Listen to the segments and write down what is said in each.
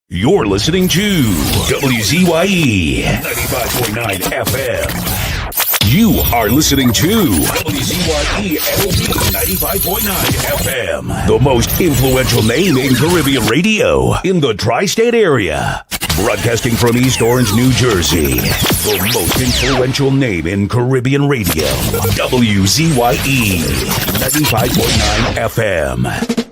You're listening to WZYE 95.9 FM. You are listening to WZYE 95.9 FM, the most influential name in Caribbean radio in the tri-state area. Broadcasting from East Orange, New Jersey, the most influential name in Caribbean radio. WZYE 95.9 FM.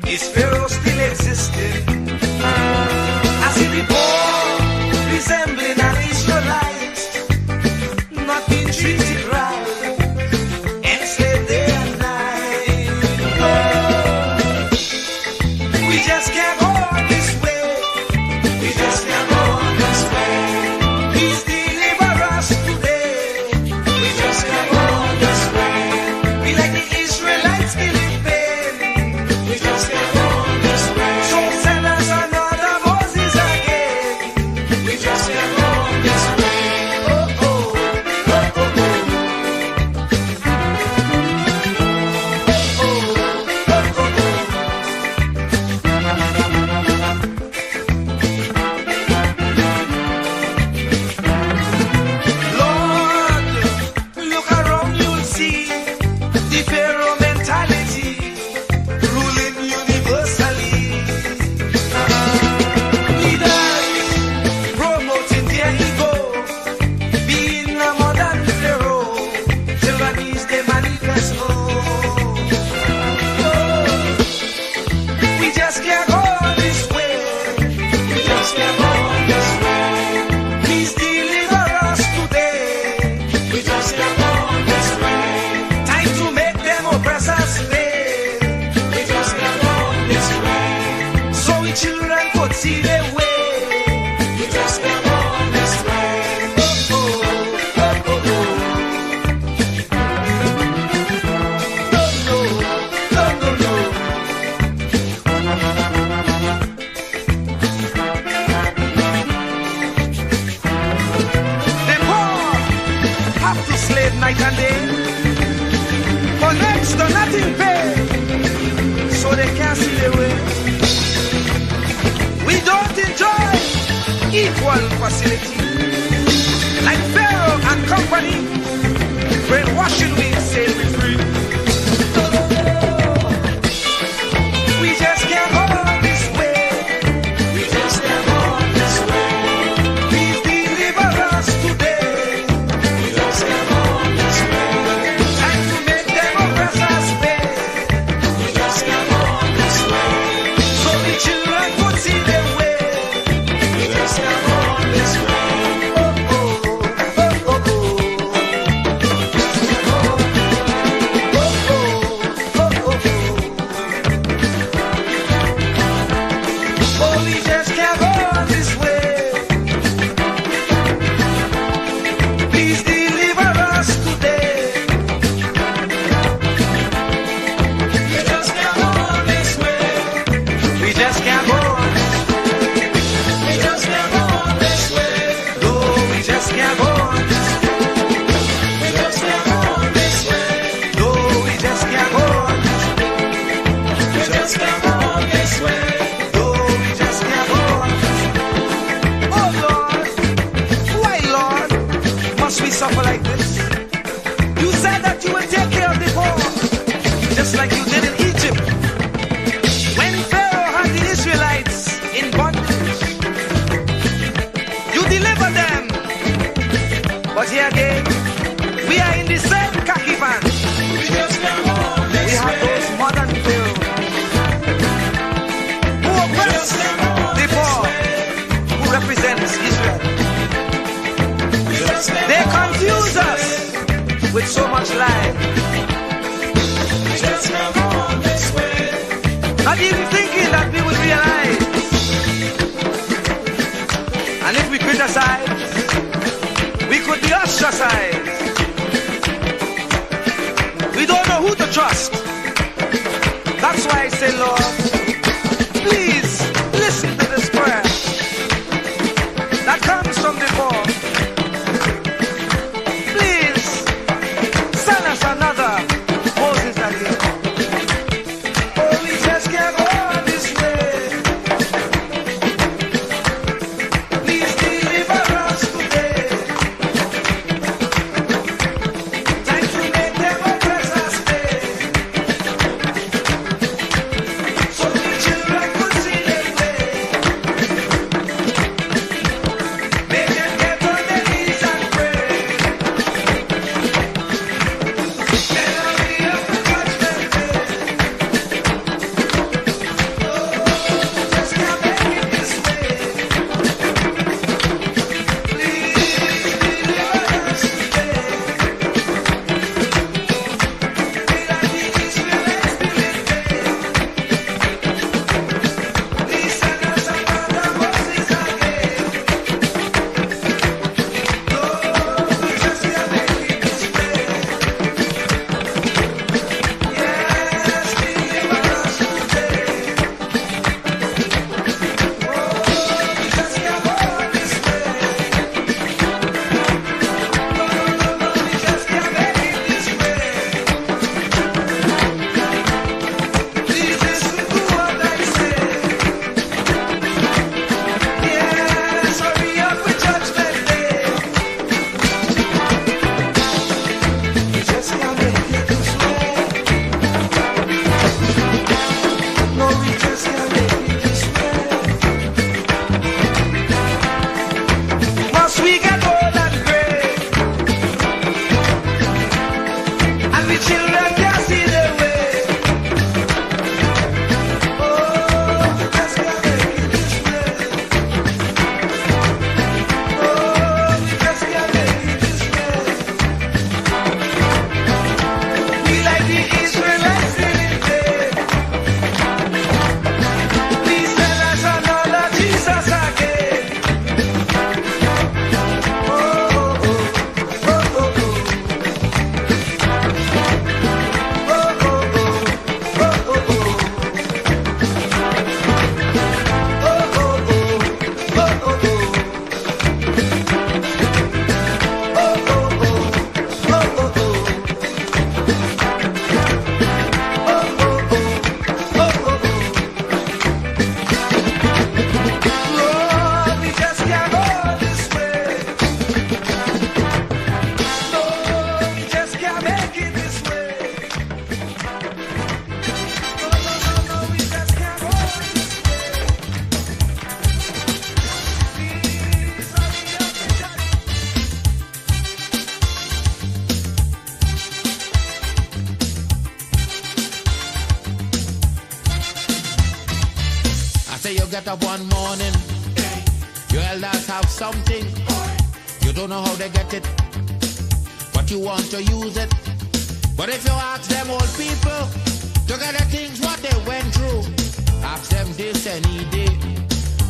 Is Pharaoh still existing? As he be born, resembling an Israelite, not being treated right, enslaved day and night. Oh, we just can't go on this way. We just can't go on this way. Please deliver us today. We just can't go on this way. We like the Israelites still in pain. We just can't. See their way. We just can't go on this way. Oh, oh, oh, oh, oh. No, no, no, no. The poor have to slave night and day for next to nothing pay, so they can't see their way. We don't enjoy equal facility. Like Pharaoh and company, brainwashing we say we free. We just can't go on this way. We just can't go on this way. Please deliver us today. We just can't go on this way. Time to make them oppress us pay. We just can't go on this way. So the children could see their way. Suffer like this. You said that you would take care of the poor, just like you did in Egypt. When Pharaoh had the Israelites in bondage, you delivered them. But here again, we are in the same khaki pants. We have those modern Pharaoh who oppress the poor, who represents Israel. They confuse us with so much life. Just come on this way. even thinking that we would realize. And if we criticize, we could be ostracized. We don't know who to trust. That's why I say, Lord, please listen to this prayer that comes from the Lord. Please send us another Moses again. Oh, we just can't go this way. Please deliver us today. Time to make them oppress us pay. So the children could see their way. Make them get on their knees and pray. Then I'll be up to judgment day. Just can't make it this way. Please deliver us today. Be like the Israelites did day. Please send us another Moses again. Lord, we just can't make it this way. Yes, deliver us today. Oh, we just can't go this way. No, we just can't make it this way. Please listen to what I say. Yes, hurry up with judgment day. We just can't make it this way. No, we just can't make it this way. Must we get old and gray? And the children can't see their way. Oh, we just can't make it this way. Oh, we just can't make it this way. We like the Israelites did day. Please send us another Jesus again. Oh, oh, oh, oh, oh, oh. Oh, oh, oh, oh, oh, oh. Oh, oh, oh, oh, oh, oh. Lord, we just can't go this way. Lord, we just can't make it this way. No, we just can't go this way. Please hurry up and judge. I say you get up one morning, your elders have something. You don't know how they get it, but you want to use it. But if you ask them old people to get the things what they went through, ask them this any day,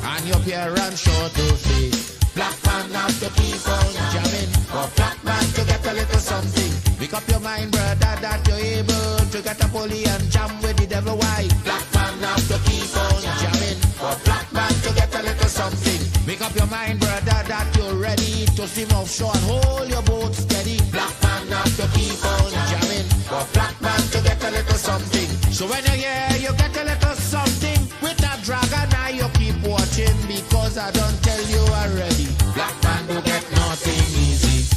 and your parents sure to say, black man have to keep on jamming, for black man to get a little something. Make up your mind, brother, that you're able to get a pulley and jam with the devil. Why? Black man have to keep on jamming, for black man to get a little something. Make up your mind, brother, that you're ready to swim offshore and hold your boat steady. Black man have to keep on jamming, for black man to get a little something. So when you hear you get a little something with that dragon, now you keep watching, because I don't tell you already. Black man don't get nothing easy.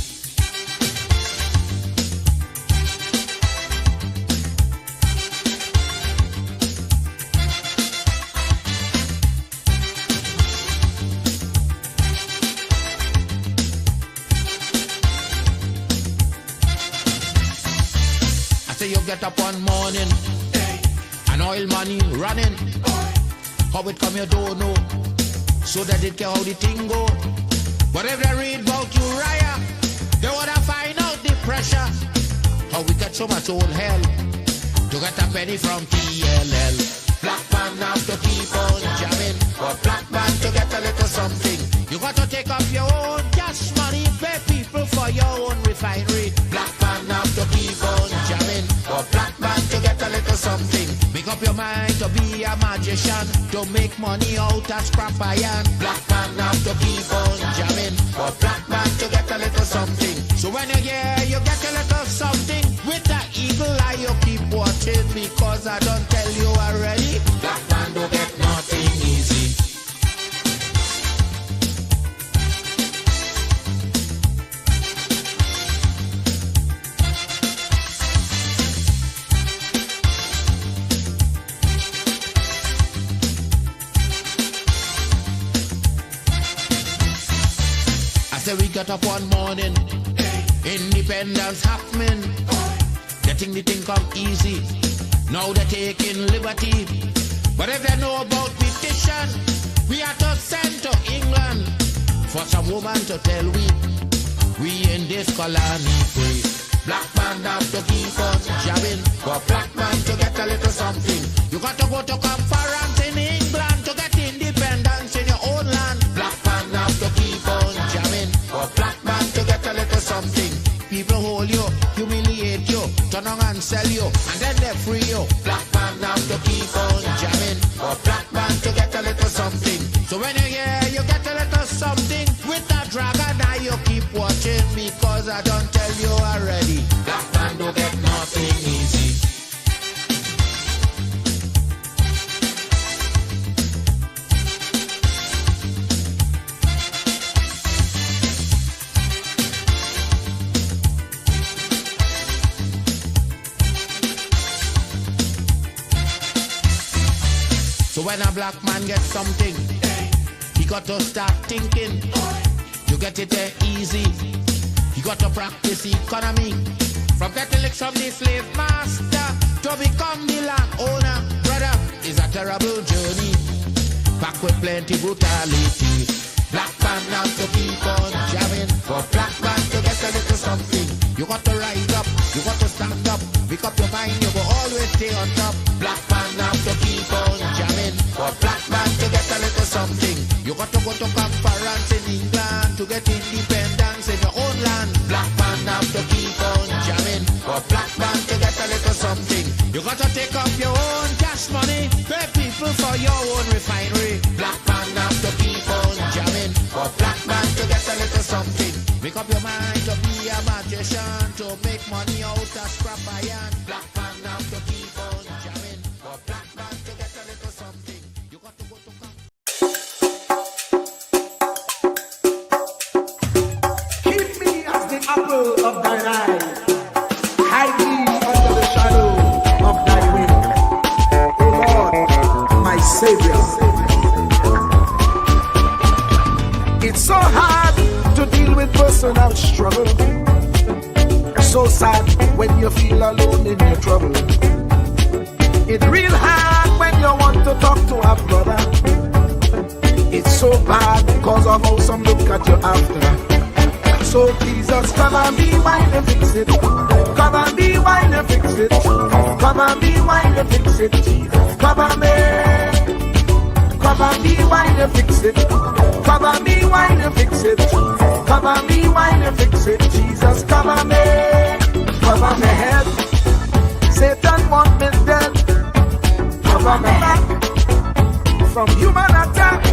say you get up one morning, and oil money running. How it come you don't know, so that they care how the thing go. But if they read about Uriah, they wanna find out the pressure. How we get so much old hell to get a penny from TLL. Black man have to keep on jamming. For black man to get a little something, you got to take up your own cash money, pay people for your own refinery. Black man have to keep on jamming. For black man to get a little something, make up your mind to be a magician, to make money out of scrap iron. Black man have to keep on jamming. For black man to get a little something. So when you hear you get a little something, with that eagle eye you keep watching, because I don't tell you already, black man don't get nothing easy. So we got up one morning, independence happening, getting the thing come easy. Now they're taking liberty, but if they know about petition, we are to send to England for some woman to tell we in this colony free. Black man have to keep on jamming, for black man to get a little something. You got to go to conference in England to get independence in your own land. Black man have to keep on jamming, for black man to get a little something. People hold you, humiliate you, turn on and sell you, and then they free you. Black man have to keep on jamming, for black man to get a little something. So when you hear you get a little something, with that dragon eye you keep watching, because I don't tell you already, black man don't get nothing easy. So when a black man gets something, he got to start thinking. You get it there easy. You got to practice economy. From getting licks from the slave master to become the land owner. Brother, it's a terrible journey, back with plenty brutality. Black man have to keep on jamming, for black man to get a little something. You got to rise up, you got to stand up, pick up your mind, you will always stay on top. Black man have to keep on jamming, for black man to get a little something. You got to go to conference in England to get independence in your own land. Black man have to keep on jamming, for black man to get a little something. You got to take up your own cash money, pay people for your own refinery. Black man have to keep on jamming, for black man to get a little something. Make up your mind to be a magician, to make money out of scrap iron. Black man have to keep on jamming, for black man to get a little something. You got to go to Keep me as the apple of thine eye. Hide me under the shadow of thy wing. O Lord, my Savior. It's so hard to deal with personal struggle. So sad when you feel alone in your trouble. It's real hard when you want to talk to a brother. It's so bad because of how some look at you after. So Jesus, come and be while you fix it. Come and be while you fix it. Come and be while you fix it. Jesus, come and be. Come and be while you fix it. Come and be while you fix it. Come and be while you fix it. Jesus, come and be. Cover my head. Satan want me dead. Cover my back from human attack.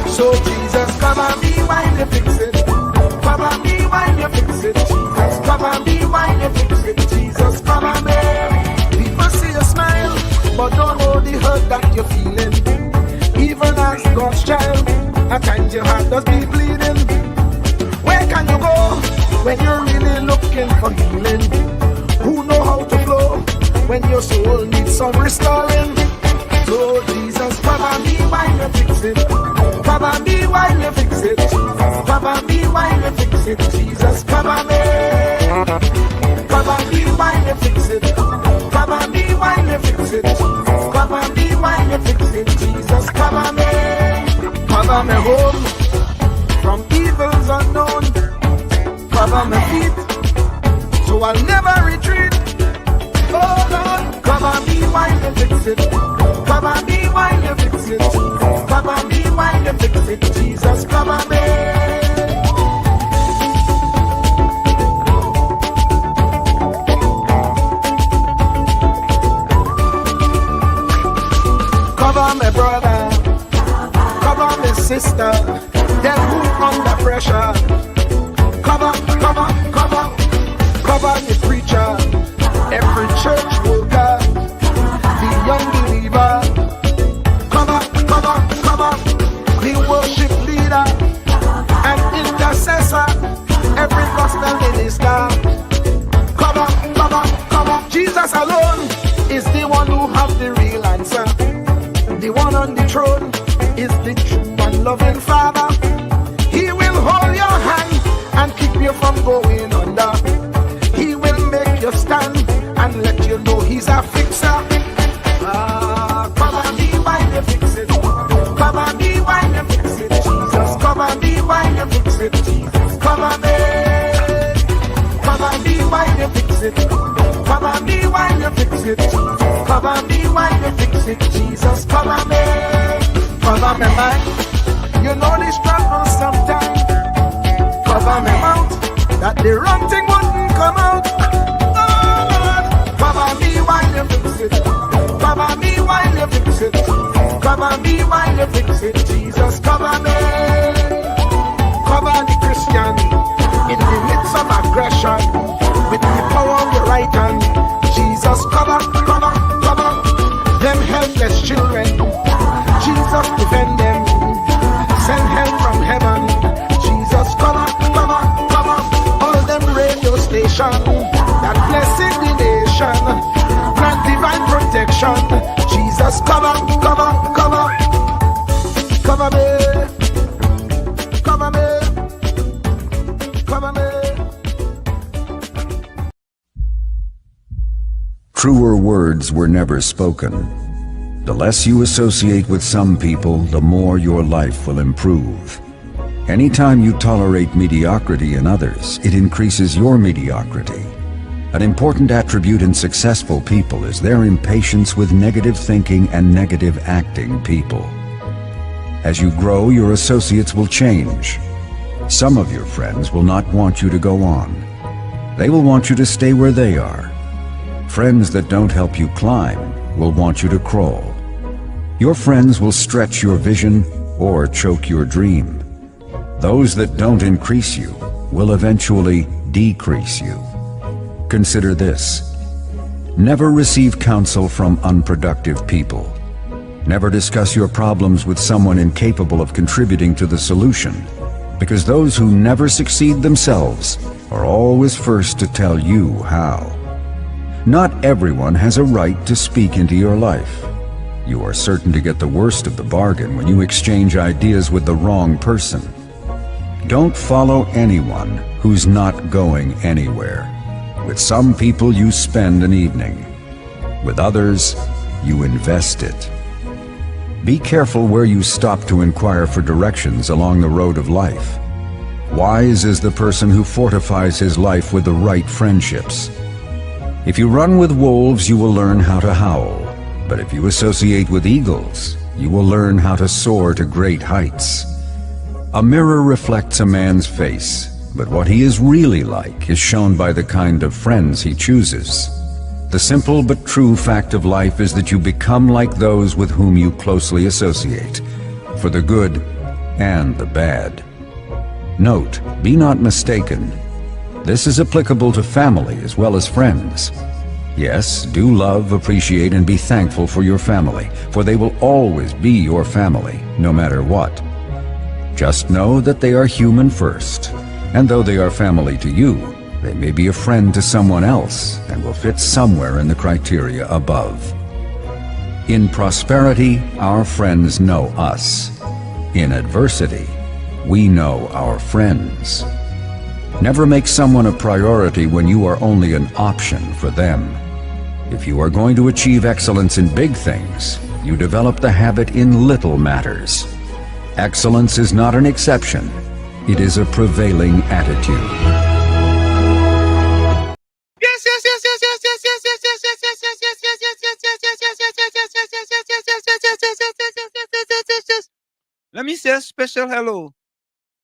So Jesus, come and be while you fix it. Come and be while you fix it. Jesus, come and be while you fix it. Jesus, come and be. People see you smile, but don't know the hurt that you're feeling. Even as God's child, at times your heart does be bleeding. Where can you go when you're really looking for healing? Who know how to flow when your soul needs some restoring? So Jesus, come and be while you fix it. Come and be while you fix it. Come and be while you fix it. Jesus, come and be. Come and be while you fix it. Come and be while you fix it. Come and be while you fix it. Jesus, come and be. Cover me home from evils unknown. Cover my feet so I'll never retreat. Oh Lord, cover me while you fix it. Cover me while you fix it. Cover me while you fix it. Jesus, cover me. Cover me brother, cover me sister, them who under pressure. Cover, cover, cover, cover the preacher, every church worker, the young believer. Cover, cover, cover, the worship leader and intercessor, every gospel minister. Cover, cover, cover. Jesus alone is the one who have the real answer. The one on the throne is the true and loving Father. He will hold your hand and keep you from going under. He will make you stand and let you know he's a fixer. Cover me while you fix it. Cover me while you fix it. Jesus, cover me while you fix it. Jesus, cover me. Cover me while you fix it. Cover me while you fix it. Jesus, cover me while you fix it. Jesus, cover me. Cover me mind. You know the struggle sometimes. Cover me mouth, that the wrong thing wouldn't come out. Oh Lord, cover me while you fix it. Cover me while you fix it. Cover me while you fix it. Jesus, cover me. Cover the Christian in the midst of aggression with the power of your right hand. Jesus, cover, cover, cover them helpless children. Jesus, defend them. Send help from heaven. Jesus, cover, cover, cover all them radio stations that blessing the nation. Grant divine protection. Jesus, cover, cover, cover, cover me, cover me, cover me. Truer words were never spoken. The less you associate with some people, the more your life will improve. Anytime you tolerate mediocrity in others, it increases your mediocrity. An important attribute in successful people is their impatience with negative thinking and negative acting people. As you grow, your associates will change. Some of your friends will not want you to go on. They will want you to stay where they are. Friends that don't help you climb will want you to crawl. Your friends will stretch your vision or choke your dream. Those that don't increase you will eventually decrease you. Consider this. Never receive counsel from unproductive people. Never discuss your problems with someone incapable of contributing to the solution, because those who never succeed themselves are always first to tell you how. Not everyone has a right to speak into your life. You are certain to get the worst of the bargain when you exchange ideas with the wrong person. Don't follow anyone who's not going anywhere. With some people you spend an evening. With others, you invest it. Be careful where you stop to inquire for directions along the road of life. Wise is the person who fortifies his life with the right friendships. If you run with wolves, you will learn how to howl. But if you associate with eagles, you will learn how to soar to great heights. A mirror reflects a man's face, but what he is really like is shown by the kind of friends he chooses. The simple but true fact of life is that you become like those with whom you closely associate, for the good and the bad. Note, be not mistaken. This is applicable to family as well as friends. Yes, do love, appreciate, and be thankful for your family, for they will always be your family, no matter what. Just know that they are human first, and though they are family to you, they may be a friend to someone else and will fit somewhere in the criteria above. In prosperity, our friends know us. In adversity, we know our friends. Never make someone a priority when you are only an option for them. If you are going to achieve excellence in big things, you develop the habit in little matters. Excellence is not an exception. It is a prevailing attitude. Yes, yes, yes, yes, yes, yes, yes, yes, yes, yes, yes, yes, yes, yes, yes, yes, yes, yes, yes, Let me say a special hello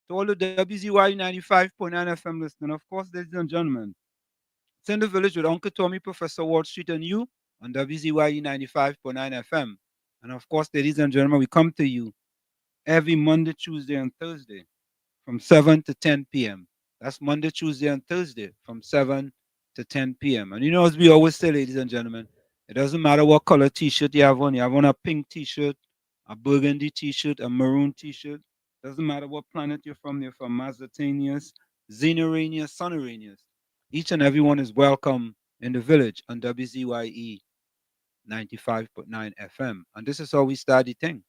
to all the WZYE 95.9 FM listeners. Of course, ladies and gentlemen, it's in the village with Uncle Tommy, Professor Wall Street, and you on WZYE 95.9 FM. And of course, ladies and gentlemen, we come to you every Monday, Tuesday, and Thursday from 7 to 10 p.m. That's Monday, Tuesday, and Thursday from 7 to 10 p.m. And you know, as we always say, ladies and gentlemen, it doesn't matter what color t-shirt you have on. You have on a pink t-shirt, a burgundy t-shirt, a maroon t-shirt. Doesn't matter what planet you're from. You're from Mazatanius, Xenoranius, Sonoranius. Each and everyone is welcome in the village on WZYE 95.9 FM. And this is how we start the thing.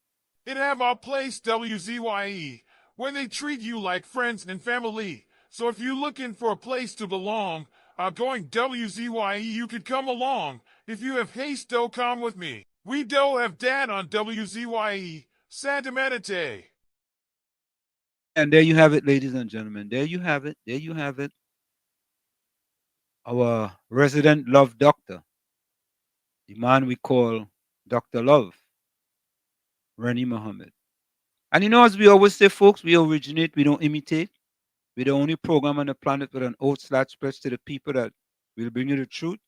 It have our place, WZYE, where they treat you like friends and family. So if you're looking for a place to belong, going WZYE, you could come along. If you have haste, though, come with me. We do have dad on WZYE, Santa Meditate. And there you have it, ladies and gentlemen. There you have it. There you have it. Our resident love doctor, the man we call Dr. Love, Rani Muhammad. And you know, as we always say, folks, we originate, we don't imitate. We're the only program on the planet with an /spread to the people that will bring you the truth,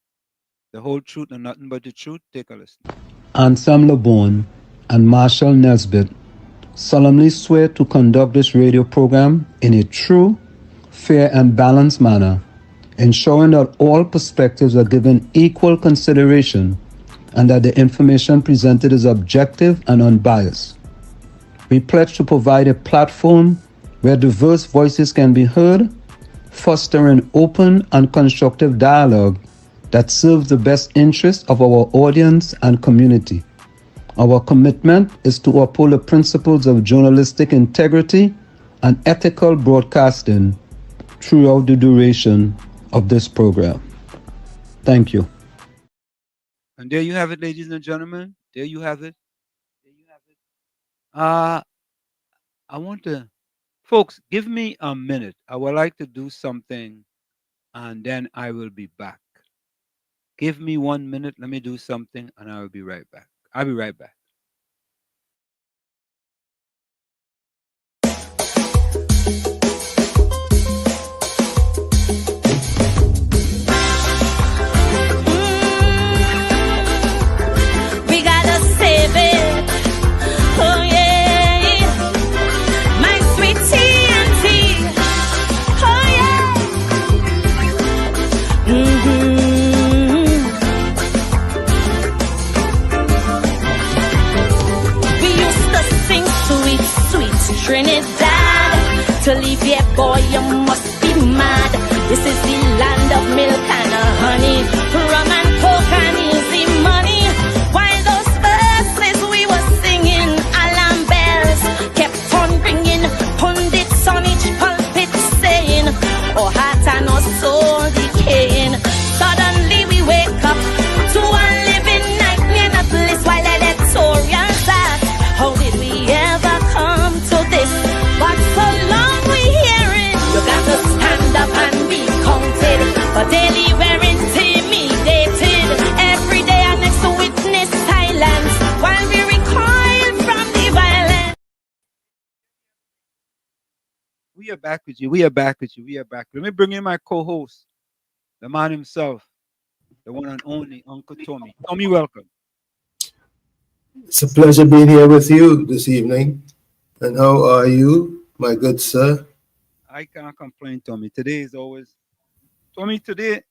the whole truth, and nothing but the truth. Take a listen. Ansam LeBon and Marshall Nesbitt solemnly swear to conduct this radio program in a true, fair, and balanced manner, ensuring that all perspectives are given equal consideration and that the information presented is objective and unbiased. We pledge to provide a platform where diverse voices can be heard, fostering open and constructive dialogue that serves the best interests of our audience and community. Our commitment is to uphold the principles of journalistic integrity and ethical broadcasting throughout the duration of this program. Thank you. And there you have it, ladies and gentlemen. There you have it. There you have it. I want to, folks, give me a minute. I would like to do something, and then I will be back. Give me 1 minute. Let me do something, and I will be right back. I'll be right back. We gotta save it. Oh yeah, my sweet TNT. Oh yeah. We used to sing sweet, sweet Trinidad. To leave here, boy, you must be mad. This is the land of milk and honey, rum and coke and easy money. While those verses we were singing, alarm bells kept on ringing. Pundits on each pulpit saying, "Oh, heart and our soul decaying." Suddenly we wake up to a living nightmare, not bliss. While editorials ask, how did we ever come to this? But so long we hear it, you got to stand up and be counted. But daily we're intimidated. Every day our next witness silence while we recoil from the violence. We are back with you. We are back with you. We are back. Let me bring in my co-host, the man himself, the one and only Uncle Tommy. Tommy, welcome. It's a pleasure being here with you this evening. And how are you, my good sir? I can't complain, Tommy. Today is always Tommy. Today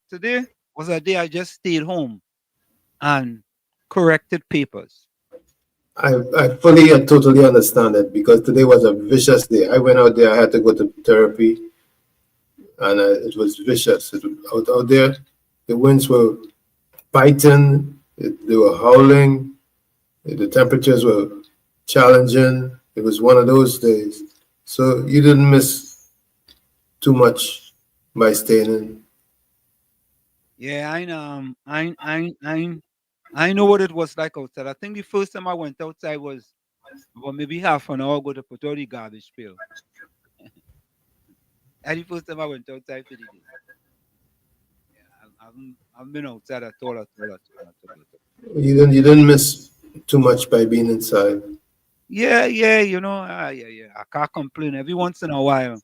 was a day I just stayed home and corrected papers. I fully and totally understand it because today was a vicious day. I went out there, I had to go to therapy, and it was vicious. Out there, the winds were biting, they were howling, the temperatures were challenging. It was one of those days. So you didn't miss too much by staying in. Yeah, I know what it was like outside. I think the first time I went outside was about maybe half an hour ago to put out the garbage pail. That's the first time I went outside for the day. Yeah, I've been outside at all. You didn't miss too much by being inside. Yeah, yeah, yeah. I can't complain. Every once in a while,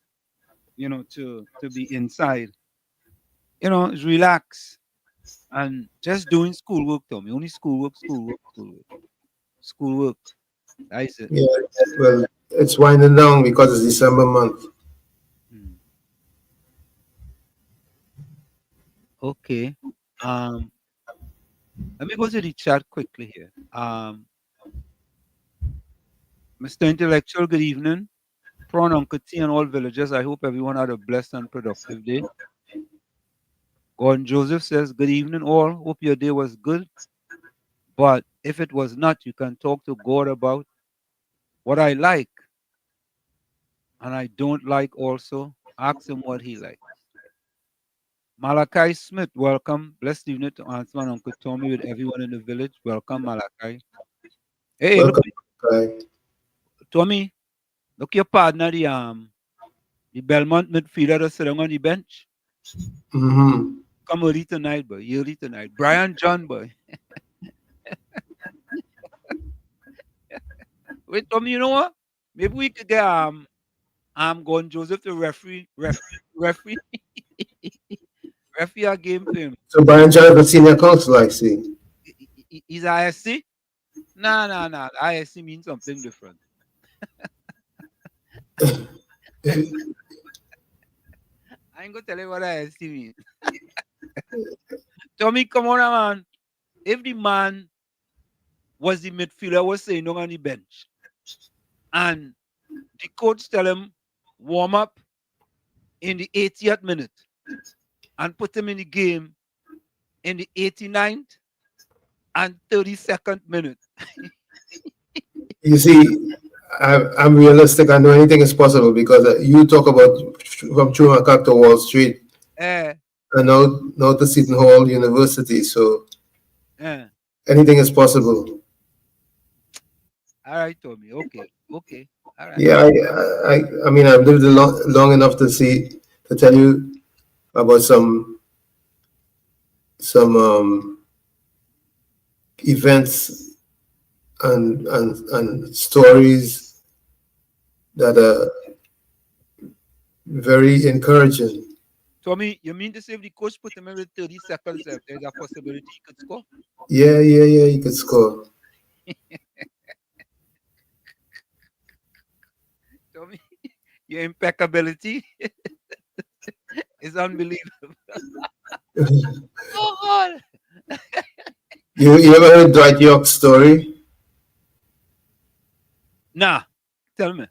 to be inside, it's relax and just doing schoolwork, Tommy. Only schoolwork, schoolwork, schoolwork, schoolwork. That's it. Yeah, well, it's winding down because it's December month. Hmm. Okay. Um, Let me go to the chat quickly here. Mr. Intellectual, good evening. Prawn Uncle T and all villagers. I hope everyone had a blessed and productive day. Gordon Joseph says, good evening, all. Hope your day was good. But if it was not, you can talk to God about what I like and I don't like also. Ask him what he likes. Malachi Smith, welcome. Blessed evening to Ansman Uncle Tommy with everyone in the village. Welcome, Malachi. Hey, look, Welcome, guy. Tommy, look your partner, the Belmont midfielder that's sitting on the bench. Mm-hmm. Come early tonight, boy. Early tonight. Brian John, boy. Wait, Tommy, you know what? Maybe we could get Gordon Joseph to referee referee a game for him. So Brian Jonathan Senior Council, I see. He's ISC? Nah. ISC means something different. I ain't gonna tell you what ISC means. Tommy, come on, man. If the man was the midfielder was saying on the bench, and the coach tell him warm up in the 80th minute and put him in the game in the 89th and 32nd minute. You see, I'm realistic. I know anything is possible because you talk about from Chumaca to Wall Street Eh, and now to Seton Hall University. So eh. anything is possible. All right, Tommy. Okay. All right. Yeah, I mean, I've lived long enough to tell you about some events and stories that are very encouraging. Tommy, you mean to say if the coach put him in with 30 seconds left, there's a possibility he could score? Yeah, you could score. Tommy, your impeccability is unbelievable. Oh, God. You ever heard Dwight York's story? Nah, tell me.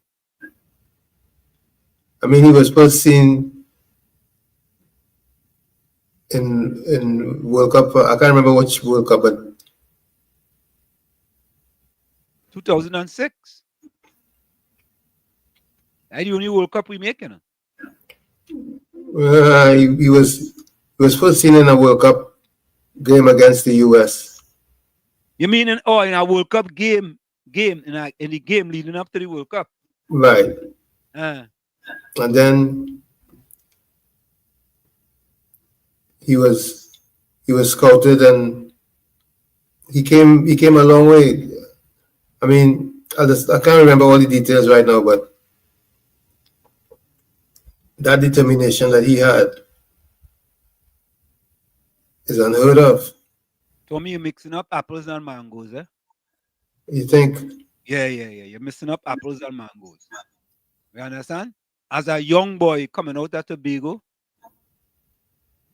I mean, he was first seen in World Cup. I can't remember which World Cup, but 2006. That's the only World Cup we making. he was first seen in a World Cup game against the U.S. You mean in a World Cup game in the game leading up to the World Cup? Right, Uh, and then he was scouted and he came a long way. I mean, I can't remember all the details right now, but that determination that he had is unheard of. Tommy, you're mixing up apples and mangoes, eh? You think? Yeah. You're mixing up apples and mangoes. You understand? As a young boy coming out of Tobago,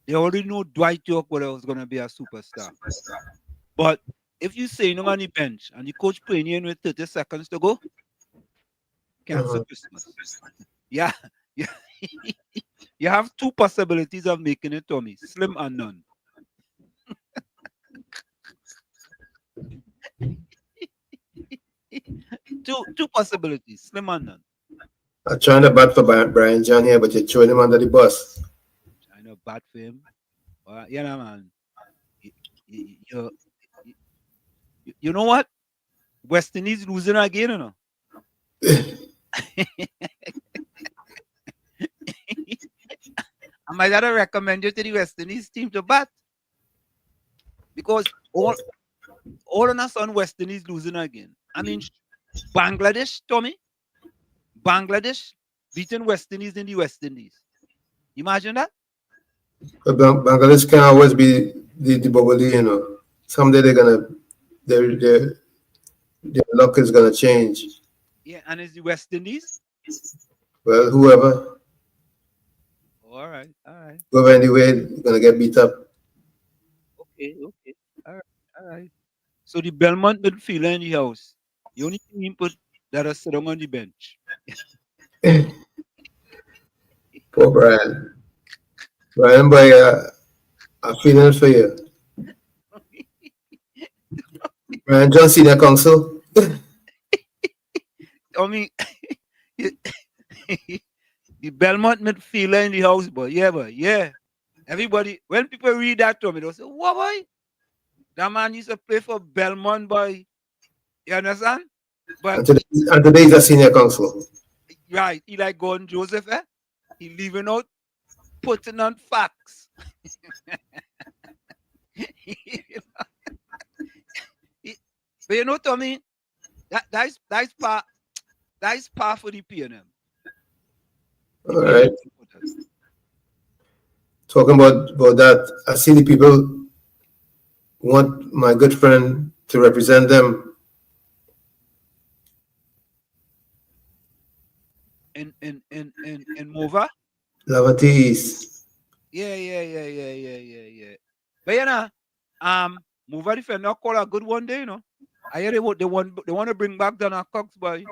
they already know Dwight York was going to be a superstar. But if you say no on the bench and the coach playing you in with 30 seconds to go, cancel Christmas. Yeah. You have two possibilities of making it, Tommy. Slim and none. two possibilities. Slim and none. I'm trying to bat for Brian John here, but you're throwing him under the bus. Trying to bat for him. Man. You know what? West Indies losing again, you know. I might have to recommend you to the West Indies team to bat. Because all on us on West Indies losing again. I mean, Bangladesh, Tommy. Bangladesh beating West Indies in the West Indies. Imagine that. But Bangladesh can always be the bubbly, you know. Someday their luck is gonna change. Yeah, and it's the West Indies. Well, whoever All right, all right. anyway gonna get beat up. Okay, okay. All right, all right. So the Belmont midfielder in the house. The only thing he put that is sitting on the bench. Poor Brian. Brian, boy, I'm feeling for you. Brian John Senior Council. I mean, the Belmont midfielder in the house, boy. Yeah, boy. Yeah. Everybody, when people read that to me, they'll say, what, boy? That man used to play for Belmont, boy. You understand? But And today he's a senior council. right, he like Gordon Joseph, eh? He leaving out, putting on facts. But you know, Tommy, that's par for the PNM. All right. Talking about that, I see the people want my good friend to represent them. In Mova? Lavatis. Yeah. But you know, Mova if not call a good one day, you know. I hear they want to bring back Donna Cox, boy.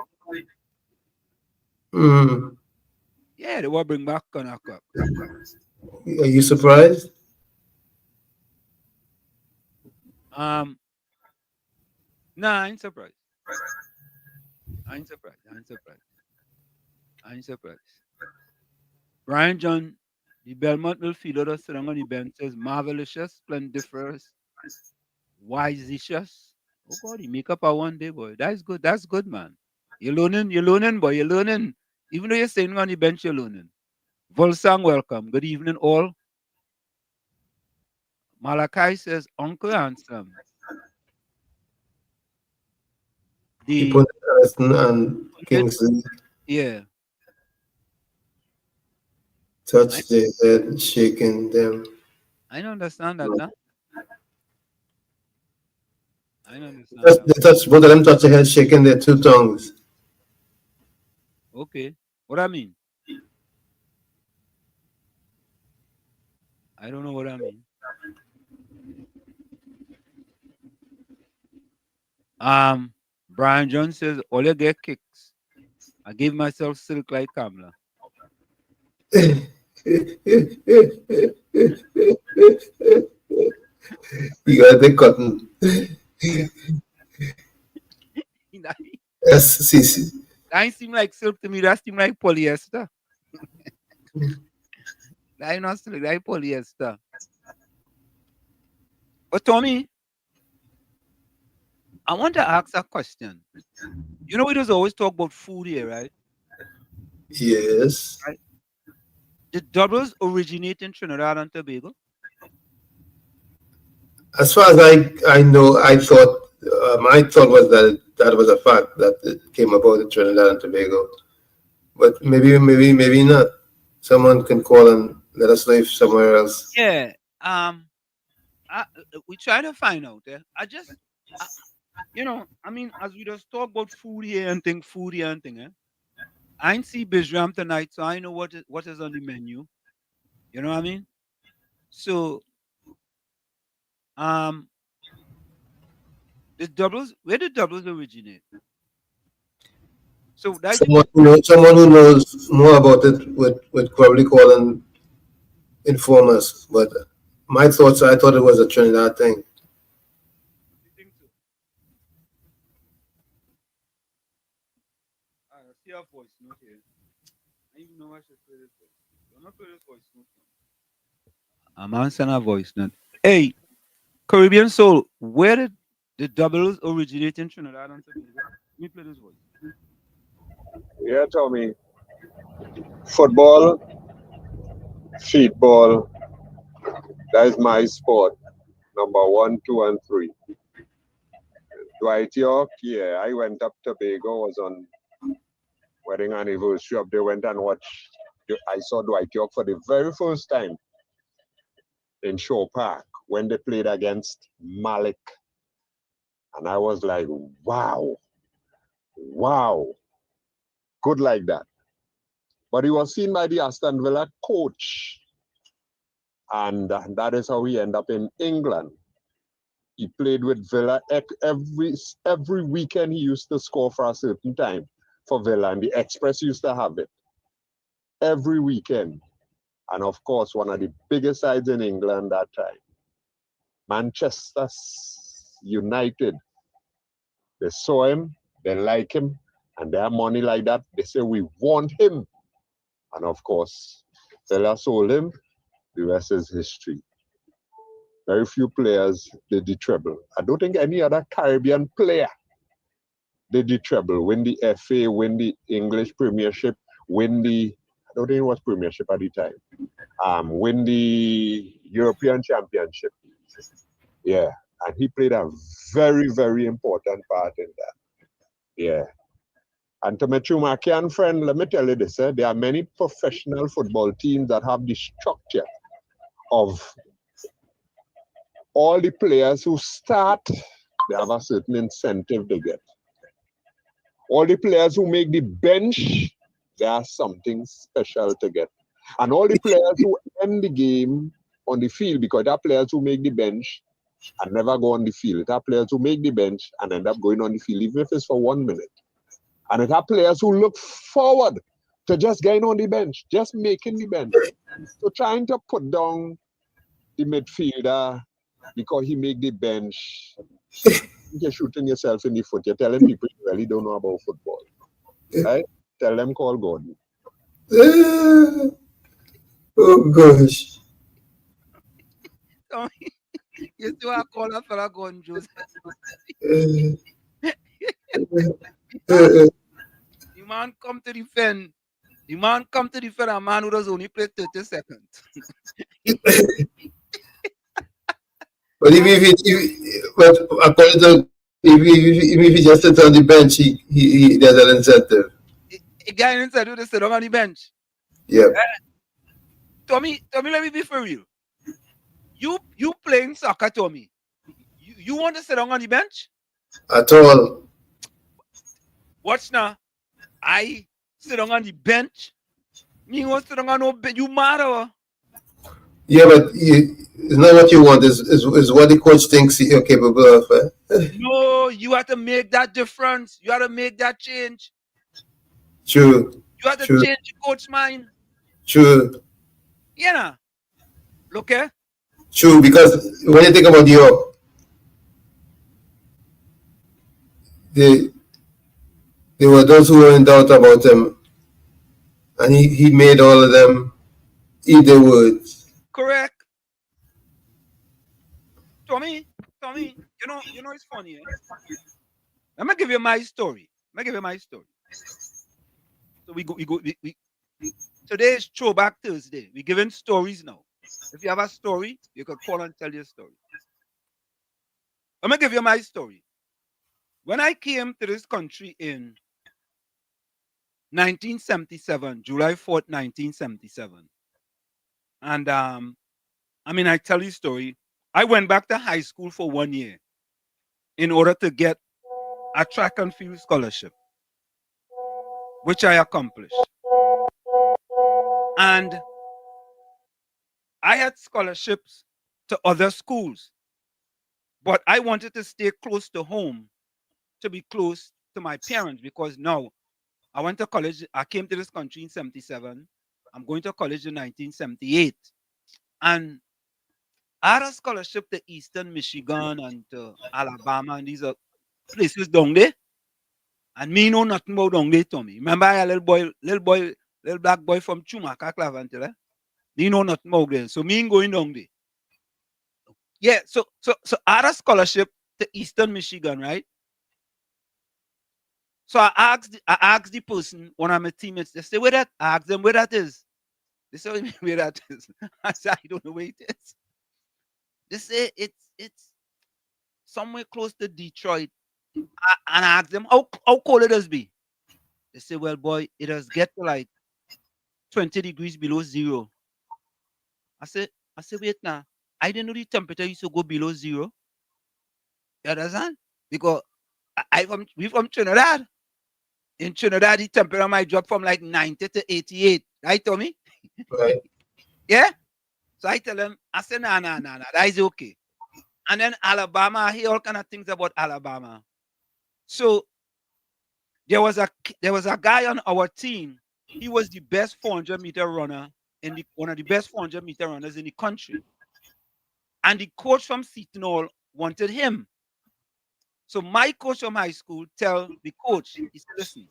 Mm. Yeah, they want to bring back Donna Cox. Are you surprised? Nah, I ain't surprised. I ain't surprised. Brian John, the Belmont midfielder that's sitting on the bench says marvelous, splendiferous, wisicious. Oh God, he make up a one day, boy. That's good, man. You're learning, boy. You're learning. Even though you're sitting on the bench, you're learning. Volsang, welcome. Good evening, all. Malachi says, Uncle Handsome. People and Kingsley. Yeah. Touch their head, shaking them. I don't understand that, huh? I don't understand both of them touch their head, shaking their two tongues. Okay. What I mean? I don't know what I mean. Brian John says, all you get kicks. I gave myself silk like Kamala. You got the cotton. SCC. That ain't seem like silk to me. That seem like polyester. That ain't not silk. That ain't polyester. But Tommy, I want to ask a question. You know, we just always talk about food here, right? Yes. Right? Did doubles originate in Trinidad and Tobago? As far as I know, I thought my thought was that was a fact that it came about in Trinidad and Tobago, but maybe not. Someone can call and let us know if somewhere else. Yeah. We try to find out. You know, I mean, as we just talk about food here and thing, I ain't see Bijram tonight, so I know what is on the menu. You know what I mean? So, where did doubles originate? So that someone who knows more about it would probably call and inform us. But my thoughts, I thought it was a Trinidad thing. I see a voice note here. I even know I should play this voice. I'm not play this voice note. I'm answering a voice note. Hey, Caribbean Soul, where did the doubles originate in Trinidad and Tobago? Let me play this voice. Yeah, Tommy. Football, feetball, that is my sport. Number 1, 2, and 3. Dwight York, yeah, I went up to Tobago, was on wedding anniversary up there, went and watched. I saw Dwight York for the very first time in Shore Park when they played against Malik. And I was like, wow, good like that. But he was seen by the Aston Villa coach. And that is how he ended up in England. He played with Villa every weekend. He used to score for a certain time for Villa, and the Express used to have it every weekend. And of course, one of the biggest sides in England that time, Manchester United. They saw him, they like him, and they have money like that. They say, we want him. And of course, Villa sold him. The rest is history. Very few players did the treble. I don't think any other Caribbean player did the treble. Win the FA, win the English Premiership, win the, I don't think it was Premiership at the time, win the European Championship. Yeah, and he played a very, very important part in that. Yeah. And to my Chumakian friend, let me tell you this, there are many professional football teams that have the structure of all the players who start, they have a certain incentive to get. All the players who make the bench, there are something special to get. And all the players who end the game on the field, because there are players who make the bench and never go on the field. There are players who make the bench and end up going on the field, even if it's for 1 minute. And it are players who look forward to just getting on the bench, just making the bench. So trying to put down the midfielder because he make the bench, you're shooting yourself in the foot. You're telling people you really don't know about football. Right? Tell them call Gordon. Oh gosh. You see what I call a fella Gordon Joseph? The man come to defend. The man come to defend a man who does only play 30 seconds. But but according to if he just sits on the bench, he there's an incentive. A guy inside who just sit on the bench. Yeah. Tommy, let me be for real. You playing soccer, Tommy. You want to sit on the bench? At all. Watch now. I sit on the bench. Me want to sit on no bench. You matter. Yeah, but it's not what you want. Is what the coach thinks you're capable of. No, you have to make that difference. You have to make that change. True. You have to change the coach mind. True. Yeah. Look here. True, because when you think about York, there were those who were in doubt about him, and he made all of them eat their words. Correct. Tommy, you know it's funny. Let me give you my story. So we today is Throwback Thursday. We're giving stories now. If you have a story, you could call and tell your story. Let me give you my story. When I came to this country in 1977, July 4th, 1977, and I tell you a story. I went back to high school for 1 year in order to get a track and field scholarship, which I accomplished. And I had scholarships to other schools, but I wanted to stay close to home, to be close to my parents, because now I went to college. I came to this country in 77. I'm going to college in 1978. And I had a scholarship to Eastern Michigan and to Alabama, and these are places down there. And me know nothing about down there, Tommy. Remember I a little black boy from Chumaka, Clavantel, He know nothing about there. So me going down there. Yeah, so I had a scholarship to Eastern Michigan, right? So I asked the person, one of my teammates, they say, where that? I asked them where that is. They say, where that is. I said, I don't know where it is. They say it's somewhere close to Detroit. And I asked them, how cold it does be? They say, well, boy, it does get to like 20 degrees below zero. I said, wait now. I didn't know the temperature used to go below zero. You understand? Because we from Trinidad. In Trinidad, the temperature might drop from like 90 to 88. Right, Tommy? Right. Yeah? So I tell them, I say, nah, that is okay. And then Alabama, I hear all kind of things about Alabama. So there was a guy on our team. He was the best 400-meter runner one of the best 400-meter runners in the country. And the coach from Seton Hall wanted him. So my coach from high school tell the coach, he said, listen,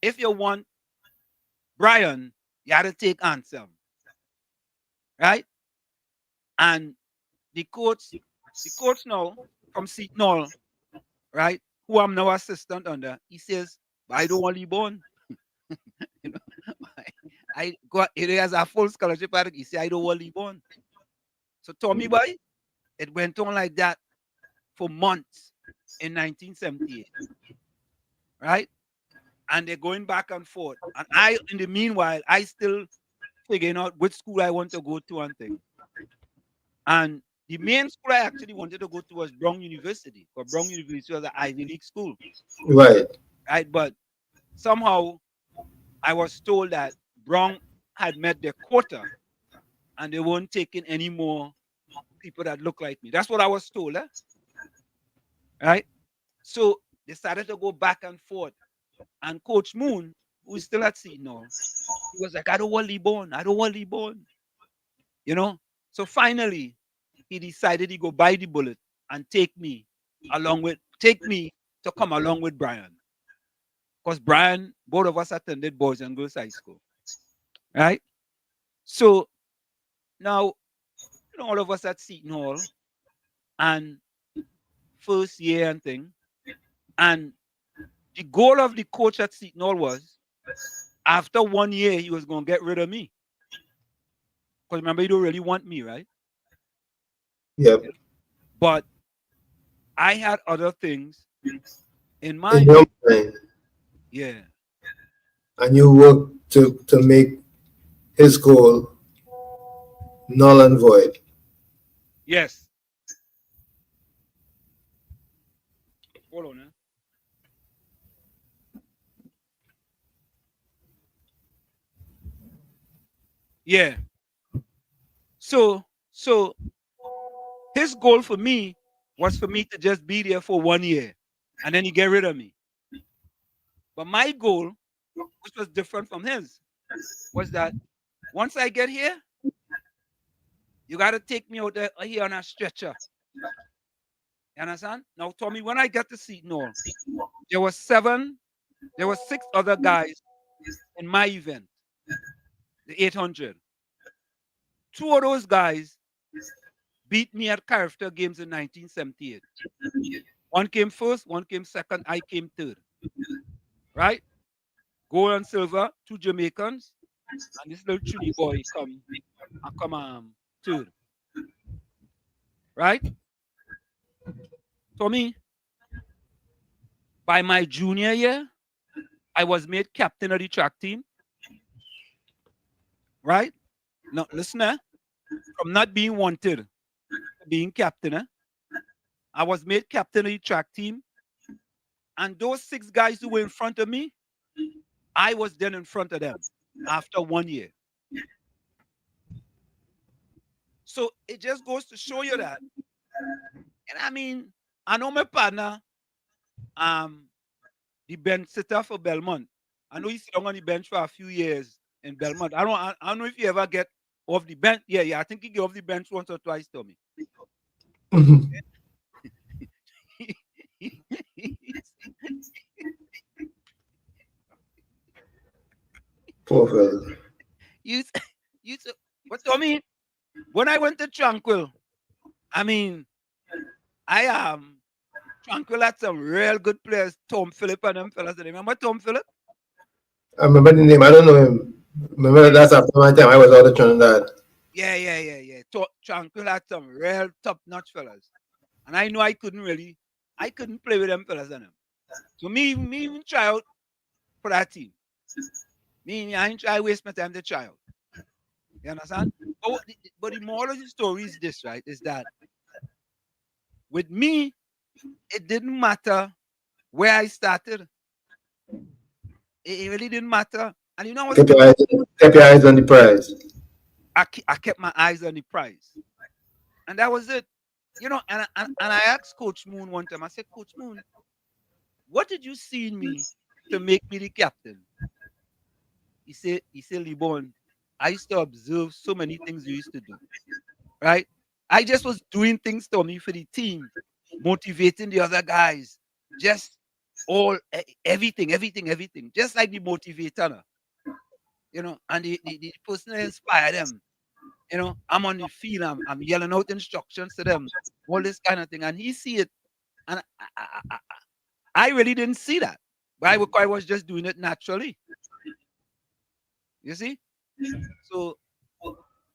if you want Brian, you have to take Anselm. Right? And the coach now from Seton Hall, right, who I'm now assistant under, he says, I don't want to be born. You know, I got it has a full scholarship. He said, I don't want to be born. So Tommy boy, it went on like that for months in 1978. Right? And they're going back and forth. And in the meanwhile, I still figuring out which school I want to go to and things. And the main school I actually wanted to go to was Brown University. Because Brown University was an Ivy League school. Right. Right. But somehow I was told that Brown had met their quota and they weren't taking any more people that look like me. That's what I was told. Right? So they started to go back and forth. And Coach Moon, who's still at Seton Hall, he was like, I don't want to be born. I don't want to be born. You know? So finally, he decided he go buy the bullet and take me to come along with Brian. Because Brian, both of us attended Boys and Girls High School. Right? So now, all of us at Seton Hall and first year and thing. And the goal of the coach at Seton Hall was, after 1 year, he was going to get rid of me. Because remember, you don't really want me, right? Yep. But I had other things in mind. Yeah. And you worked to make his goal null and void. Yes. Hold on. Yeah. So his goal for me was for me to just be there for 1 year and then he get rid of me. But my goal, which was different from his, was that once I get here, you got to take me out there here on a stretcher. You understand? Now, Tommy, when I got to Seton Hall, there were 6 other guys in my event, the 800. 2 of those guys beat me at character games in 1978. One came first, one came second, I came third. Right? Gold and silver, 2 Jamaicans, and this little Trini boy come third. Right? Tommy, by my junior year, I was made captain of the track team. Right? Now, listen, from not being wanted to being captain, I was made captain of the track team. And those 6 guys who were in front of me, I was then in front of them after 1 year. So it just goes to show you that. And I mean, I know my partner, the bench sitter for Belmont. I know he's sitting on the bench for a few years in Belmont. I don't know if you ever get off the bench. Yeah, I think he get off the bench once or twice, Tommy. Poor fella. But Tommy, when I went to Tranquil, I mean, Tranquil had some real good players, Tom Phillip and them fellas. Remember Tom Phillip? I remember the name. I don't know him. Remember that's after my time. I was out of Trinidad. Yeah. Tranquil had some real top-notch fellas. And I know I couldn't really I couldn't play with them fellas on them. So me even try out for that team. I ain't try waste my time to try out. You understand? But the moral of the story is this, right? Is that with me, it didn't matter where I started. It really didn't matter. And you know what? Keep your eyes on the prize. I kept my eyes on the prize. And that was it. You know, and I asked Coach Moon one time, I said, Coach Moon, what did you see in me to make me the captain? He said, Libon, I used to observe so many things you used to do. Right? I just was doing things to me for the team, motivating the other guys. Just everything. Just like the motivator. You know, and the person that inspired them. You know, I'm on the field, I'm yelling out instructions to them, all this kind of thing. And he see it. And I really didn't see that. But I was just doing it naturally. You see? So,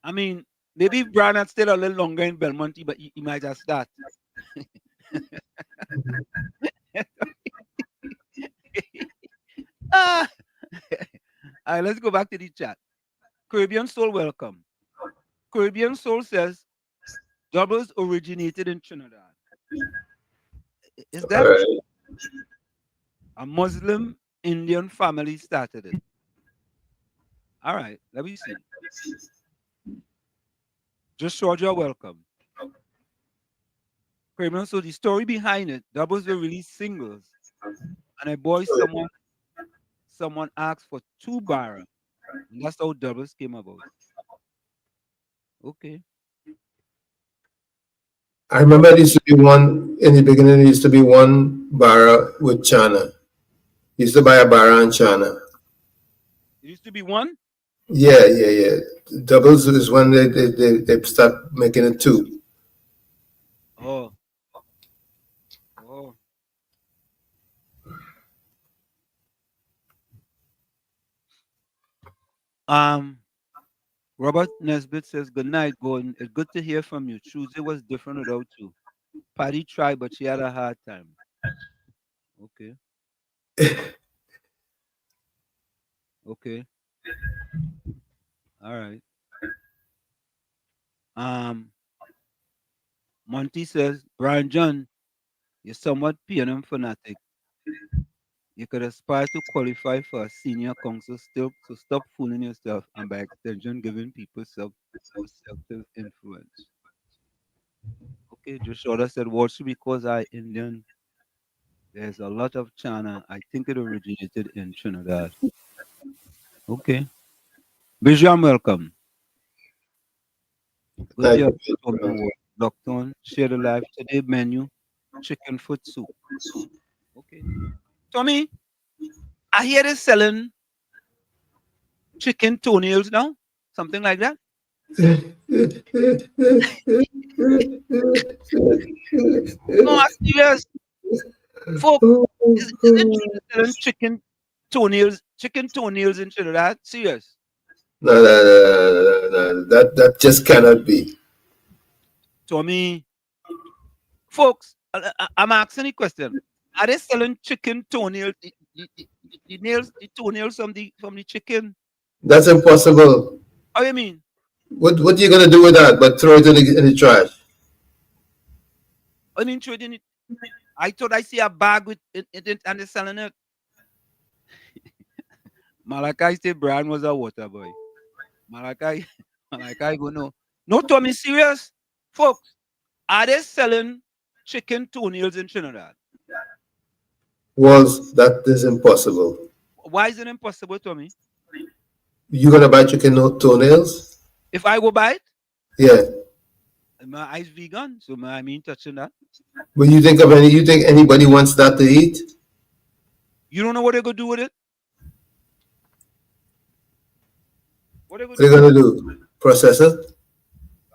I mean, maybe if Brian had stayed a little longer in Belmonte, but he might have started. All right, let's go back to the chat. Caribbean Soul, welcome. Caribbean Soul says doubles originated in Trinidad. Is that Right. a Muslim Indian family started it? All right, let me see. Just Georgia, welcome. Caribbean Soul, the story behind it, doubles were released singles. And a boy, someone asked for 2 barra. And that's how doubles came about. Okay. I remember there used to be one in the beginning. There used to be one barra with China. Used to buy a barra and China. It used to be one? Yeah. Doubles is when they start making it 2. Oh. Robert Nesbitt says, good night, Gordon. It's good to hear from you. Tuesday was different without you. Patty tried, but she had a hard time. Okay. Okay. All right. Monty says, Brian John, you're somewhat P&M fanatic. You could aspire to qualify for a senior council still, so stop fooling yourself and by extension giving people self-deceptive influence. Okay, Joshua said, Walsh, because I Indian, there's a lot of China. I think it originated in Trinidad. Okay. Bijam, welcome. Good day, Doctor. Share the live today menu, chicken foot soup. Okay. Tommy, I hear they're selling chicken toenails now, something like that. No, I'm serious. Folks, is it selling chicken toenails in Trinidad? Serious? No. That just cannot be. Tommy, folks, I'm asking a question. Are they selling chicken toenails? The toenails from the chicken? That's impossible. How you mean? What are you gonna do with that? But throw it in the trash. I mean, throw it in it. I thought I see a bag with it and they're selling it. Malachi said Brian was a water boy. Malachi go no. No, Tommy, serious? Folks, are they selling chicken toenails in Trinidad? That is impossible. Why is it impossible, Tommy? You gonna buy chicken toenails? If I go buy it? Yeah. My eyes vegan, so I mean touching that. But you think anybody wants that to eat? You don't know what they're gonna do with it? What are they gonna do? Process it?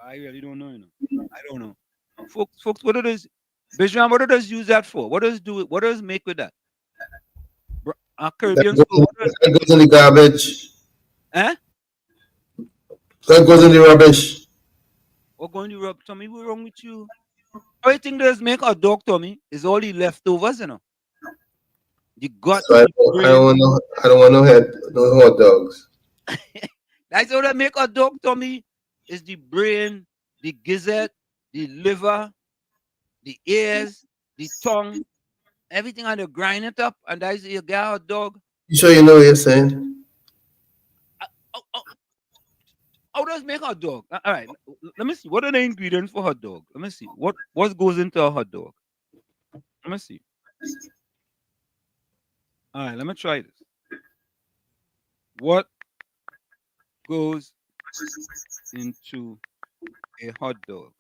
I really don't know, I don't know. Folks, what does Bijam, what does use that for? What does make with that? Caribbean that goes in the garbage. Eh? That goes in the rubbish. What going to rub? Tommy, what's wrong with you? Everything does make hot dog, Tommy, is all the leftovers, You got So I the don't, I don't brain. want no, I don't want no hot dogs. That's all that make a dog, Tommy. Is the brain, the gizzard, the liver, the ears, the tongue, everything, and you grind it up, and that's you get a dog. You sure you know what you're saying? Oh, oh, how does make a dog? All right, let me see. What are the ingredients for hot dog? Let me see. What goes into a hot dog? Let me see. All right, let me try this. What goes into a hot dog?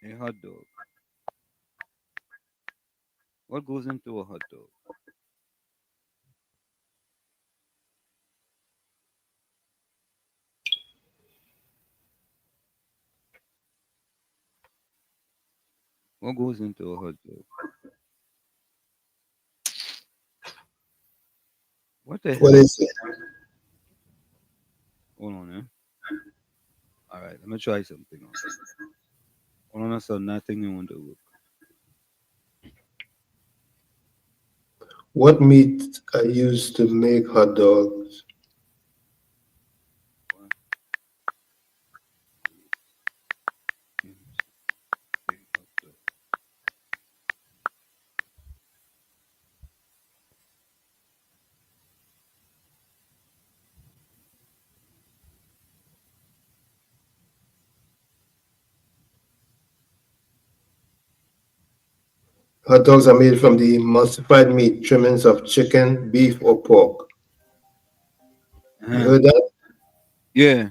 A hot dog. What goes into a hot dog? What goes into a hot dog? What the What hell? is it? Hold on, All right, let me try something else. Hold on, so nothing you want to work. What meat are used to make hot dogs? Hot dogs are made from the emulsified meat trimmings of chicken, beef, or pork. You heard that? Yeah.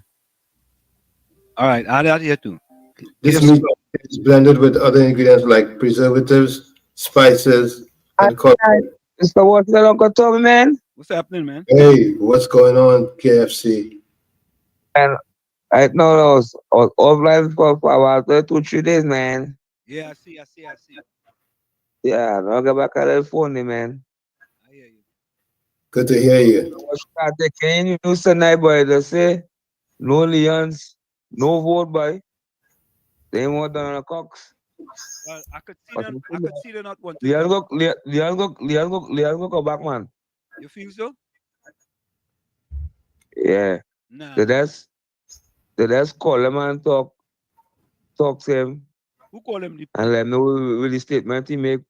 All right, add that here too. This meat is blended with other ingredients like preservatives, spices, and coloring. Mr. What's that Uncle Tommy, man? What's happening, man? Hey, what's going on, KFC? And right now, I was offline for about 2, 3 days, man. Yeah, I see. Yeah, now I get back on the phone, man. I hear you. Good to hear you. Can you use tonight, boy? They say no Leons, no vote, boy. They ain't more than a Cox. Well, I could see them not want to Leon come. go come back, man. You feel so? Yeah. Nah. They just call him and talk to him. Who call him the And let me with the statement he make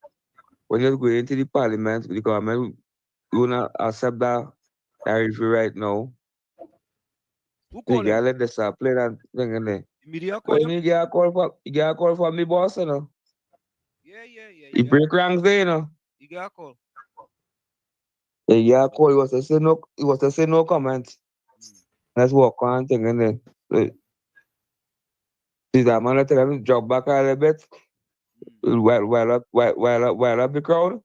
when you go into the parliament, the government will not accept that tariff right now. Who You call him? gotta let the start play that thing in there. The media call him? You gotta call for me boss, you know. Yeah. He break ranks there, you know. You got a call. You gotta call, he was to say no comment. Let's walk on thing in there. So, see that man let him drop back a little bit. While up the crowd.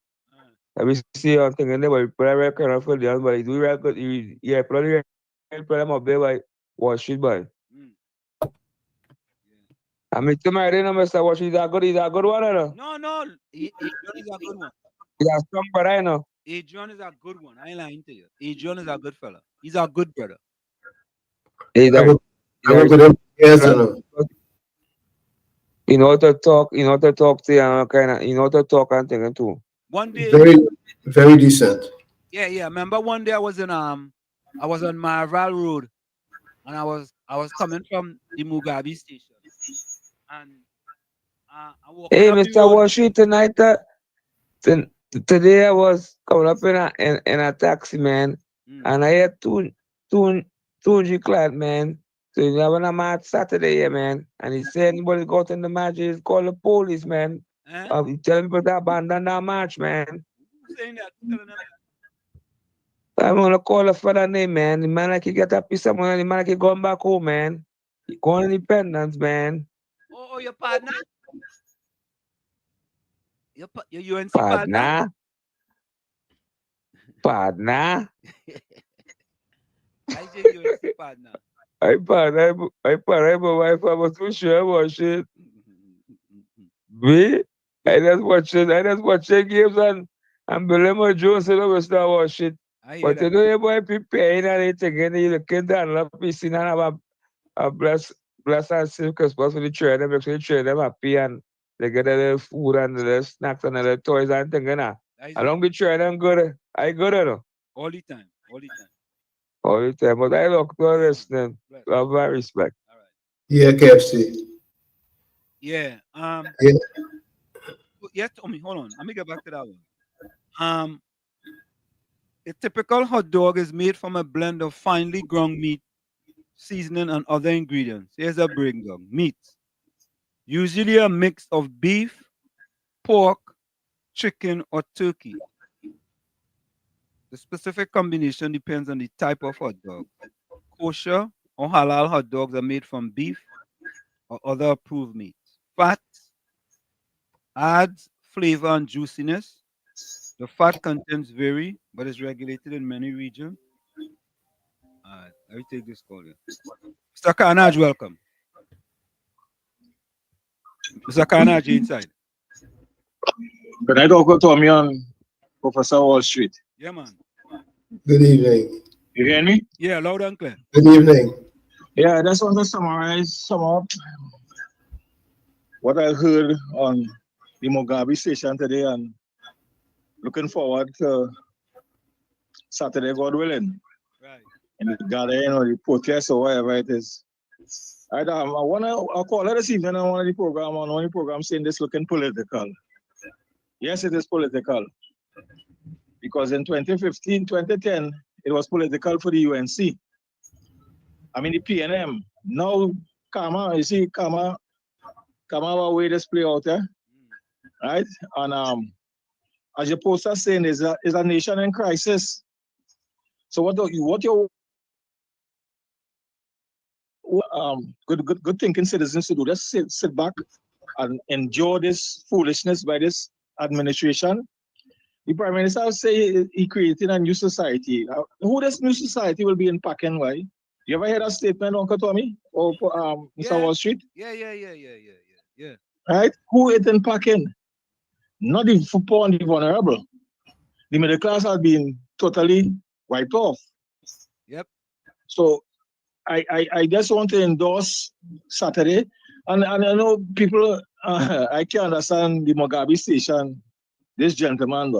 Let me see on thing in there, but he play record for the but he do record, yeah, play them up there by Wall Street, boy. I mean, tomorrow, you know, Mr. Wash, he's a good one, you know. No. Adrian is a good one. He's a strong brother, you know. Adrian is a good one. I ain't lying to you. Adrian is a good fella. He's a good brother. I work with him. Yes, I know. You know to talk to you, you know to talk and thing too. One day, Very, very decent. yeah. Remember one day I was on Marval Road, and I was coming from the Mugabe station, and I walking Hey, up the Mr. road. Washi, tonight, today I was coming up in a taxi, man, and I had two G client, man. So you have a match Saturday, yeah, man, and he said anybody got in the match, he's call the police, man. He telling people to abandon that match, man. Who's saying that? Who's telling them? I'm gonna call a father name, man. The man like he get a piece of money, the man like he going back home, man. He going independence, man. Oh, your partner? Your UNC partner? Partner. I say UNC partner. I partner, my wife, I was too sure I watch it. Me? I just watch it games and Belemo Jones and I was not watch it. But you know, boy preparing and anything, and you look at that, love piece and have a bless bless and save Christmas for the children, make sure the children happy and they get a little food and a little snacks and a little toys and things, you know. Along the children, good. I good, you know. All the time. All the time. All the time. But I look to listening. Love and respect. Yeah, KFC. Yeah. Yeah. Yeah, Tommy, hold on. Let me get back to that one. A typical hot dog is made from a blend of finely ground meat, seasoning, and other ingredients. Here's a breakdown. Meat. Usually a mix of beef, pork, chicken, or turkey. The specific combination depends on the type of hot dog. Kosher or halal hot dogs are made from beef or other approved meats. Fat adds flavor and juiciness. The fat contents vary, but is regulated in many regions. Let me take this call here. Mr. Carnage, welcome. Mr. Carnage, inside. Can I talk to me on Professor Wall Street? Yeah, man. Good evening. You hear me? Yeah, loud and clear. Good evening. Yeah, I just want to sum up what I heard on the Mugabe station today and looking forward to Saturday, God willing. Right. In the gathering or the protest or whatever it is. I call it this evening on one of the program saying this looking political. Yes, it is political. Because in 2015, 2010, it was political for the UNC. I mean the PNM. Now Karma, you see Karma way this play out there. Right? And as your poster saying is a nation in crisis. So what your good thinking citizens to do, just sit back and endure this foolishness by this administration. The Prime Minister will say he created a new society. Who this new society will be unpacking? Why? You ever heard that statement, Uncle Tommy or Mr. Wall Street? Yeah. Right? Who is unpacking? Not the poor and the vulnerable. The middle class has been totally wiped off. Yep. So I just want to endorse Saturday, and I know people. I can understand the Mugabe station. This gentleman,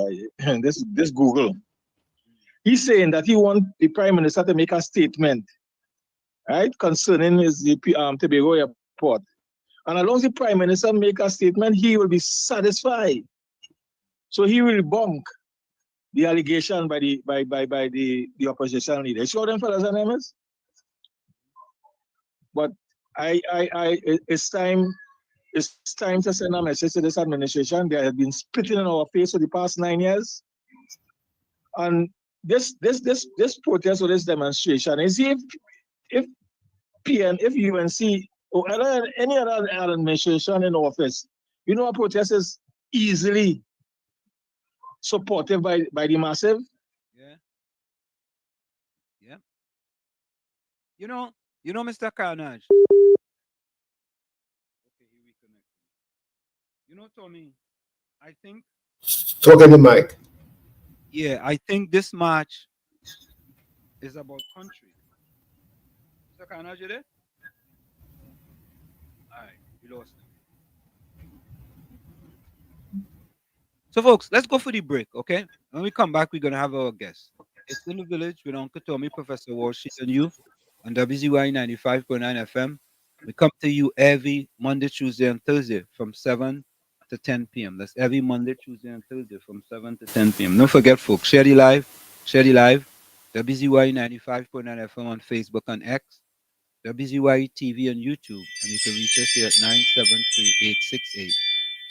this Google, he's saying that he wants the Prime Minister to make a statement, right, concerning the Tobago airport. And as long as the Prime Minister make a statement, he will be satisfied. So he will debunk the allegation by the opposition leader. You see what them fellas are names? But it's time to send a message to this administration. They have been spitting in our face for the past 9 years. And this protest or this demonstration is if UNC or any other administration in office, you know, a protest is easily supported by the massive. Yeah. You know, Mr. Carnage. You know, Tommy, I think. Talk in the mic. Yeah, I think this march is about country. Mr. Carnage, you there? All right, we lost him. So, folks, let's go for the break, okay? When we come back, we're going to have our guest. It's in the village with Uncle Tommy, Professor Wall Street, and you on WZYE 95.9 FM. We come to you every Monday, Tuesday, and Thursday from 7 to 10 p.m. That's every Monday, Tuesday, and Thursday from 7 to 10 p.m. Don't forget, folks, share the live. WZYE 95.9 FM on Facebook and X, WZYE TV on YouTube, and you can reach us here at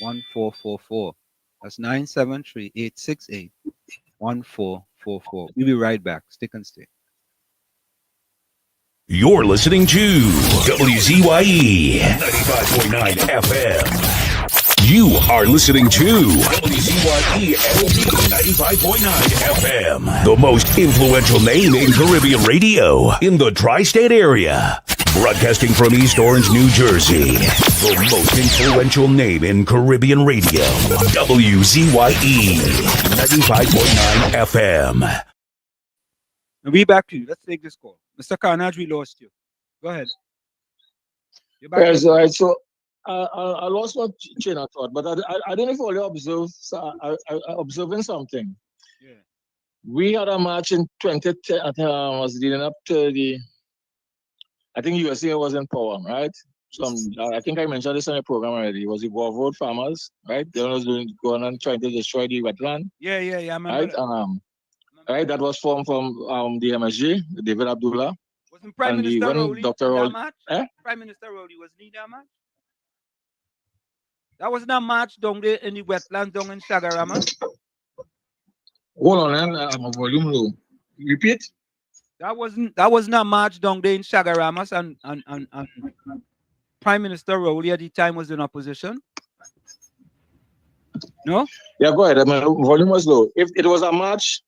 973-868-1444. That's 973-868-1444. We'll be right back. Stick and stay. You're listening to WZYE 95.9 FM. You are listening to WZYE 95.9 FM, the most influential name in Caribbean radio in the tri-state area. Broadcasting from East Orange, New Jersey, the most influential name in Caribbean radio, WZYE 95.9 FM. And we back to you. Let's take this call. Mr. Carnage, we lost you. Go ahead. Yes, all right. So I lost my chain of thought, but I don't know if you only observe. So I observing something. Yeah. We had a match in 2010. I think I was leading up to the. I think USA was in power, right? I think I mentioned this on the program already. It was the War Road Farmers, right? They was going on trying to destroy the wetland. Yeah, I remember right? that. Right, that was formed from the MSG, David Abdullah. Wasn't Prime and Minister when Rowley Dr. in that Rowley, match? eh? Prime Minister Rowley was in that match? That was not match down there in the wetlands down in Shagarama? Hold on, man. My volume low. Repeat. That was not match down there in Shagaramas and Prime Minister Rowley at the time was in opposition. No? Yeah, go ahead. My volume was low. If it was a match.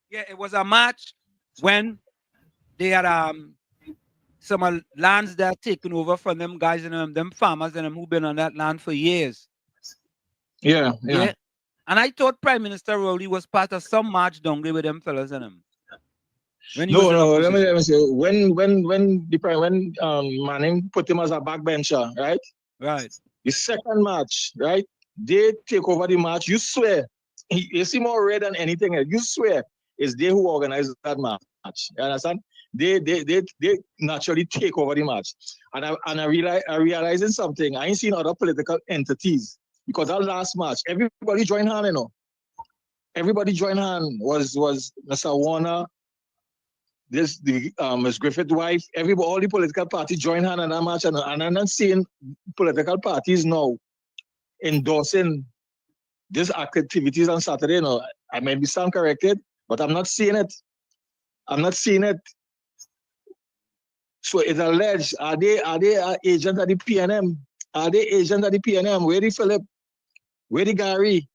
Yeah, it was a match when they had some lands that taken over from them guys and them farmers and them who been on that land for years. Yeah. And I thought Prime Minister Rowley was part of some march down there with them fellas and them. No. Let me say when Manning put him as a backbencher, right? Right. The second match, right? They take over the match. You swear, you see more red than anything else. You swear, it's they who organize that match. You understand? They naturally take over the match. And I realizing something. I ain't seen other political entities because that last match, everybody joined hand, you know. Everybody joined hand was Mr. Warner, Ms. Griffith's wife, all the political parties joined hand in that match, and I'm not seeing political parties now endorsing these activities on Saturday. You know, I may be sound corrected, but I'm not seeing it. So it's alleged. Are they agents of the PNM? Are they agents of the PNM? Where the Philip? Where the Gary?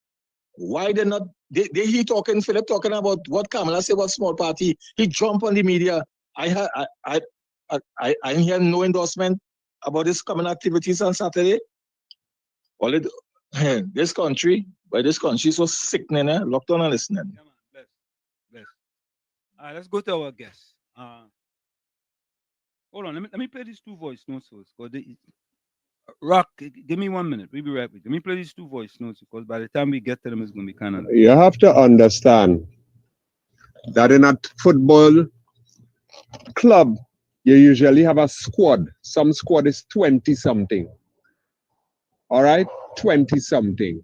Why they not? Philip talking about what Kamala said about small party. He jumped on the media. I didn't hear no endorsement about this common activities on Saturday. This country so sickening, locked on and listening. Yeah, man. Bless. All right, let's go to our guests. Hold on, let me play these two voice notes first. Rock, give me 1 minute. We'll be right back. Let me play these two voice notes because by the time we get to them, it's going to be kind of. You have to understand that in a football club, you usually have a squad. Some squad is 20 something. All right, 20 something.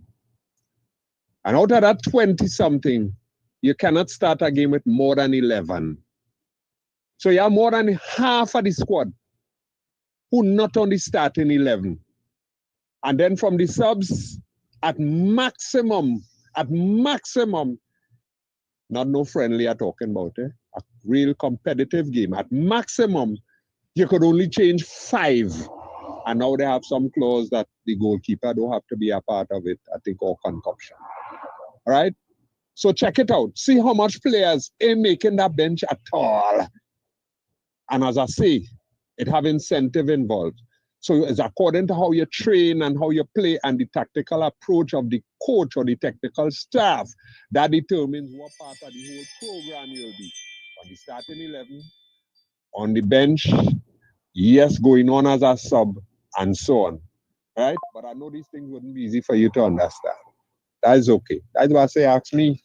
And out of that 20 something, you cannot start a game with more than 11. So you have more than half of the squad who not only start in 11. And then from the subs, at maximum, not no friendly are talking about, a real competitive game. At maximum, you could only change 5. And now they have some clause that the goalkeeper don't have to be a part of it, I think, or concoction. All right? So check it out. See how much players ain't making that bench at all. And as I say, it have incentive involved. So it's according to how you train and how you play and the tactical approach of the coach or the technical staff that determines what part of the whole program you'll be. On the starting 11, on the bench, yes, going on as a sub, and so on. Right? But I know these things wouldn't be easy for you to understand. That is okay. That's why I say, ask me.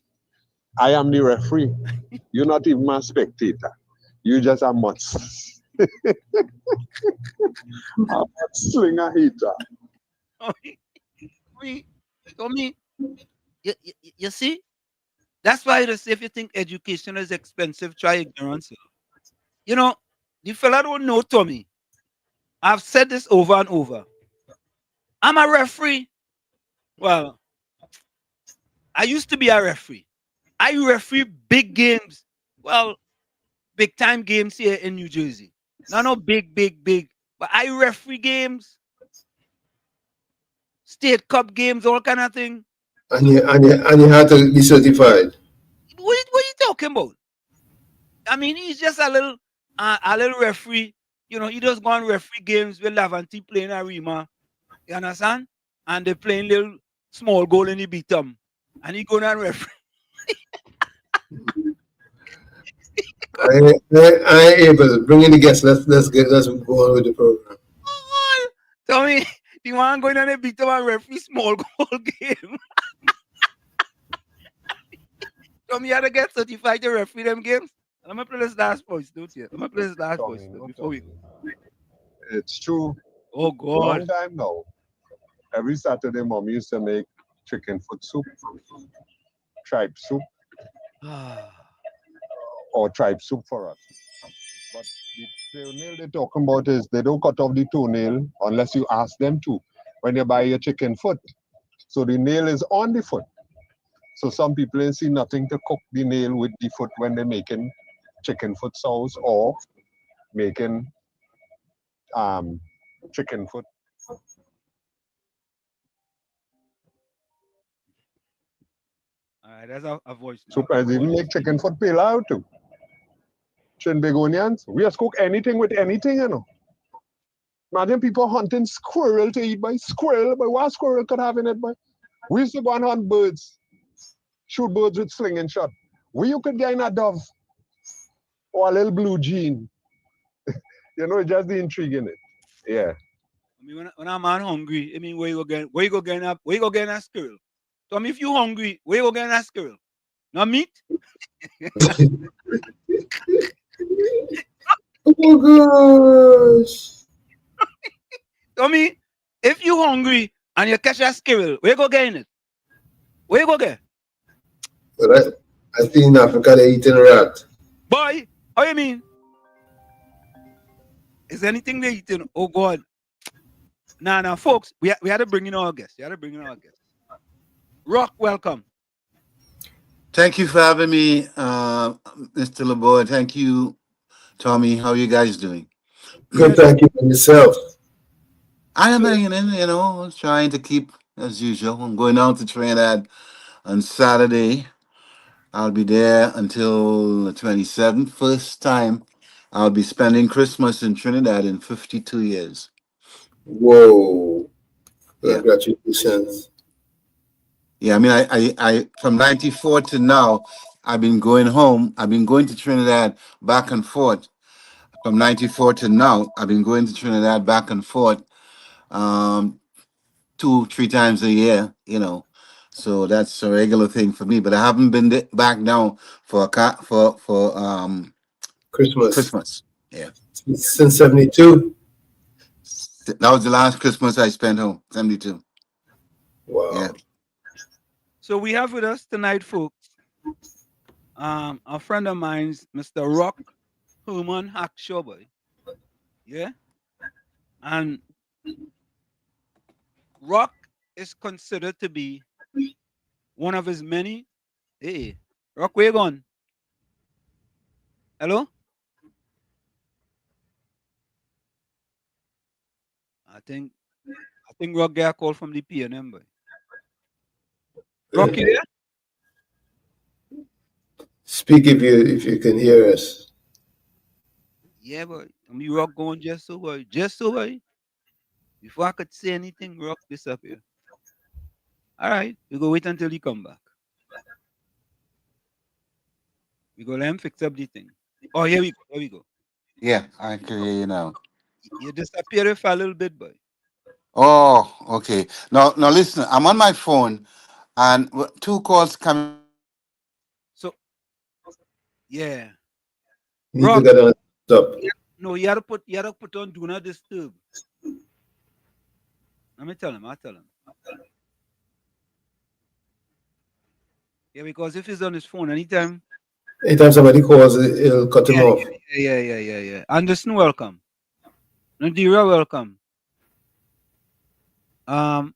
I am the referee. You're not even a spectator. You just a mutz. I'm a slinger hater. You see? That's why they say if you think education is expensive, try ignorance. You know, the fella don't know Tommy. I've said this over and over. I'm a referee. Well, I used to be a referee. I referee big games. Well, big time games here in New Jersey. No big. But I referee games, state cup games, all kind of thing. And you had to be certified. What are you talking about? I mean, he's just a little referee. You know, he just go on referee games with Lavanti playing Arima. You understand? And they playing little small goal and he beat them. And he go on referee. I ain't able. Bring in the guests. Let's go on with the program. Tell me, the man going on a beat of a referee small goal game. Tell me how to get certified to referee them games. I'm gonna play this last voice, don't you? I'm gonna play this last voice before we. It's true. Oh Long God. time now. Every Saturday, mom used to make chicken foot soup, tripe soup, or tripe soup for us. But the toenail they're talking about is they don't cut off the toenail unless you ask them to when you buy your chicken foot. So the nail is on the foot. So some people ain't see nothing to cook the nail with the foot when they're making chicken foot sauce or making chicken foot. All right, that's a voice. Sometimes even make chicken foot pale out too. Chin begonians. We just cook anything with anything, you know. Imagine people hunting squirrel to eat by squirrel, but what squirrel could have in it, boy? We used to go and hunt birds, shoot birds with sling and shot. Where you could get in a dove or a little blue jean. You know, just the intrigue in it. Yeah. I mean, when I'm hungry, I mean, where you go getting a squirrel? So I mean, if you hungry, where you go getting a squirrel? Not meat? Oh gosh. I mean, if you hungry and you catch a squirrel, where you go getting it? Where you go get? But I think in Africa they eating rat. Boy, how you mean? Is anything they eating? Oh God. Nah, folks, we had to bring in our guests. Rock, welcome. Thank you for having me, Mr. LeBoy. Thank you, Tommy. How are you guys doing? Good, thank you for yourself. I am hanging in, trying to keep as usual. I'm going down to Trinidad on Saturday. I'll be there until the 27th. First time I'll be spending Christmas in Trinidad in 52 years. Whoa. Congratulations. Yeah, I mean, I from 94 to now, I've been going home. I've been going to Trinidad back and forth. From 94 to now, I've been going to Trinidad back and forth 2-3 times a year, So that's a regular thing for me. But I haven't been back now for Christmas. Yeah. Since 72? That was the last Christmas I spent home, 72. Wow. Yeah. So we have with us tonight, folks, a friend of mine's, Mr. Rock Herman Hackshaw, boy. Yeah? And Rock is considered to be one of his many. Hey, Rock, where you going? Hello? I think Rock got a call from the PNM, boy. Rock, you there? Speak if you can hear us. Yeah, boy. Me Rock going just so, boy. Just so, boy. Before I could say anything, Rock disappear. All right, we go wait until he come back. We go let him fix up the thing. Oh, here we go. Yeah, I can hear you now. You disappeared for a little bit, boy. Oh, okay. Now listen, I'm on my phone and 2 calls coming. So, yeah. You need to get on stop. No, you had to put on do not disturb. Let me tell him. I'll tell him. Yeah, because if he's on his phone anytime somebody calls, it'll cut him off. Yeah. And the Snow welcome. Nadira welcome.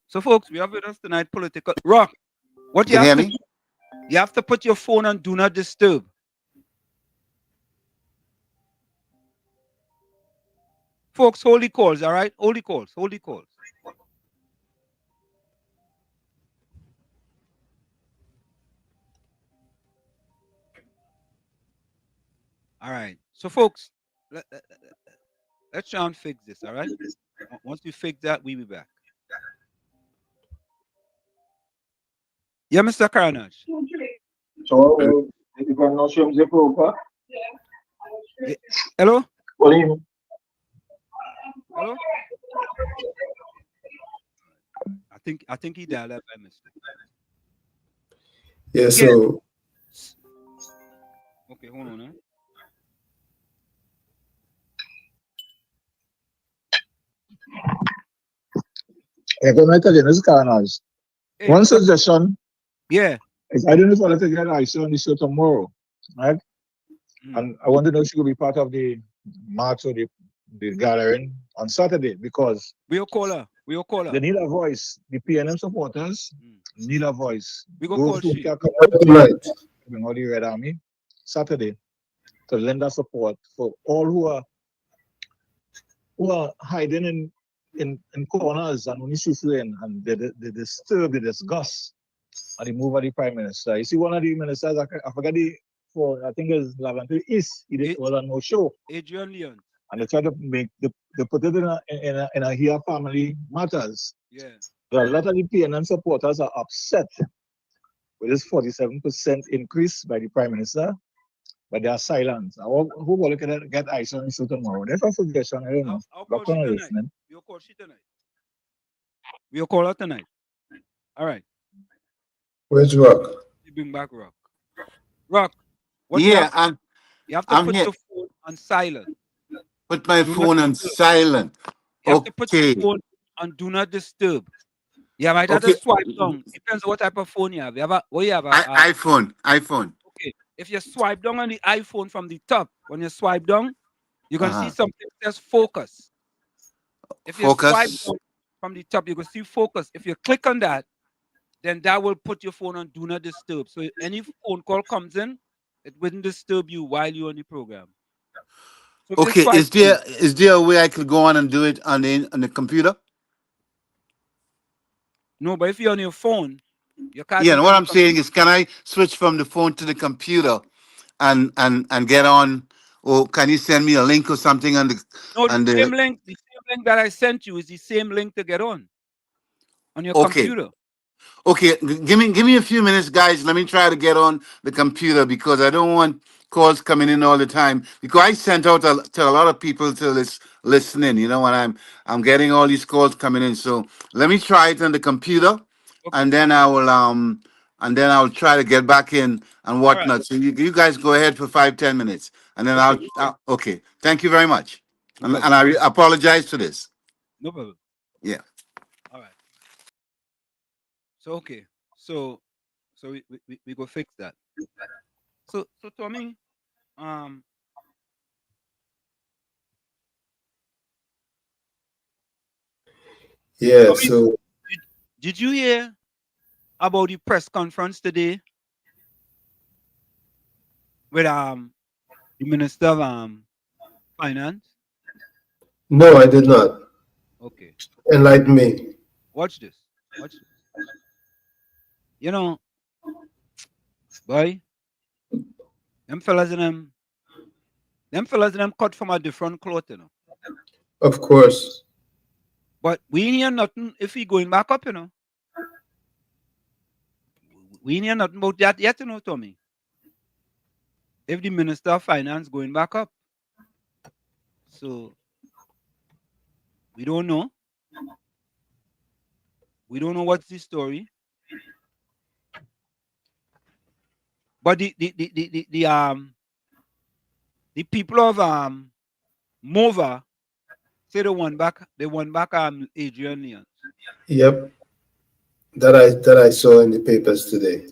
So folks, we have with us tonight political Rock. What you have to do, you have to put your phone on do not disturb. Folks, hold the calls, all right? Hold the calls. All right. So folks, let's try and fix this, all right? Once we fix that, we'll be back. Yeah, Mr. Carnage. So, you can not show the proper. Hello? William. Hello? I think he dialed up by mistake. Yeah, so okay, hold on. Yeah, good night again. This is Carnage. Hey, One suggestion. Yeah. I don't know if I'll let her get Aisha on the show tomorrow, right? And I want to know if she will be part of the march or the gathering on Saturday, because we'll call her. They need a voice. The PNM supporters need a voice. We go Those call who she. can come out tonight, all the Red Army, Saturday, to lend us support for all who are hiding in corners and only suffering, and they disturb, they disgust at the move of the Prime Minister. You see, one of the ministers, I forget I think it's Laventry East, he did well on no show. Adrian Leon. And they try to they put it in a here family matters. Yeah. But a lot of the PNM supporters are upset with this 47% increase by the Prime Minister, but they are silent. Who will get ice on the show tomorrow? That's a suggestion. I don't know. We'll call she tonight. We'll call her tonight. All right. Where's Rock? You bring back Rock. Rock. You have to put your phone on silent. Put my phone on silent. You have to put your phone on do not disturb. Yeah, might have to swipe down. Depends on what type of phone you have. iPhone. Okay. If you swipe down on the iPhone from the top, when you swipe down, you're gonna see something that says focus. If you swipe down from the top, you're gonna see focus. If you click on that, then that will put your phone on do not disturb. So any phone call comes in, it wouldn't disturb you while you're on the program. So okay, is there a way I could go on and do it on the computer? No, but if you're on your phone, you can't. Yeah, what I'm saying is, can I switch from the phone to the computer and get on, or can you send me a link or something on the? No, the same link that I sent you is the same link to get on your computer. Okay, give me a few minutes, guys. Let me try to get on the computer because I don't want calls coming in all the time. Because I sent out to a lot of people to listening. You know, and I'm getting all these calls coming in. So let me try it on the computer, and then I'll try to get back in and whatnot. Right. So you guys go ahead for 5-10 minutes, and then I'll okay. Thank you very much, and I apologize for this. No problem. Yeah. All right. So okay, so we go fix that. So Tommy, yeah. Tommy, so did you hear about the press conference today with the Minister of Finance? No, I did not. Okay. Enlighten me. Watch this. You know, boy, them fellas and them cut from a different cloth, you know. Of course. But we ain't hear nothing if he going back up, you know. We ain't hear nothing about that yet, you know, Tommy. If the Minister of Finance going back up. So we don't know. We don't know what's the story. But the people of Mova say they won back Adrian Leon. Yep. That I saw in the papers today.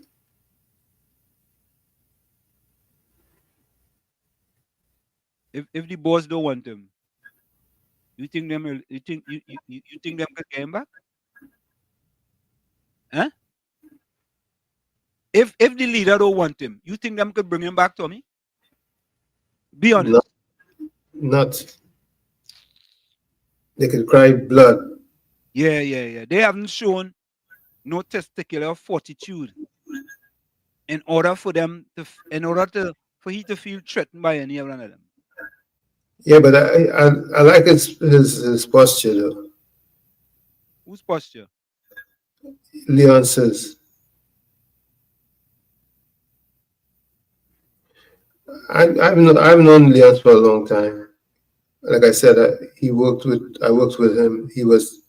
If the boss don't want him, you think them could get him back? Huh? If the leader don't want him, you think them could bring him back, Tommy? Be honest. Not. They could cry blood. Yeah. They haven't shown no testicular fortitude in order for he to feel threatened by any one of them. Yeah, but I like his posture though. Whose posture? Leon says. I've known Leon for a long time. Like I said, I worked with him. He was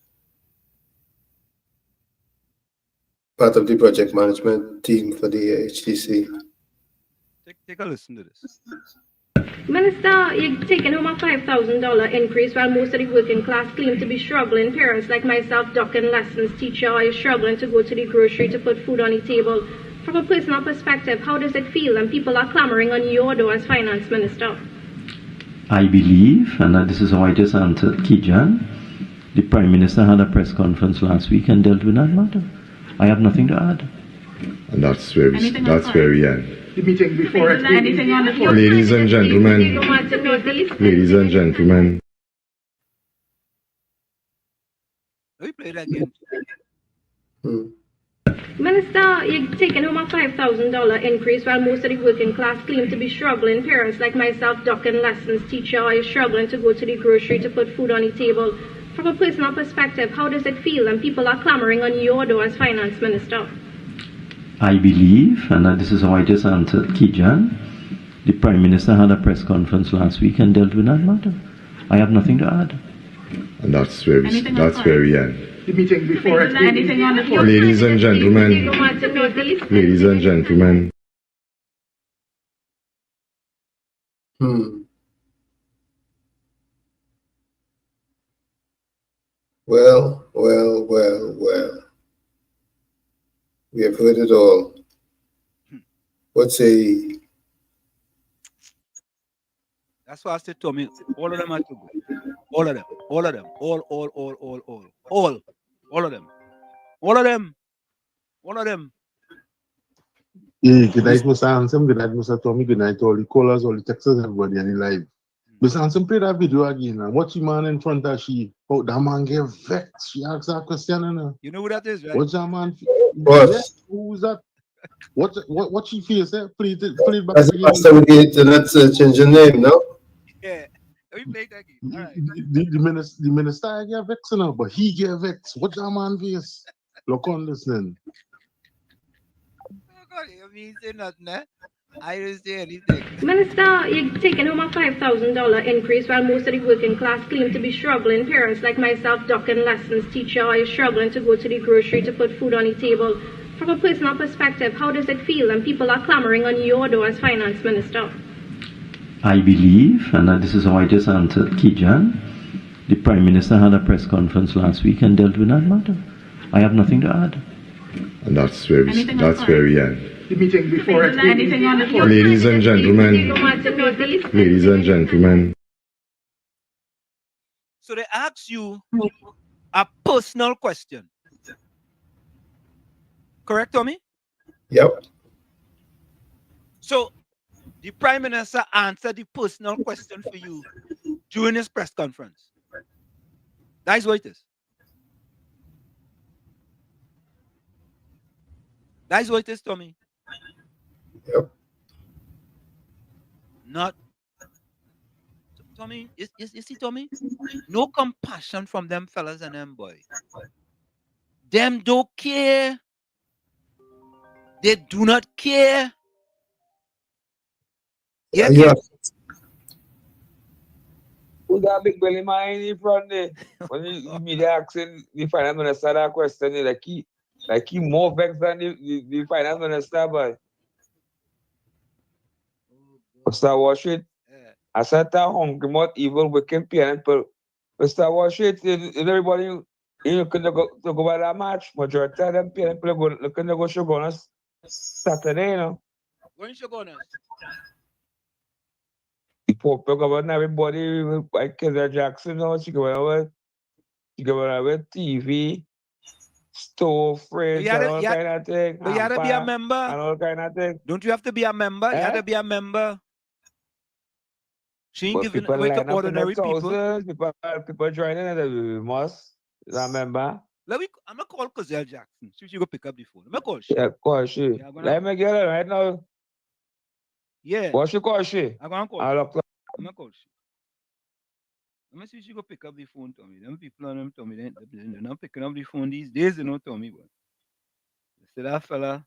part of the project management team for the HTC. Take a listen to this. Minister, you're taking home a $5,000 increase while most of the working class claim to be struggling. Parents like myself, ducking lessons, teacher, are struggling to go to the grocery to put food on the table. From a personal perspective, how does it feel when people are clamoring on your door as finance minister? I believe, and this is how I just answered Kijan, the Prime Minister had a press conference last week and dealt with that matter. I have nothing to add. And that's where we end. The meeting before it. Ladies and gentlemen, ladies and gentlemen. Let me play that again. Minister, you're taking home a $5,000 increase while most of the working class claim to be struggling. Parents like myself, ducking lessons, teacher, are struggling to go to the grocery to put food on the table. From a personal perspective, how does it feel when people are clamoring on your door as finance minister? I believe, and this is how I just answered Kijan, the Prime Minister had a press conference last week and dealt with that matter. I have nothing to add. And that's where we end. The meeting before it. Ladies and gentlemen, ladies and gentlemen. Well. We have heard it all. What say ye? That's why I said to me, all of them have to go. All of them. All of them. All of them. All of them. All of them. Yeah, good night, Mr. Hanson. Good night, Mr. Tommy. Good night to all the callers, all the texters, everybody on the live. Mr. Hanson, play that video again. Watch the man in front of she. Oh, that man get vexed. She asked that question. You know who that is, right? What's that man? What? Yeah, who's that? What she feels? Play it back That's the again. pastor with the internet search engine name, no? Yeah. Let me play that again. All right. The minister get vexed now, but he get vexed. What's that man face? Look on listening. I mean, say nothing, eh? I didn't say anything. Minister, you're taking home a $5,000 increase while most of the working class claim to be struggling. Parents like myself, ducking lessons, teacher, are struggling to go to the grocery to put food on the table. From a personal perspective, how does it feel when people are clamoring on your door as finance minister? I believe, and this is how I just answered Kijan, the Prime Minister had a press conference last week and dealt with that matter. I have nothing to add. And that's where we end. The meeting before it. Ladies and gentlemen, ladies and gentlemen. So they ask you a personal question. Correct, Tommy? Yep. So the Prime Minister answered the personal question for you during his press conference. That's what it is. That's what it is, Tommy. Yep. Not Tommy, you see, Tommy? No compassion from them fellas and them boy. Them don't care. They do not care. Yeah. Who's that big belly man in front there? When you media asking the finance minister that question, like he more vexed than the finance minister, but Mr. Washit, I said that hungry, not evil, wicked people. Mr. Washit, everybody, you can go by that match. Majority of them people looking to go Shogunas Saturday, you know. When Shogunas? The Pope governor, everybody, like Kaiser Jackson, you know, she go over with TV, stove, fridge, and all kind of thing. But you had to be a member. And all kind of thing. Don't you have to be a member? You had to be a member. She ain't giving away to ordinary people. People joining and they must remember. I'm gonna call Cozelle Jackson. See if she go pick up the phone. I'm gonna call she. Yeah, call she. Yeah, let me get her right now. Yeah. What she call she? I'm gonna call. I'm gonna call she. Let me see if she go pick up the phone, Tommy. Them people on them, Tommy, they're not picking up the phone these days, you know, Tommy. But you see that fella?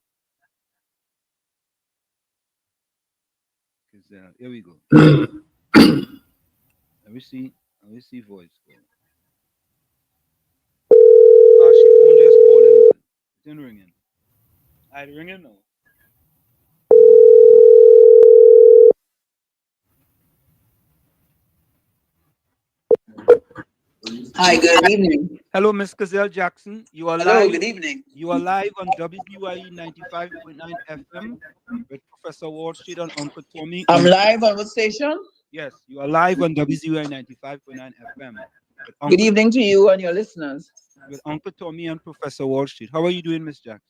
Gazelle. Here we go. Let me see voice call. She phone just calling. It's in ringing. I ringing now. Hi, good evening. Hello, Miss Gazelle Jackson. You are Hello, live. good evening. You are live on WZYE 95.9 FM with Professor Wall Street and Uncle Tommy. I'm live on what station? Yes, you are live on WZYE 95.9 FM. Good evening to you and your listeners. With Uncle Tommy and Professor Wall Street. How are you doing, Miss Jackson?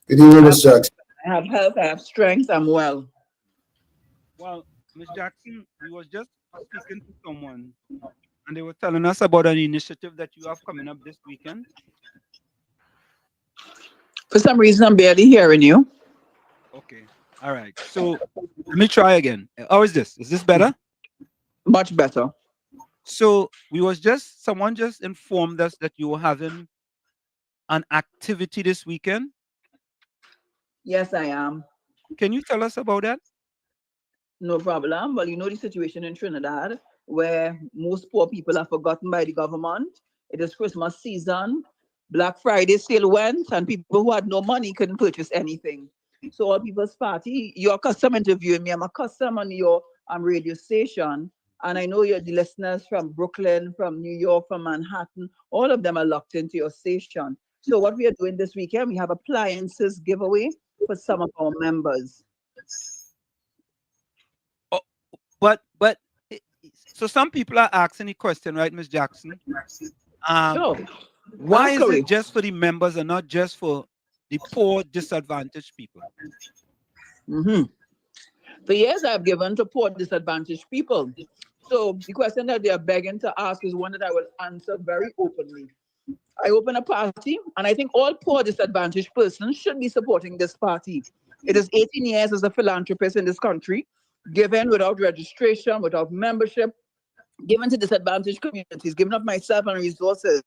Good evening, Miss Jackson. I have health, I have strength, I'm well. Well, Miss Jackson, we was just speaking to someone and they were telling us about an initiative that you have coming up this weekend. For some reason, I'm barely hearing you. Okay. All right. So let me try again. How is this? Is this better? Much better. So someone just informed us that you were having an activity this weekend. Yes, I am. Can you tell us about that? No problem. Well, you know the situation in Trinidad where most poor people are forgotten by the government. It is Christmas season. Black Friday sale went and people who had no money couldn't purchase anything. So All People's Party, you're custom interviewing me. I'm a custom on your radio station. And I know you're the listeners from Brooklyn, from New York, from Manhattan. All of them are locked into your station. So what we are doing this weekend, we have appliances giveaway for some of our members. Oh, but so some people are asking the question, right, Ms. Jackson? Sure. Why is it just for the members and not just for the poor, disadvantaged people? For years, I've given to poor, disadvantaged people. So the question that they are begging to ask is one that I will answer very openly. I open a party, and I think all poor, disadvantaged persons should be supporting this party. It is 18 years as a philanthropist in this country, given without registration, without membership, given to disadvantaged communities, giving up myself and resources.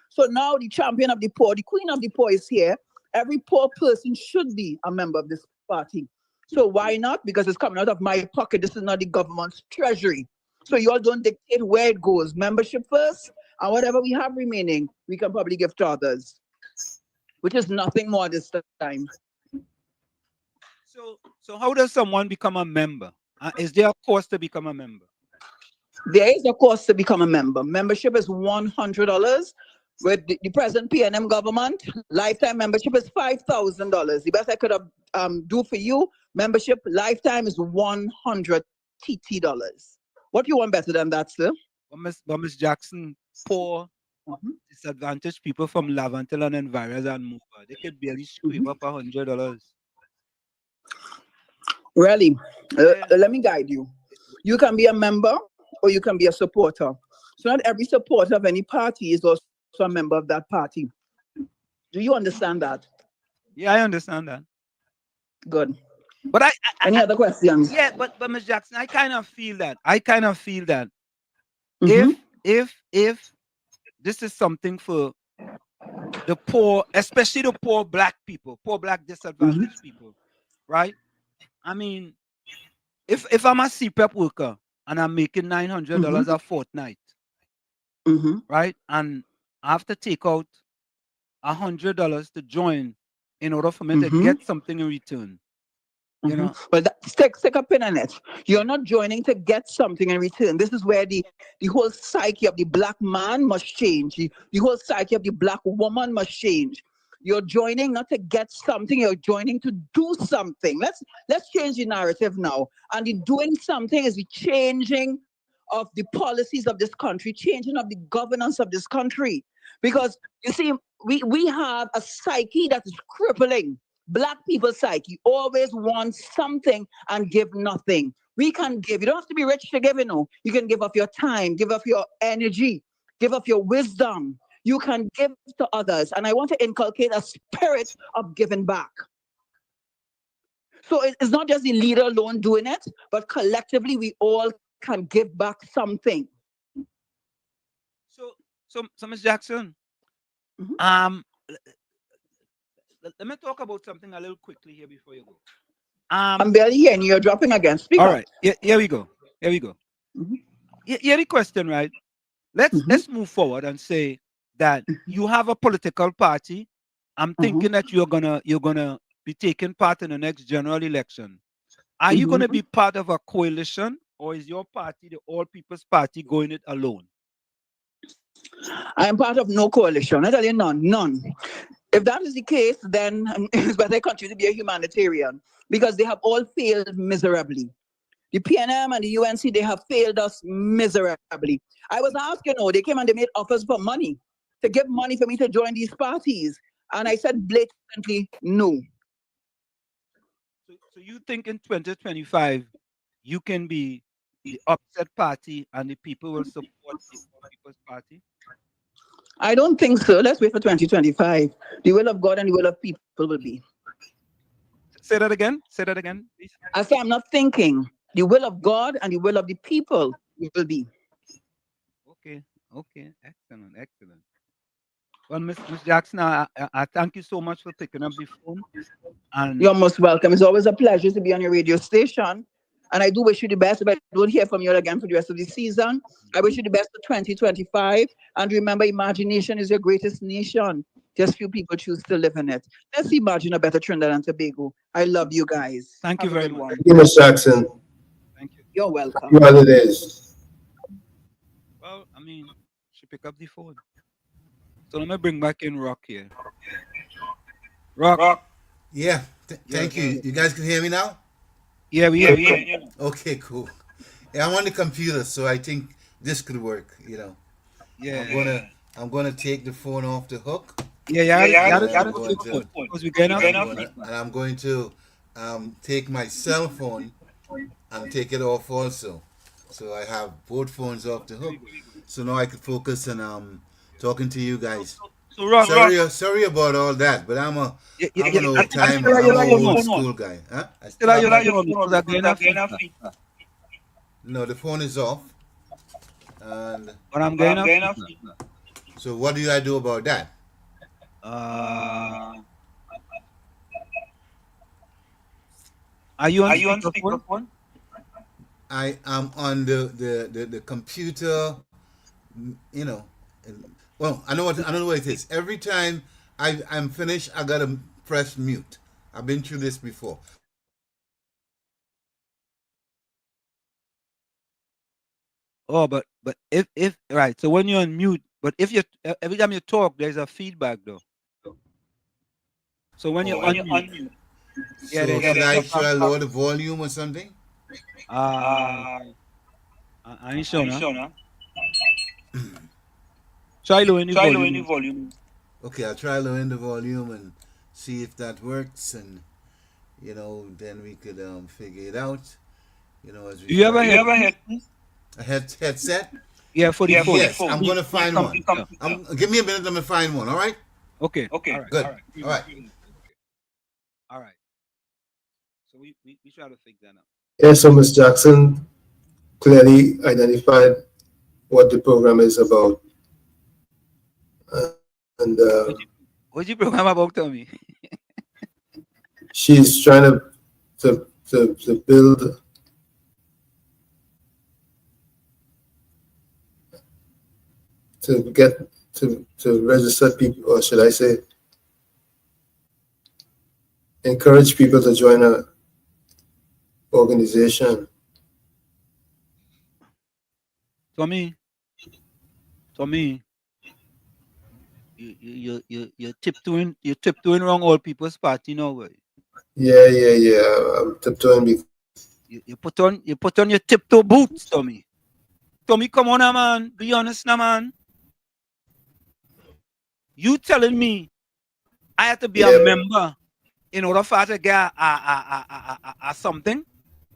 So now the champion of the poor, the queen of the poor is here. Every poor person should be a member of this party. So why not? Because it's coming out of my pocket. This is not the government's treasury. So you all don't dictate where it goes. Membership first, and whatever we have remaining, we can probably give to others, which is nothing more this time. So how does someone become a member? Is there a cost to become a member? There is a cost to become a member. Membership is $100. With the present PNM government, lifetime membership is $5,000. The best I could do for you, membership lifetime is $100 TT. What you want better than that, sir? But Miss Jackson, poor, disadvantaged people from Lavantil and Environs and Mover, they could barely scrape up $100. Really? Let me guide you. You can be a member or you can be a supporter. So not every supporter of any party is also a member of that party. Do you understand that? Yeah, I understand that. Good. But any other questions? Yeah, but Ms. Jackson, I kind of feel that. If this is something for the poor, especially the poor black people, poor black disadvantaged people, right? I mean, if I'm a CPEP worker and I'm making $900 a fortnight, right? And I have to take out $100 to join in order for me to get something in return. You know, but stick a pin in it. You're not joining to get something in return. This is where the whole psyche of the black man must change. The whole psyche of the black woman must change. You're joining not to get something, you're joining to do something. Let's change the narrative now. And the doing something is the changing of the policies of this country, changing of the governance of this country. Because you see, we have a psyche that is crippling. Black people's psyche always wants something and give nothing. We can give. You don't have to be rich to give, you know. You can give of your time, give of your energy, give of your wisdom. You can give to others. And I want to inculcate a spirit of giving back. So it's not just the leader alone doing it, but collectively we all can give back something. So Ms. Jackson, let me talk about something a little quickly here before you go. I'm barely hearing you. You're dropping again. Speak All up. right. Here we go. Here we go. Here the question, right? Let's move forward and say that you have a political party. I'm thinking that you're gonna be taking part in the next general election. Are you gonna be part of a coalition, or is your party the All People's Party going it alone? I am part of no coalition. I tell you, none. If that is the case, then it's better country to be a humanitarian, because they have all failed miserably. The PNM and the UNC, they have failed us miserably. I was asked, they came and they made offers for money, to give money for me to join these parties. And I said blatantly, no. So you think in 2025, you can be the upset party and the people will support the All People's Party? I don't think so. Let's wait for 2025. The will of God and the will of people will be. Say that again. Say that again, please. I say I'm not thinking. The will of God and the will of the people will be. Okay. Excellent. Well, Miss Jackson, I thank you so much for picking up the phone. And you're most welcome. It's always a pleasure to be on your radio station. And I do wish you the best. If I don't hear from you again for the rest of the season, I wish you the best for 2025. And remember, imagination is your greatest nation. Just few people choose to live in it. Let's imagine a better Trinidad and Tobago. I love you guys. Thank you very much. Thank you, Ms. Jackson. Thank you. You're welcome. Happy holidays. Well, she pick up the phone. So let me bring back in Rock here. Rock. Yeah, thank you. You guys can hear me now? Yeah, we hear you. Okay, cool. Yeah, I'm on the computer, so I think this could work, Yeah. I'm gonna take the phone off the hook. Yeah. And I'm going to take my cell phone and take it off also. So I have both phones off the hook. So now I can focus on talking to you guys. So Rock, sorry about all that, but I'm an old timer. I'm an old school guy. Huh? No, the phone is off. And but I'm going off. So what do I do about that? Are you on speakerphone? I am on the computer. Well, I know what it is. Every time I'm finished, I gotta press mute. I've been through this before. Oh, but if right, so when you're on mute, but if you every time you talk, there's a feedback though. So when you're on mute, should I lower the volume or something? I ain't sure now. Try lowering the volume. Okay, I'll try lowering the volume and see if that works, and then we could figure it out. As we. Do you ever a headset? Yeah, for the phone. Yes, I'm gonna find one. Give me a minute. I'm gonna find one. All right. Okay. All right. Good. All right. All right. So we try to figure that out. Yeah, so Ms. Jackson clearly identified what the program is about. And what's the program about, Tommy? She's trying to build to get to register people, or should I say encourage people to join a organization. Tommy, you're tiptoeing wrong All People's Party now, boy. Yeah. I'm tiptoeing. You put on your tiptoe boots, Tommy. Tommy, come on, now, man. Be honest, now, man. You telling me I have to be a member in order for to get a something?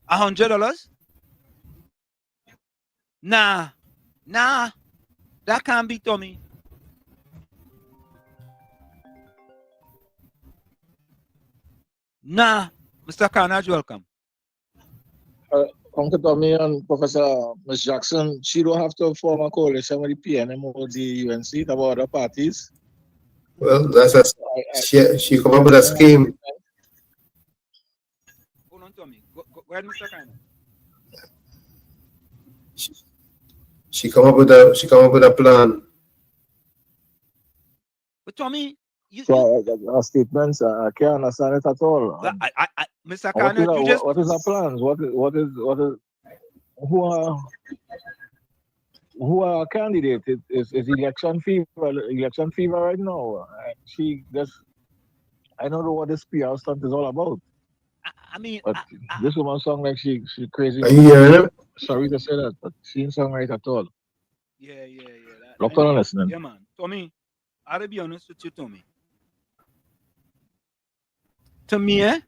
$100? Nah, that can't be, Tommy. Nah, Mr. Carnage, welcome. Uncle Tommy and Professor Ms. Jackson, she don't have to form a coalition with the PNM or the UNC about other parties. Well, that's she come up with a scheme. Hold on, Tommy. Go ahead, Mr. Kind. She come up with a plan. But Tommy, Her statements, I can't understand it at all. Mr. What Kind, you just what is her plans? What is who are candidate? Is election fever right now? I don't know what this PR stunt is all about. I mean, but this woman sound like she crazy. Are you hearing him? Sorry to say that, but she ain't sound right at all. Yeah. Look on listening. Yeah, man. Tommy, I'll be honest with you, Tommy. To me,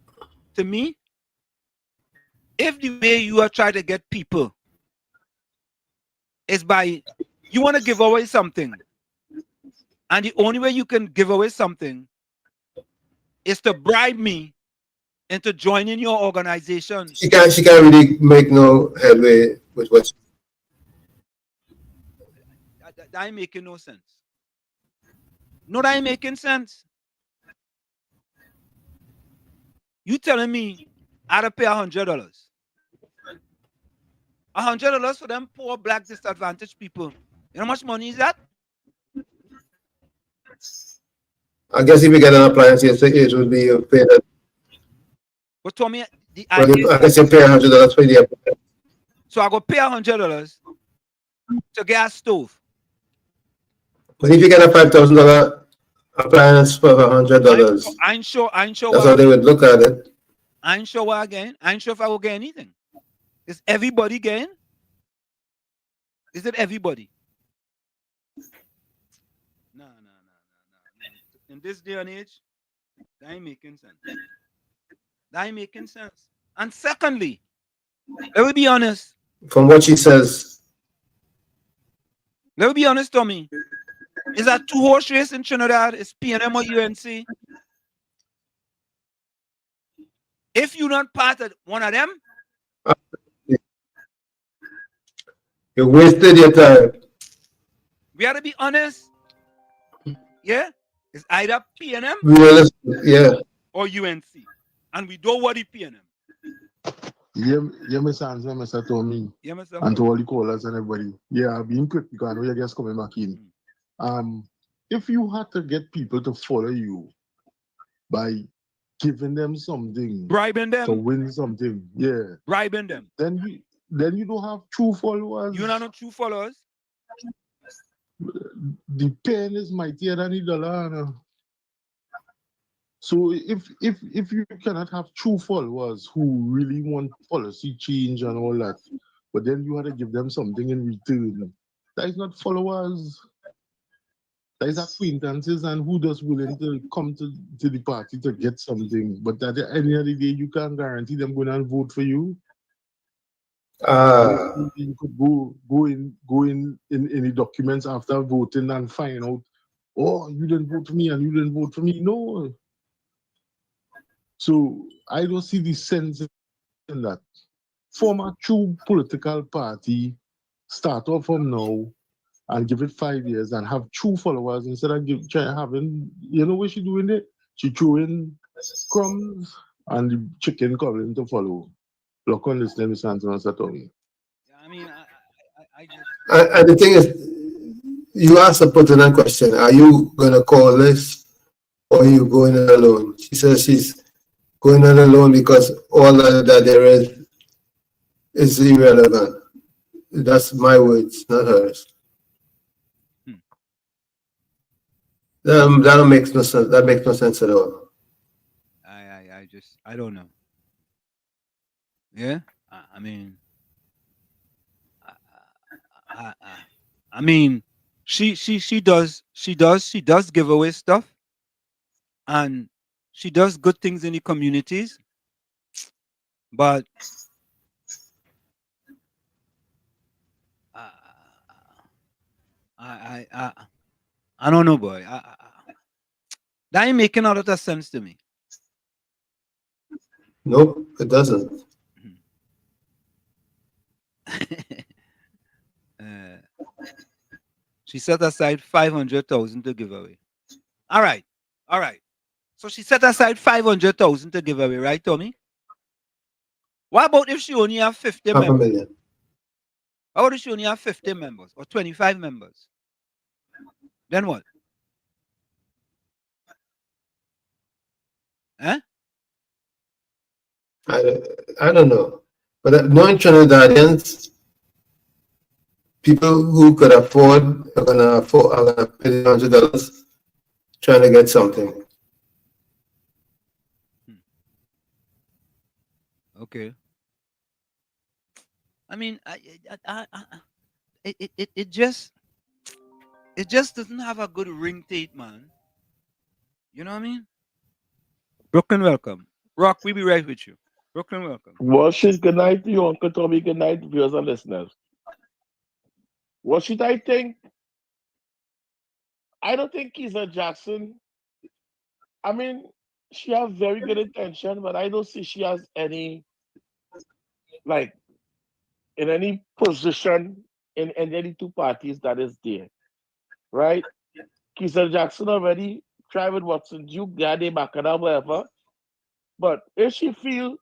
if the way you are trying to get people is by you want to give away something, and the only way you can give away something is to bribe me into joining your organization. She can't really make no headway with what. That ain't making no sense. No, that ain't making sense. You telling me I had to pay $100? $100 for them poor black disadvantaged people. You know how much money is that? I guess if you get an appliance, it would be paid. But Tommy, I guess you pay $100 for the appliance. So I go pay $100 to get a stove. But if you get a $5,000 appliance for $100, I ain't sure. That's how they would look at it. I ain't sure what I gain. I ain't sure if I will get anything. Is everybody gain? Is it everybody? No. In this day and age, that ain't making sense. And secondly, let me be honest. From what she says. Let me be honest, Tommy. Is that 2-horse race in Trinidad? Is PNM or UNC? If you're not part of one of them, you wasted your time. we have to be honest. Yeah? It's either PNM or UNC. And we don't want the PNM. Yeah, Mr. Tommy. Yeah, Mr. And to all the callers and everybody. Yeah, I've been quick because I know you're just coming back in. If you had to get people to follow you by giving them something, bribing them to win something, bribing them, then you don't have true followers. You're not true followers. The pen is mightier than the dollar. So if you cannot have true followers who really want policy change and all that, but then you have to give them something in return, that is not followers. That is acquaintances and who just willing to come to the party to get something. But at the end of the day, you can't guarantee them going and vote for you. You could go in the documents after voting and find out, oh, you didn't vote for me and you didn't vote for me. No. So I don't see the sense in that. Form a true political party, start off from now, and give it 5 years and have true followers instead of having, you know what she doing it? She throwing crumbs and the chicken coming to follow. Look on this, let me stand to answer Tommy. I mean, And the thing is, you asked a pertinent question. Are you going to call this or are you going in alone? She says she's going in alone because all that there is irrelevant. That's my words, not hers. That makes no sense. That makes no sense at all. I don't know. Yeah, I mean, she does give away stuff, and she does good things in the communities, but I don't know, boy. That ain't making a lot of sense to me. Nope, it doesn't. She set aside 500,000 to give away. All right. So she set aside 500,000 to give away, right, Tommy? What about if she only have 50 half a members? million. How about if she only have 50 members or 25 members? Then what? Huh? I don't know. But knowing Trinidadians, people who could afford are gonna pay $100 trying to get something. Okay. I mean, it just doesn't have a good ring to it, man. You know what I mean? Brooklyn, welcome. Rock, we be right with you. Brooklyn, welcome. Worship, good night to you, Uncle Tommy. Good night, viewers and listeners. What should I think? I don't think Kizza Jackson. I mean, she has very good intention, but I don't see she has any, like, in any position in any two parties that is there, right? Kizza Jackson already tried with Watson Duke, Gade Bakana, whatever. But if she feel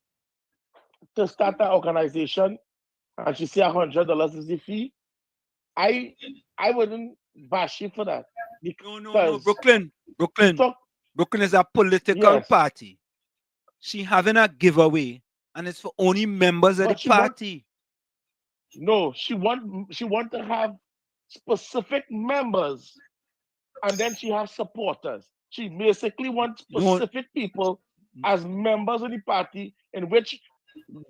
to start an organization and she say $100 is the fee, I wouldn't bash you for that. No, Brooklyn. Brooklyn is a political party. She having a giveaway, and it's for only members of the party. She want to have specific members, and then she has supporters. She basically wants specific people as members of the party, in which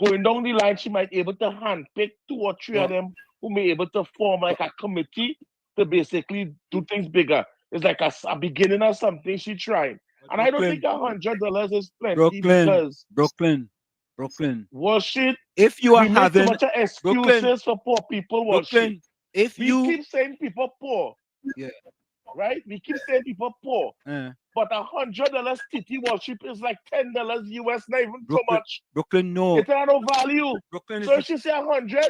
going down the line she might be able to handpick 2 or 3 of them who may be able to form like a committee to basically do things bigger. It's like a beginning of something she tried. And I don't think $100 is plenty because Brooklyn. Worship. If you are we make too much excuses for poor people, worship. We keep saying people poor. Yeah. Right? We keep saying people poor. But $100 TT worship is like $10 US, not even so much. Brooklyn, no. It's not no value. Brooklyn so if she say 100,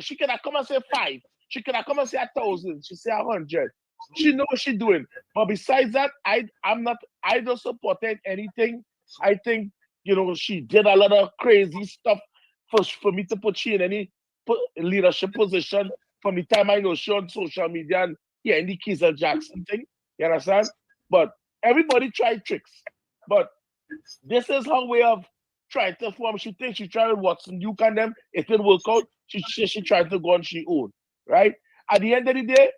she cannot come and say 5. She cannot come and say 1,000. She say 100. She knows what she's doing. But besides that, I don't support anything. I think, she did a lot of crazy stuff for me to put she in any leadership position from the time I know she on social media and in the Kizza Jackson thing. You understand? But everybody tried tricks. But this is her way of trying to form. She thinks she tried with Watson Duke and them. It didn't work out. She tried to go on she own. Right? At the end of the day,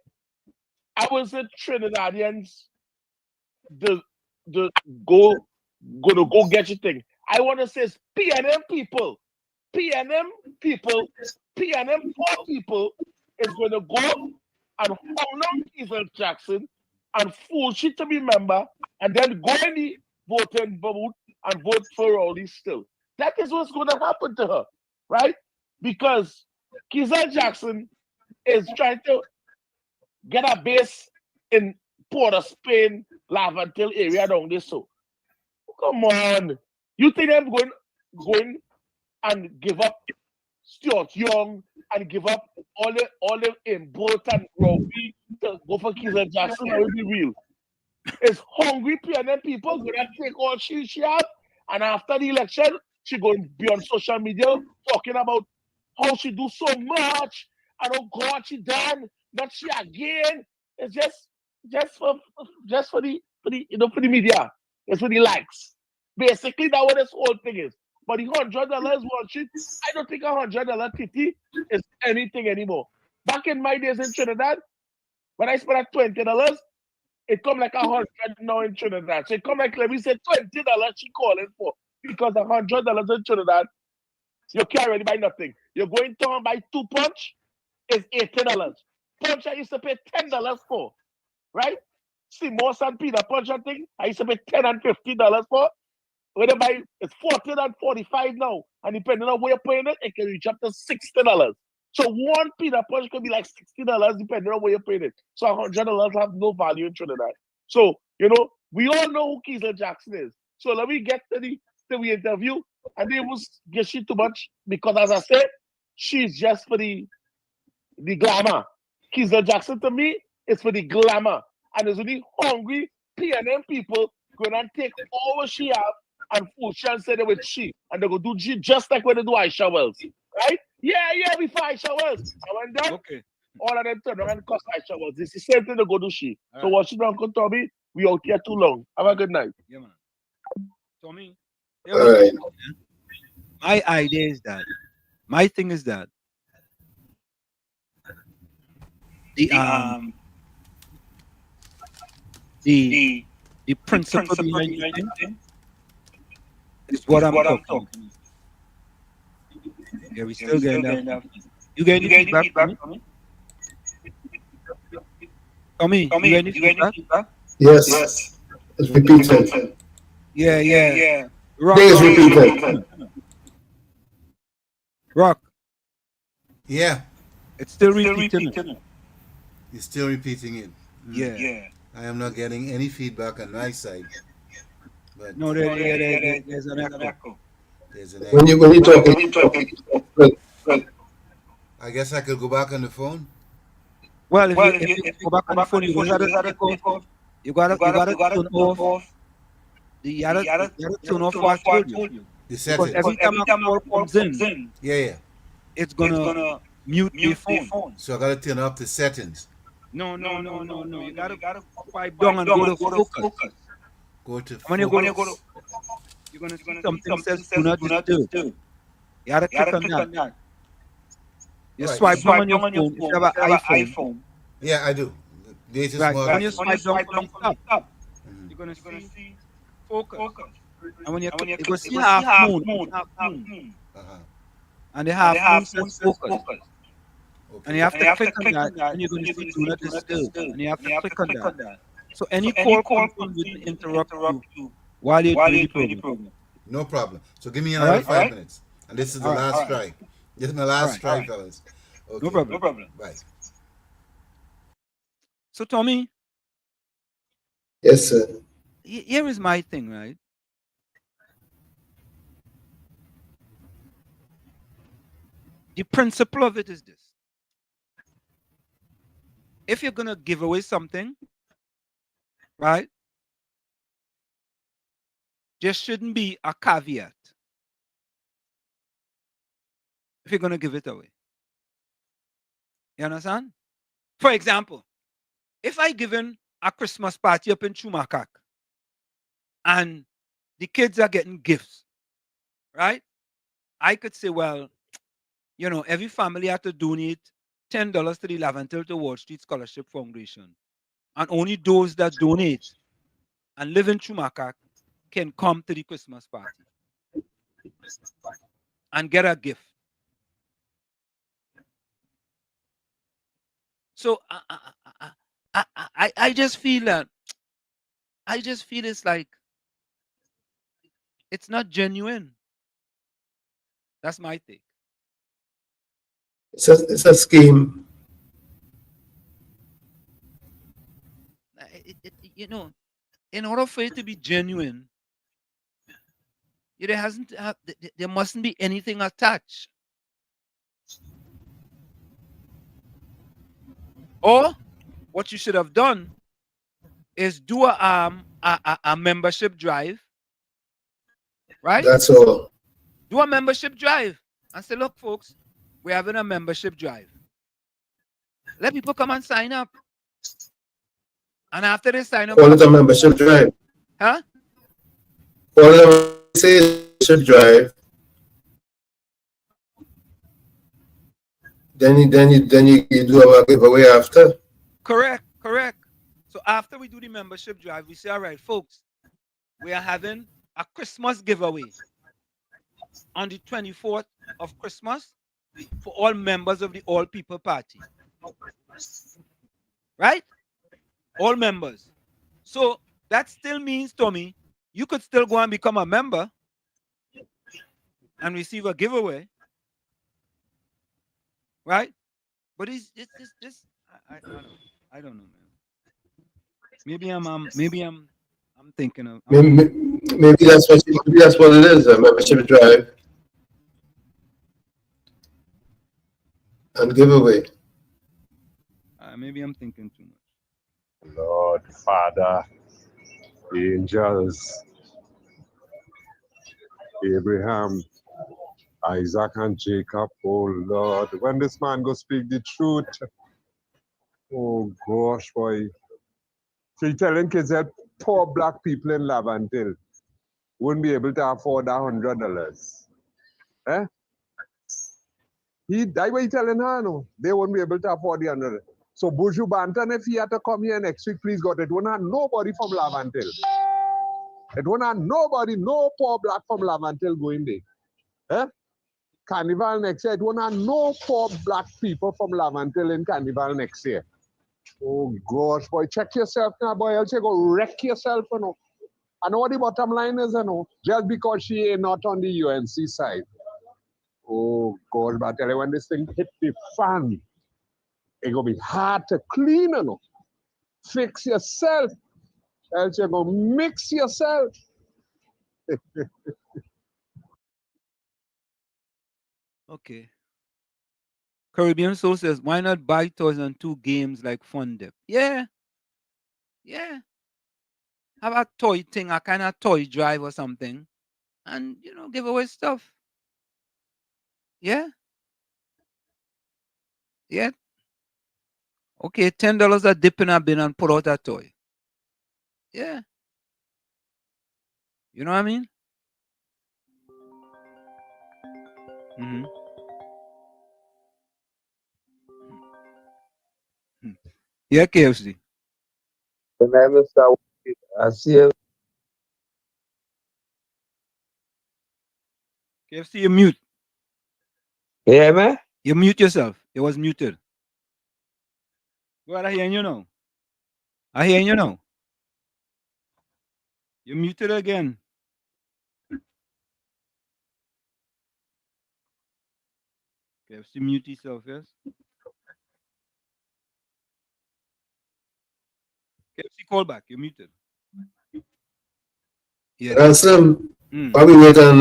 I was a Trinidadians gonna go get your thing. I want to say it's PNM people, PNM poor people is going to go and hold on Kizza Jackson and fool she to be member and then go in the voting booth and vote for Pharaoh still. That is what's going to happen to her, right? Because Kizza Jackson is trying to get a base in Port of Spain, Lavantil area down there. So, come on. You think I'm going and give up Stuart Young and give up all the in boat and rugby to go for Kizza Jackson? I will be real. It's hungry PNM people going to take all she have, and after the election, she going to be on social media talking about how she do so much and oh God, she done, not she again. It's just for the media. It's for the likes. Basically, that's what this whole thing is. But the $100 one sheet, I don't think $100 TT is anything anymore. Back in my days in Trinidad, when I spent $20, it come like $100 now in Trinidad. So it come like, let me say $20 she calling for. Because $100 in Trinidad, you can't really buy nothing. You're going to and buy 2 punch, it's $80. Punch I used to pay $10 for, right? See, more and peanut punch and thing, I used to pay $10 and $50 for. When I buy, it's $40 and $45 now. And depending on where you're paying it can reach up to $60. So 1 peanut punch could be like $60 depending on where you're paying it. So $100 have no value in Trinidad. So, we all know who Kizza Jackson is. So let me get to the interview. And they was get she too much because, as I said, she's just for the glamour. Kizza Jackson to me is for the glamour. And there's only hungry PNM people going to take all what she have and fool she and say they with she, and they go do she just like when they do Aisha Wells, right? Yeah, before Aisha Wells. And when that, all of them turn around and cuss Aisha Wells. It's the same thing they go do she. So what you do, Uncle Tommy? We out here too long. Have a good night. Yeah, man. Tommy, All right. my idea is that, my thing is that the principle behind the thing is what I'm talking. Yeah, we still getting that. You get any feedback from me? Tommy, you get any feedback? Yes. It's repeating. Yeah. Rock. Please repeat it. Rock. Yeah. It's still repeating. You're still repeating it. Yeah. I am not getting any feedback on my side. But No, there's an echo. There's an echo. When you talk, I guess I could go back on the phone. Well, if you go back on the phone, you gotta turn off. You gotta turn off what I told you. The settings. Because every time a call comes in, yeah, it's gonna mute the phone. So I gotta turn off the settings. No. You gotta swipe down and go to focus. Go to when you go to, you're gonna see something says do not disturb. You gotta click on that. You swipe down on your phone. If you have an iPhone. Yeah, I do. Right. When you swipe down from the top, you're gonna see focus. And when you're going to see half moon. And the half moon says focus. Okay. And you have to click on that, and you're going to see do not disturb. And you have to click on that. So any call comes in will interrupt you while you're doing the program. No problem. So give me another 5 minutes. And this is the last try. This is my last try, fellas. Okay. No problem. Bye. So Tommy. Yes, sir. Here is my thing, right? The principle of it is this. If you're going to give away something, right, there shouldn't be a caveat if you're going to give it away. You understand? For example, if I given a Christmas party up in Chumakak and the kids are getting gifts, right? I could say, well, you know, every family had to donate $10 to the Levantil to Wall Street Scholarship Foundation. And only those that donate and live in Chumakak can come to the Christmas party and get a gift. So I just feel that it's like it's not genuine. That's my take. It's a scheme. You know, in order for it to be genuine, there mustn't be anything attached. Or what you should have done is do a membership drive, right? That's all. Do a membership drive and say, look, folks, we're having a membership drive. Let people come and sign up. And after they sign up, call it a membership drive. Huh? Call it a membership drive. Then you do a giveaway after. Correct. So after we do the membership drive, we say, all right, folks, we are having a Christmas giveaway on the 24th of Christmas for all members of the All People Party. Right? All members. So that still means, Tommy, you could still go and become a member and receive a giveaway. Right? But it's I don't know, man. Maybe I'm thinking of maybe that's what it is, a membership drive and giveaway. Maybe I'm thinking too much. Lord, Father, angels, Abraham, Isaac, and Jacob. Oh Lord, when this man go speak the truth, oh gosh, boy. So you telling kids that poor black people in Laventille wouldn't be able to afford $100. Eh? That's what he telling her, no? They won't be able to afford the 100. So Buju Banton, if he had to come here next week, please God, it won't have nobody from Laventille. It won't have nobody, no poor black from Laventille going there. Eh? Carnival next year, it won't have no poor black people from Laventille in Carnival next year. Oh gosh, boy, check yourself now, boy, else you go wreck yourself, you know. I know what the bottom line is, you know, just because she ain't not on the UNC side. Oh gosh, but I tell you, when this thing hit the fan, it's gonna be hard to clean, you know. Fix yourself, else you're gonna mix yourself. Okay. Caribbean Soul says, why not buy toys and 2 games like Fun Dip? Yeah. Yeah. Have a toy thing, a kind of toy drive or something. And, you know, give away stuff. Yeah. Yeah. Okay, $10 a dip in a bin and put out a toy. Yeah. You know what I mean? Mm-hmm. Yeah, KFC. When I was I see it. KFC, you mute. Yeah, man. You mute yourself. It was muted. Well, I hear you now. I hear you now. You muted again. KFC mute yourself, yes? KFC call back. You're muted. Yeah. Slim, while we wait on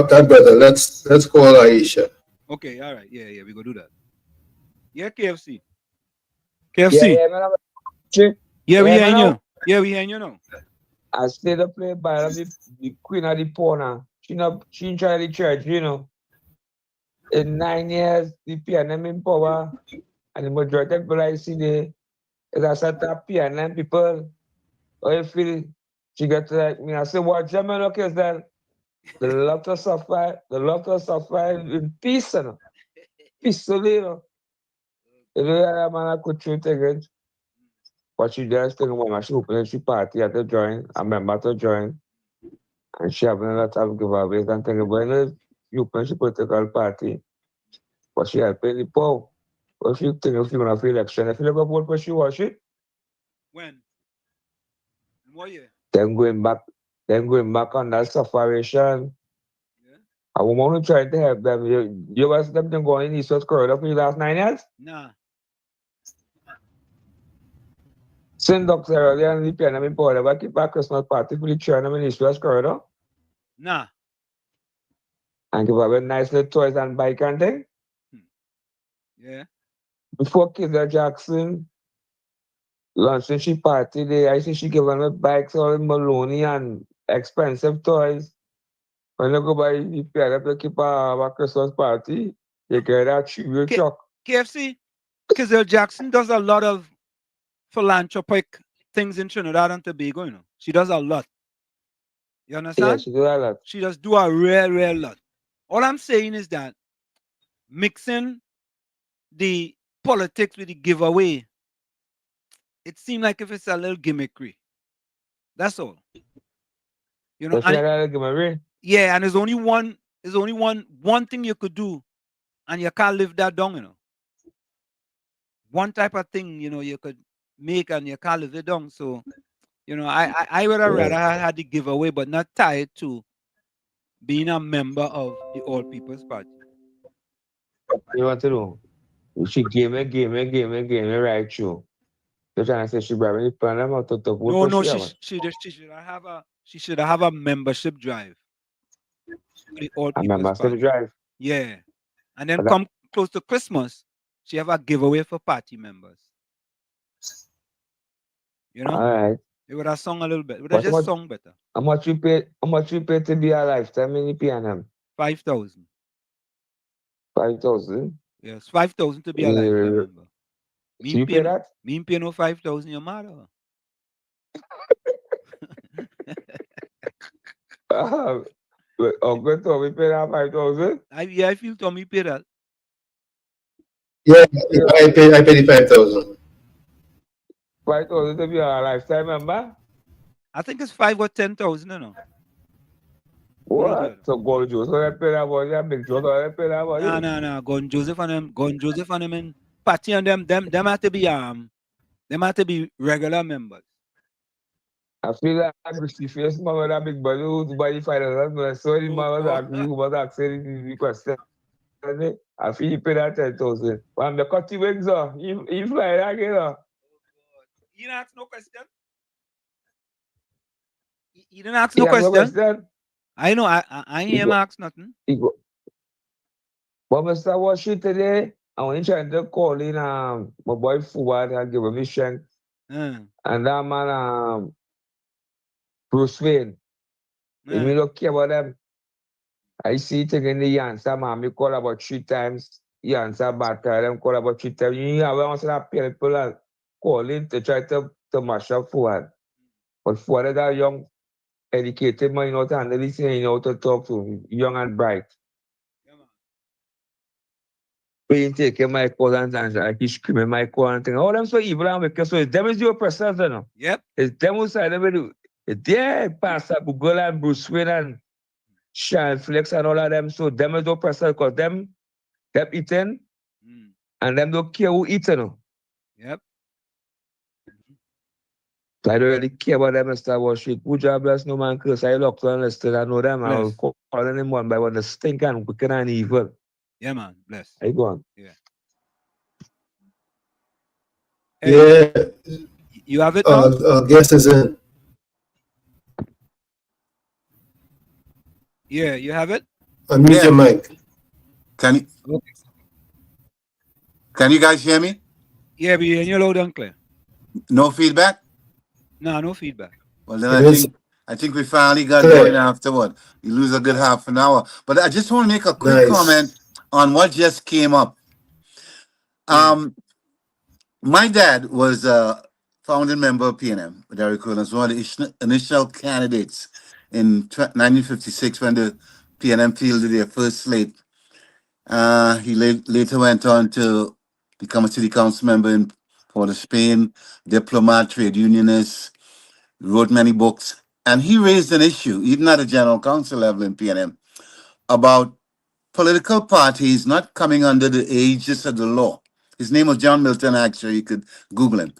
that brother, let's call Aisha. Okay, all right. Yeah, we go do that. Yeah, KFC. KFC. Yeah, we hearing you. Yeah, we hearing you now. I stayed up play by the queen of the pawn. She in charge of the church, you know. In 9 years, the PNM in power, and the majority of people I see there is a set of PNM people. Or you feel she gets like me. I say, what German look is that the love to suffer in peace, you know. Peacefully, you know. You know that man I could shoot again. But she just think when she opened she party at the join, a member to join. And she having a lot of giveaways and things. But you know, you open she political party. But she helping the poor. But she think if you're gonna have election, if you never vote for she watch it. When? In what year? Then going back on that separation. Yeah. A woman who tried to help them. You ever see them going in East West Corridor for the last 9 years? Nah. Send Dr. earlier and the PNM in power. Ever keep a Christmas party for the children in East West Corridor? Nah. And give away nice little toys and bike and thing? Yeah. Before Kizza Jackson launching she party there, I see she giving me bikes all Maloney and expensive toys. When you go by the PNM to keep a Christmas party, you get that tribute truck. KFC, Kizza Jackson does a lot of philanthropic things in Trinidad and Tobago, you know. She does a lot. You understand? Yeah, she does a lot. She does do a real lot. All I'm saying is that mixing the politics with the giveaway, it seemed like if it's a little gimmickry. That's all. You know, yeah, and there's only one thing you could do, and you can't live that down, you know. One type of thing, you know, you could make and you can't live it down. So, you know, I would have rather had the giveaway, but not tied to being a member of the All People's Party. You want to know? She gave me right through. They're trying to say she brought me the plan out to vote. No, she should have a membership drive. The All A People's membership Party. drive. Yeah. And then come close to Christmas, she have a giveaway for party members. You know? All right. It would have sung a little bit. It would have just sung better. How much you pay? How much you pay to be a lifetime in the PNM? 5,000. 5,000. Yes, 5,000 to be a lifetime member. So you pay that? Me pay no 5,000. Your mother. Uncle Tommy pay that 5,000? I feel Tommy pay that. Yeah, I pay the 5,000. 5,000 to be a lifetime member? I think it's 5 or 10,000, you know. What? So Gon Joseph pay that money, and Big Joseph pay that money? No. Gon Joseph and them and Patty and them have to be regular members. I feel like I'm the first man with a big body who's body $5,000. So the man was asking who was asking the question. I feel you pay that 10,000. When the cut the wings off, you fly that again. You didn't ask no question? You didn't ask no question? I know, I ain't even ask nothing. But Mr. Washi today, I want to try to call in my boy Fuad and give him a strength. And that man, Bruce Wayne, if you don't care about them, I see taking the answer, man. Me call about 3 times. He answer back. Them call about 3 times. You have once that people are calling to try to mash up Fuad. But Fuad is that young, educated man, you know, to handle this thing, you know, to talk to, young and bright. Being taking my call and I keep screaming my call and thing. Oh, them so evil and wicked. So it's them is your person, you know. Yep. It's them who side of it. It's there, Pastor Google and Bruce Wayne and Sean Flex and all of them. So them is your person because them eating and them don't care who eating. You know? Yep. So I don't really care about them, Mr. Worship. Good job, bless no man curse. I locked on listed. I know them. I will call them one by one. The stink and wicked and evil. Yeah, man. Bless. How you going? Yeah. Hey, Yeah. You have it now? Guess is in. Yeah, you have it? Unmute your mic. Can you guys hear me? Yeah, but you're loud and clear. No feedback? No feedback. Well, then I think we finally got going afterward. You lose a good half an hour. But I just want to make a quick comment on what just came up. My dad was a founding member of PNM, Derek Williams, one of the initial candidates in 1956 when the PNM fielded their first slate. He later went on to become a city council member in Port of Spain, diplomat, trade unionist, wrote many books. And he raised an issue, even at the general council level in PNM, about political parties not coming under the aegis of the law. His name was John Milton, actually, you could Google him.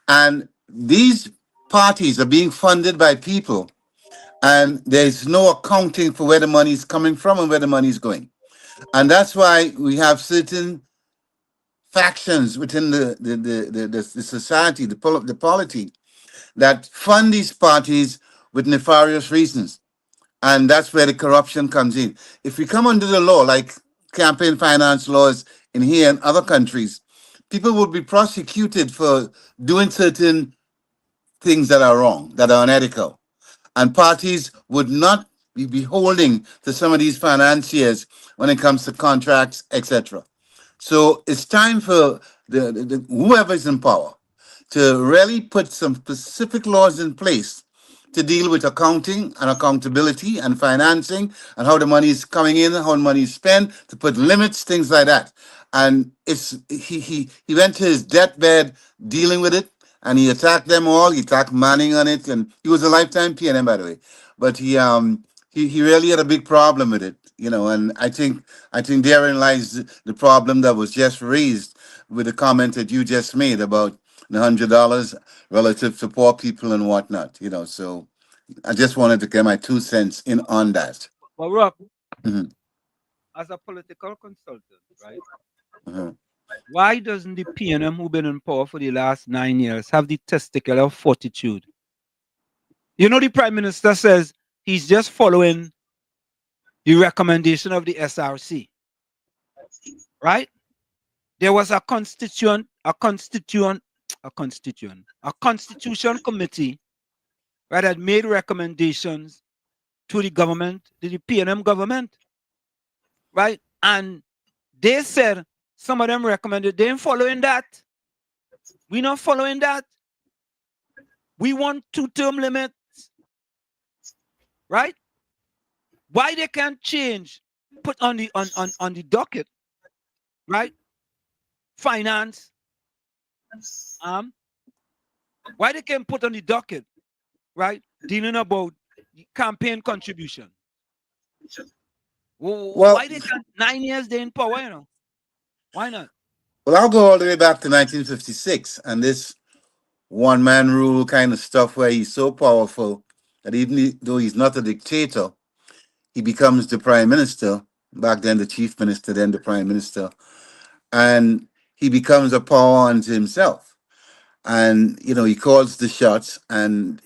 And these parties are being funded by people, and there's no accounting for where the money is coming from and where the money is going. And that's why we have certain factions within the society, the polity, that fund these parties with nefarious reasons. And that's where the corruption comes in. If we come under the law, like campaign finance laws in here and other countries, people would be prosecuted for doing certain things that are wrong, that are unethical. And parties would not be beholden to some of these financiers when it comes to contracts, etc. So it's time for the whoever is in power to really put some specific laws in place to deal with accounting and accountability and financing and how the money is coming in, how the money is spent, to put limits, things like that. And it's he went to his deathbed dealing with it, and he attacked them all. He attacked Manning on it, and he was a lifetime PNM, by the way. But he really had a big problem with it, you know. And I think therein lies the problem that was just raised with the comment that you just made about the $100 relative to poor people and whatnot, you know. So I just wanted to get my 2 cents in on that. Well, Rob, Mhm. as a political consultant, right? Mhm. Why doesn't the PNM who've been in power for the last 9 years have the testicular fortitude? You know, the Prime Minister says he's just following the recommendation of the SRC, right? There was a constitution committee right, had made recommendations to the government, to the P&M government, right? And they said some of them recommended they ain't following that. We not following that. We want 2-term limits, right? Why they can't change, put on the docket, right? Finance, why they can't put on the docket, right? Dealing about campaign contribution. Well, why they can't 9 years they in power, you know? Why not? well, I'll go all the way back to 1956 and this one man rule kind of stuff where he's so powerful that though he's not a dictator, he becomes the prime minister. Back then, the chief minister, then the prime minister, and he becomes a power unto himself. And he calls the shots, and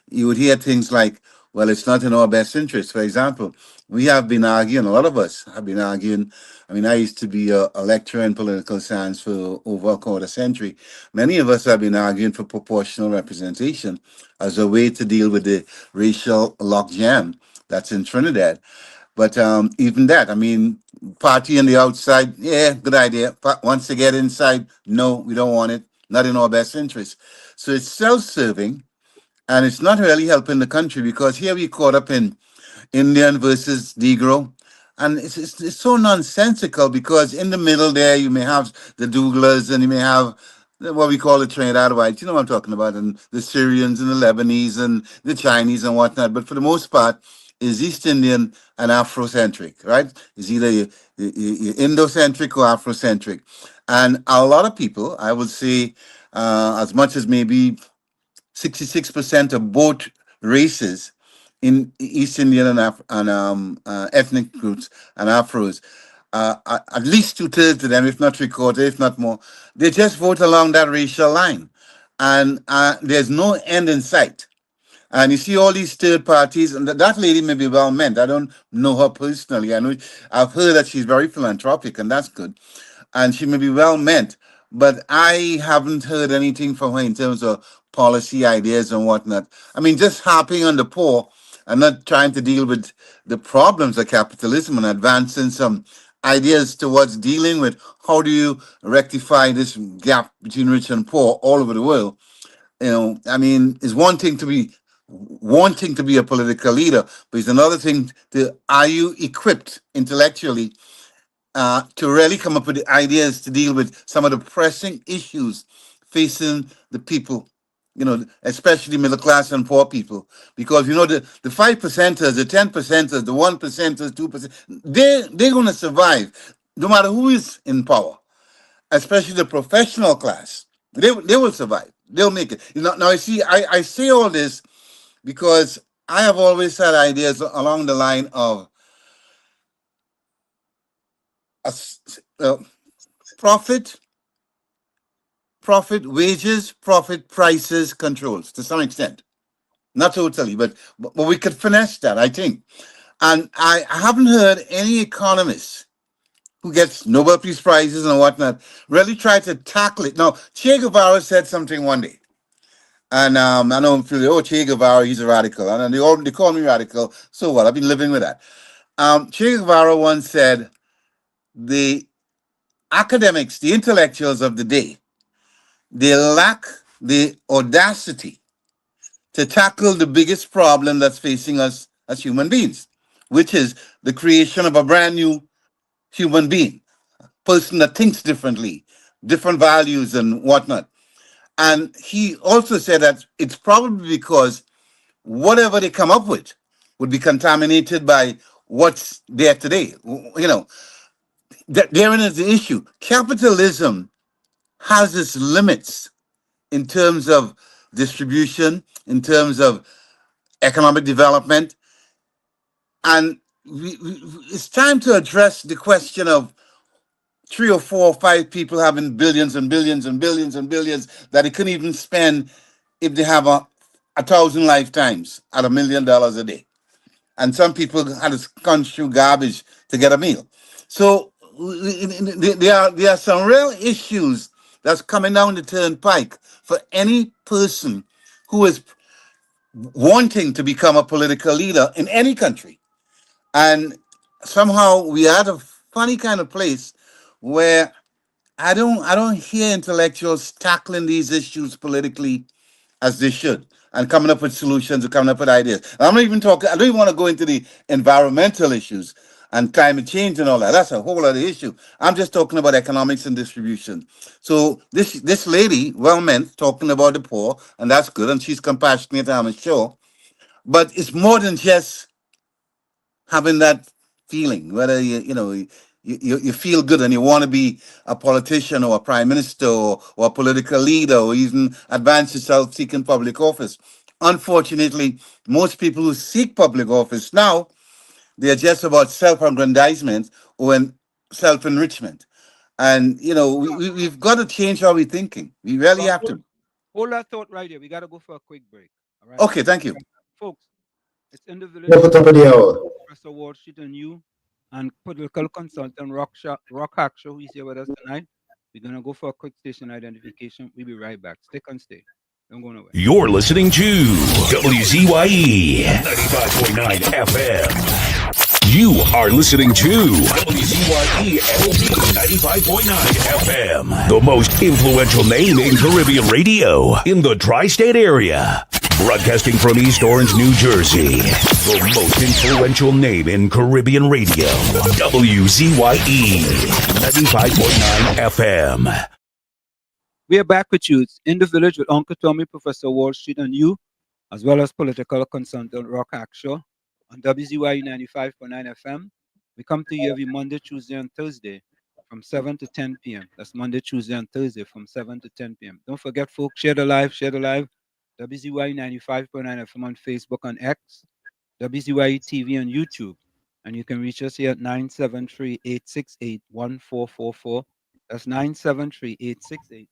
you would hear things like, well, it's not in our best interest. For example, we have been arguing, a lot of us have been arguing. I mean, I used to be a lecturer in political science for over a quarter century. Many of us have been arguing for proportional representation as a way to deal with the racial logjam that's in Trinidad. But even that, I mean, party on the outside, yeah, good idea. But once they get inside, no, we don't want it. Not in our best interest. So it's self-serving, and it's not really helping the country because here we caught up in Indian versus Negro, and it's so nonsensical because in the middle there you may have the Douglers and you may have what we call the Trinidad whites, you know what I'm talking about, and the Syrians and the Lebanese and the Chinese and whatnot. But for the most part, is East Indian and Afrocentric, right? It's either you're Indocentric or Afrocentric. And a lot of people, I would say, as much as maybe 66% of both races in East Indian and ethnic groups and Afros, at least 2/3 of them, if not 3/4, if not more, they just vote along that racial line. And there's no end in sight. And you see all these third parties, and that lady may be well meant. I don't know her personally. I've heard that she's very philanthropic, and that's good. And she may be well meant, but I haven't heard anything from her in terms of policy ideas and whatnot. I mean, just harping on the poor and not trying to deal with the problems of capitalism and advancing some ideas towards dealing with how do you rectify this gap between rich and poor all over the world. I mean, it's one thing to be wanting to be a political leader, but it's another thing to are you equipped intellectually to really come up with the ideas to deal with some of the pressing issues facing the people, especially middle class and poor people. Because the 5%ers, the 10%ers, the 1%ers, 2%, they're gonna survive no matter who is in power, especially the professional class. They will survive. They'll make it. Now I see I say all this because I have always had ideas along the line of profit, wages, profit, prices, controls to some extent. Not totally, but we could finesse that, I think. And I haven't heard any economist who gets Nobel Peace Prizes and whatnot really try to tackle it. Now, Che Guevara said something one day. And I know Che Guevara, he's a radical. And they call me radical. So what? I've been living with that. Che Guevara once said, the academics, the intellectuals of the day, they lack the audacity to tackle the biggest problem that's facing us as human beings, which is the creation of a brand new human being, person that thinks differently, different values and whatnot. And he also said that it's probably because whatever they come up with would be contaminated by what's there today. Therein is the issue. Capitalism has its limits in terms of distribution, in terms of economic development. And it's time to address the question of 3 or 4 or 5 people having billions and billions and billions and billions that they couldn't even spend if they have 1,000 lifetimes at $1 million a day. And some people had to crunch through garbage to get a meal. So there are some real issues that's coming down the turnpike for any person who is wanting to become a political leader in any country. And somehow we are at a funny kind of place where I don't hear intellectuals tackling these issues politically as they should and coming up with solutions or coming up with ideas. And I'm not even talking, I don't even want to go into the environmental issues and climate change and all that. That's a whole other issue. I'm just talking about economics and distribution. So this lady, well meant, talking about the poor, and that's good, and she's compassionate, I'm sure. But it's more than just having that feeling, whether you feel good and you want to be a politician or a prime minister or a political leader or even advance yourself seeking public office. Unfortunately, most people who seek public office now, they're just about self-aggrandizement or self-enrichment. And, we've got to change how we're thinking. We really have to. Hold that thought right here. We got to go for a quick break. All right. Okay, thank you. Folks, it's in the village. Yeah, for top of the hour. Professor Wall Street and you and political consultant Rock Hackshaw, who's here with us tonight. We're going to go for a quick station identification. We'll be right back. Stick and stay. Don't go nowhere. You're listening to WZYE 95.9 FM. You are listening to WZYE LP 95.9 FM, the most influential name in Caribbean radio in the tri-state area. Broadcasting from East Orange, New Jersey, the most influential name in Caribbean radio, WZYE 95.9 FM. We are back with you. It's in the village with Uncle Tommy, Professor Wall Street, and you, as well as political consultant Rock Hackshaw on WZYE 95.9 FM. We come to you every Monday, Tuesday, and Thursday from 7 to 10 p.m. That's Monday, Tuesday, and Thursday from 7 to 10 p.m. Don't forget, folks, share the live. WZYE 95.9 FM on Facebook and X, WZYE TV on YouTube. And you can reach us here at 973-868-1444. That's 973-868-1444.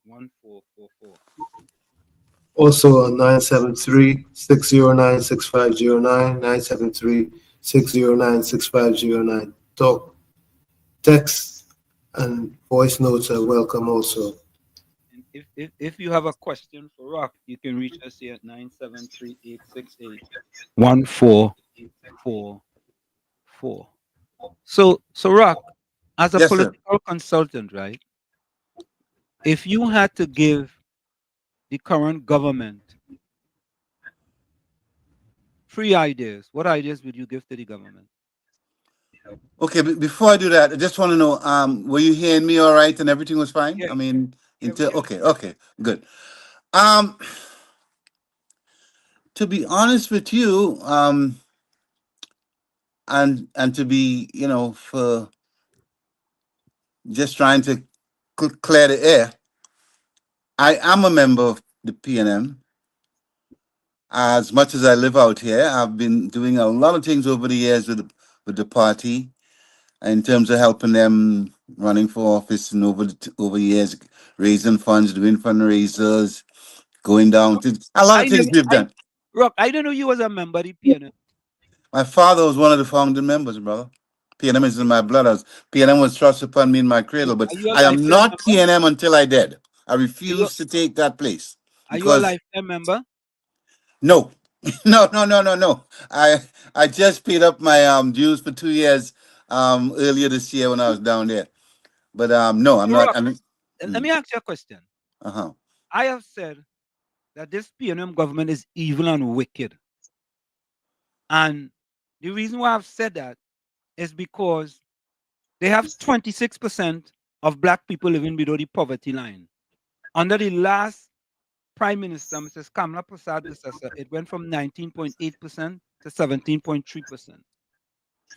Also on 973-609-6509, 973-609-6509. Talk, text, and voice notes are welcome also. If you have a question for Rock, you can reach us here at 973-868-1444. So Rock, as a political consultant, right? If you had to give the current government 3 ideas, what ideas would you give to the government? Okay, but before I do that, I just want to know, were you hearing me all right and everything was fine? Yeah. I mean, okay, good. To be honest with you, and to be, for just trying to clear the air, I am a member of the PNM. As much as I live out here, I've been doing a lot of things over the years with the party in terms of helping them running for office and over years, raising funds, doing fundraisers, going down to a lot of things we've done. Rock, I didn't know you was a member of the PNM. My father was one of the founding members, brother. PNM is in my blood. PNM was thrust upon me in my cradle, but I am not PNM until I dead. I refuse to take that place. Are you a lifetime member? No. No. I just paid up my dues for 2 years earlier this year when I was down there. But no, I'm not. Let me ask you a question. I have said that this PNM government is evil and wicked. And the reason why I've said that is because they have 26% of black people living below the poverty line. Under the last Prime Minister, Mrs. Kamala Prasad, it went from 19.8% to 17.3%.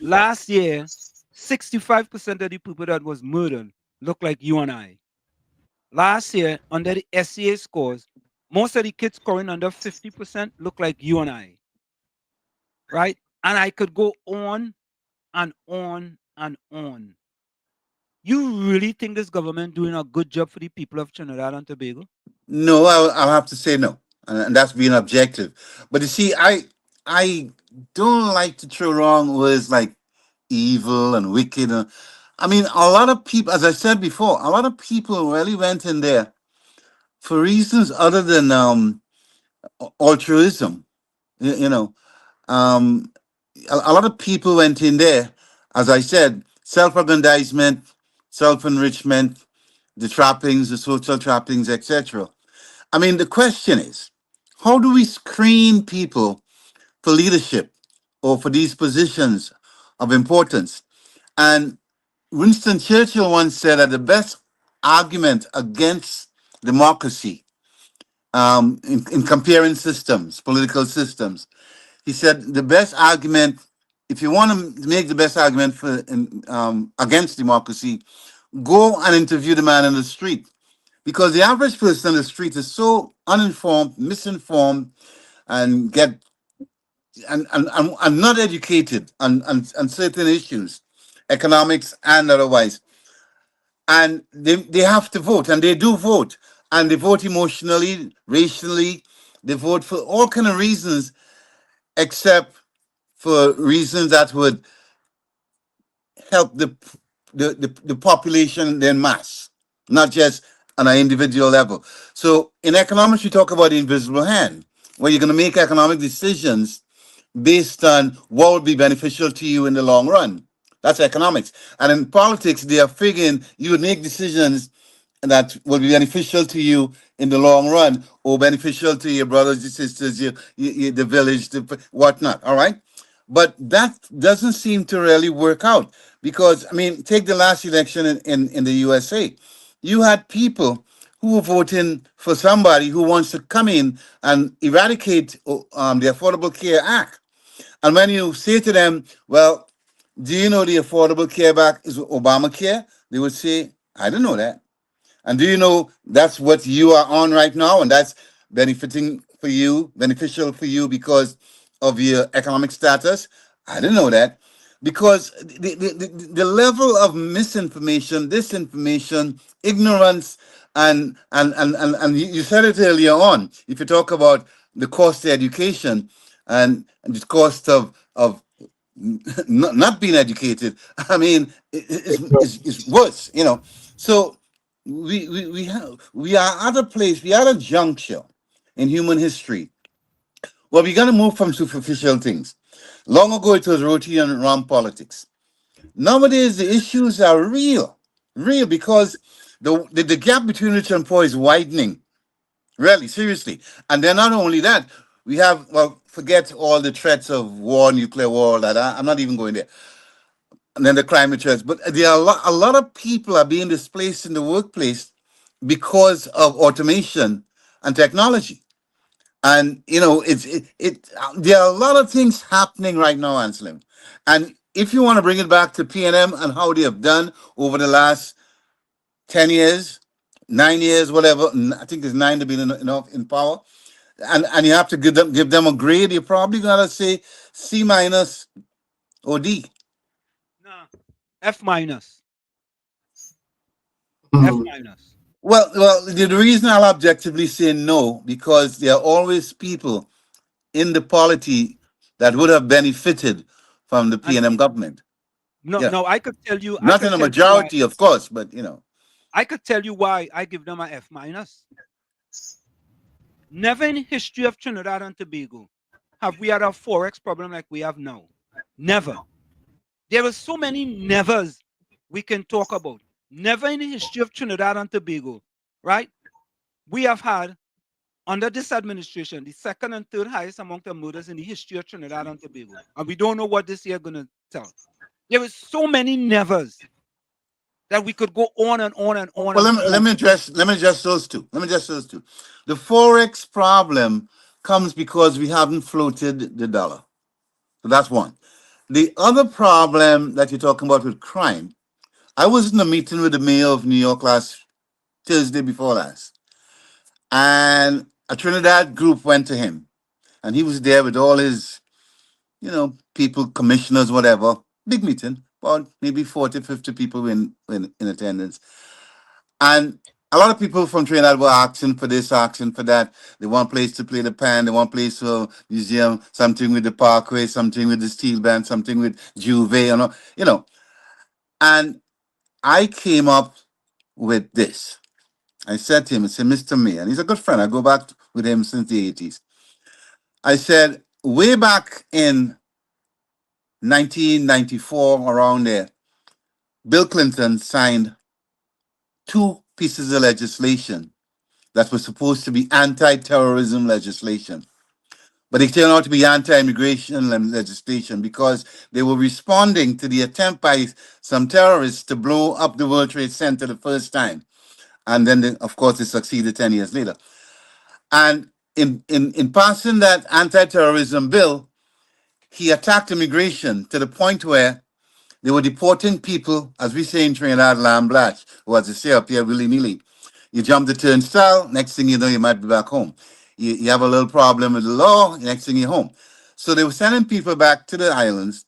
Last year, 65% of the people that was murdered looked like you and I. Last year, under the SCA scores, most of the kids scoring under 50% look like you and I. Right? And I could go on and on and on. You really think this government doing a good job for the people of Trinidad and Tobago? No, I'll have to say no. And that's being objective. But you see, I don't like to throw wrong words like evil and wicked. I mean, a lot of people, as I said before, a lot of people really went in there for reasons other than altruism. You know, um, a lot of people went in there, as I said, self-aggrandizement, self-enrichment, the trappings, the social trappings, etc. I mean, the question is, how do we screen people for leadership or for these positions of importance? And Winston Churchill once said that the best argument against democracy in comparing systems, political systems, he said the best argument, if you want to make the best argument for against democracy, go and interview the man in the street, because the average person on the street is so uninformed, misinformed, and and not educated on certain issues, economics and otherwise. And they have to vote, and they do vote, and they vote emotionally, racially, they vote for all kind of reasons, except for reasons that would help the population in mass, not just on an individual level. So in economics, we talk about the invisible hand, where you're going to make economic decisions based on what would be beneficial to you in the long run. That's economics. And in politics, they are figuring you would make decisions that will be beneficial to you in the long run, or beneficial to your brothers, your sisters, the village, the whatnot. All right. But that doesn't seem to really work out, because, I mean, take the last election in the USA. You had people who were voting for somebody who wants to come in and eradicate the Affordable Care Act. And when you say to them, well, do you know the Affordable Care Act is Obamacare? They would say, I don't know that. And do you know that's what you are on right now? And that's beneficial for you because of your economic status? I didn't know that. Because the level of misinformation, disinformation, ignorance, and you said it earlier on, if you talk about the cost of education and the cost of not being educated, I mean, it's worse, you know. So we are at a place, we are at a juncture in human history where we got to move from superficial things. Long ago, it was roti and ram politics. Nowadays, the issues are real, because the gap between rich and poor is widening, really, seriously. And then not only that, we have, well, forget all the threats of war, nuclear war, all that. I'm not even going there. And then the climate threats. But there are a lot of people are being displaced in the workplace because of automation and technology. And you know, there are a lot of things happening right now, Anselm. And if you want to bring it back to PNM and how they have done over the last 10 years, 9 years, whatever, I think it's 9 to be enough in power. And you have to give them a grade, you're probably gonna say C minus or D. F minus. F minus. Well, the reason I'll objectively say no, because there are always people in the polity that would have benefited from the PNM government. No, I could tell you. Not in a majority, of course, but you know. I could tell you why I give them a F minus. Never in the history of Trinidad and Tobago have we had a forex problem like we have now. Never. There are so many nevers we can talk about. Never in the history of Trinidad and Tobago, right? We have had, under this administration, the second and third highest amount of murders in the history of Trinidad and Tobago. And we don't know what this year going to tell. There are so many nevers that we could go on and on and on. Well, let me address those two. The forex problem comes because we haven't floated the dollar. So that's one. The other problem that you're talking about with crime, I was in a meeting with the mayor of New York last Thursday before last, and a Trinidad group went to him, and he was there with all his, people, commissioners, whatever, big meeting, about maybe 40, 50 people in attendance. And a lot of people from Trinidad were asking for this, asking for that. They want place to play the pan, they want place for museum, something with the parkway, something with the steel band, something with Juve, And I came up with this. I said to him, I said, Mr. Mayor, and he's a good friend. I go back with him since the 80s. I said, way back in 1994, around there, Bill Clinton signed 2 pieces of legislation that was supposed to be anti-terrorism legislation. But they turned out to be anti-immigration legislation because they were responding to the attempt by some terrorists to blow up the World Trade Center the first time. And then, of course, it succeeded 10 years later. And in passing that anti-terrorism bill, he attacked immigration to the point where they were deporting people, as we say in Trinidad, lamblash, or as they say up here, willy-nilly. You jump the turnstile, next thing you know, you might be back home. You have a little problem with the law, next thing you're home. So they were sending people back to the islands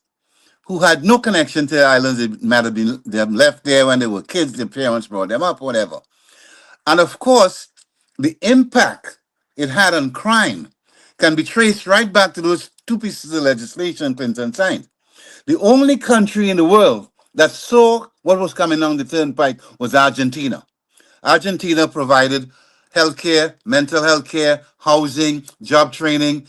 who had no connection to the islands. They might have been they have left there when they were kids, their parents brought them up, whatever. And of course, the impact it had on crime can be traced right back to those 2 pieces of legislation Clinton signed. The only country in the world that saw what was coming down the turnpike was Argentina. Argentina provided healthcare, mental health care, housing, job training,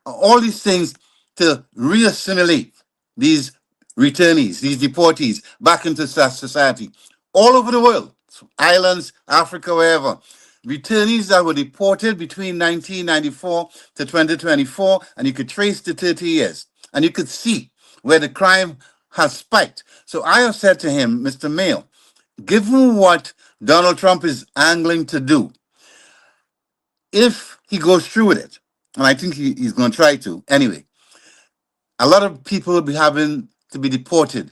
all these things to reassimilate these returnees, these deportees back into society. All over the world, islands, Africa, wherever. Returnees that were deported between 1994 to 2024, and you could trace the 30 years, and you could see where the crime has spiked. So I have said to him, Mr. Mayo, given what Donald Trump is angling to do, if he goes through with it, and I think he's going to try to anyway, a lot of people will be having to be deported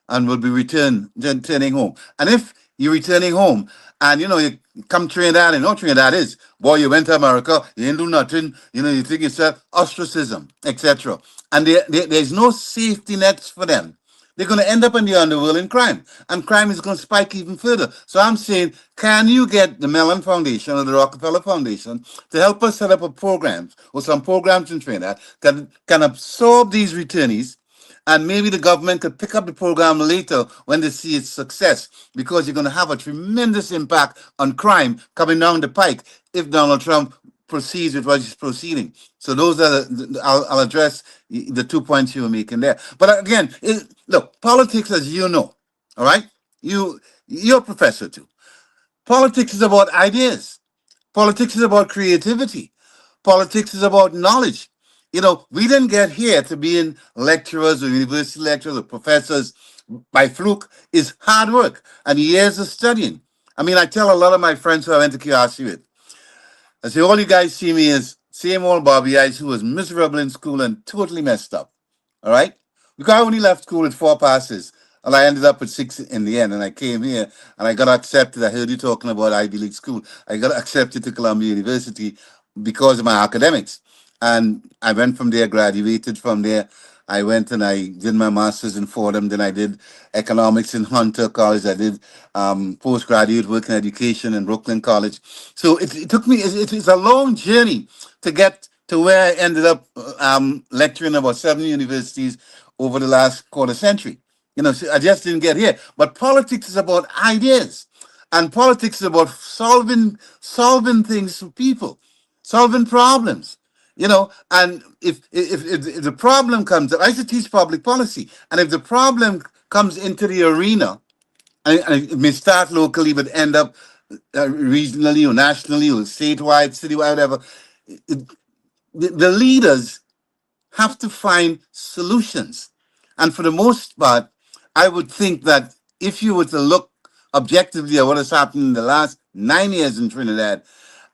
and will be returning home. And if you're returning home and you come to Trinidad and know Trinidad is, boy, you went to America, you didn't do nothing, you think it's ostracism, etc. And there's no safety nets for them. They're going to end up in the underworld in crime, and crime is going to spike even further. So I'm saying, can you get the Mellon Foundation or the Rockefeller Foundation to help us set up a program or some programs in Trinidad can absorb these returnees, and maybe the government could pick up the program later when they see its success, because you're going to have a tremendous impact on crime coming down the pike if Donald Trump proceeds with what he's proceeding. So those are I'll address the 2 points you were making there. But again, look, politics, as you know, all right? You're a professor too. Politics is about ideas. Politics is about creativity. Politics is about knowledge. We didn't get here to being lecturers or university lecturers or professors by fluke. It's hard work and years of studying. I mean, I tell a lot of my friends who I went to QRC with, I say, all you guys see me as same old Bobby Ice who was miserable in school and totally messed up. All right? Because I only left school with 4 passes, and I ended up with 6 in the end. And I came here and I got accepted. I heard you talking about Ivy League school. I got accepted to Columbia University because of my academics. And I went from there, graduated from there. I went and I did my master's in Fordham. Then I did economics in Hunter College. I did postgraduate work in education in Brooklyn College. So it took me, it's a long journey to get to where I ended up lecturing about 7 universities over the last quarter century. So I just didn't get here. But politics is about ideas. And politics is about solving things for people, solving problems. And if the problem comes up, I used to teach public policy, and if the problem comes into the arena, and it may start locally but end up regionally or nationally or statewide, citywide, whatever, the leaders have to find solutions. And for the most part, I would think that if you were to look objectively at what has happened in the last 9 years in Trinidad,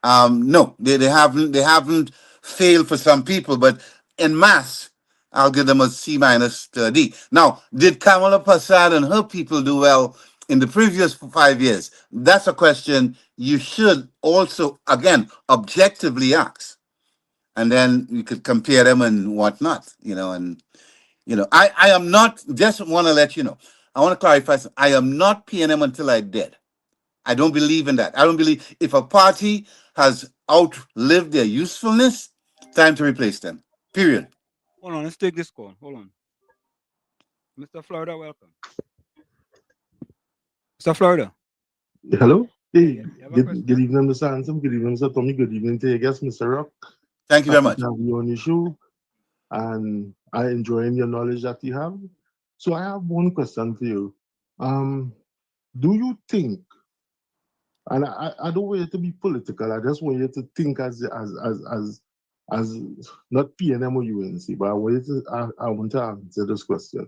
no, they haven't failed for some people, but en masse, I'll give them a C minus to a D. Now, did Kamala Prasad and her people do well in the previous 5 years? That's a question you should also, again, objectively ask. And then you could compare them and whatnot, I am not, just want to let you know, I want to clarify something. I am not PNM until I'm dead. I don't believe in that. I don't believe if a party has outlived their usefulness, time to replace them. Period. Hold on, let's take this call. Hold on. Mr. Florida, welcome. Mr. Florida. Hello? Hey, You have a good evening, Mr. Hanson. Good evening, Mr. Tommy. Good evening to your guest, Mr. Rock. Thank you very Happy much. to have you on the show, and I enjoying your knowledge that you have. So I have one question for you. Do you think, and I don't want you to be political, I just want you to think as not PNM or UNC, but I want to answer this question.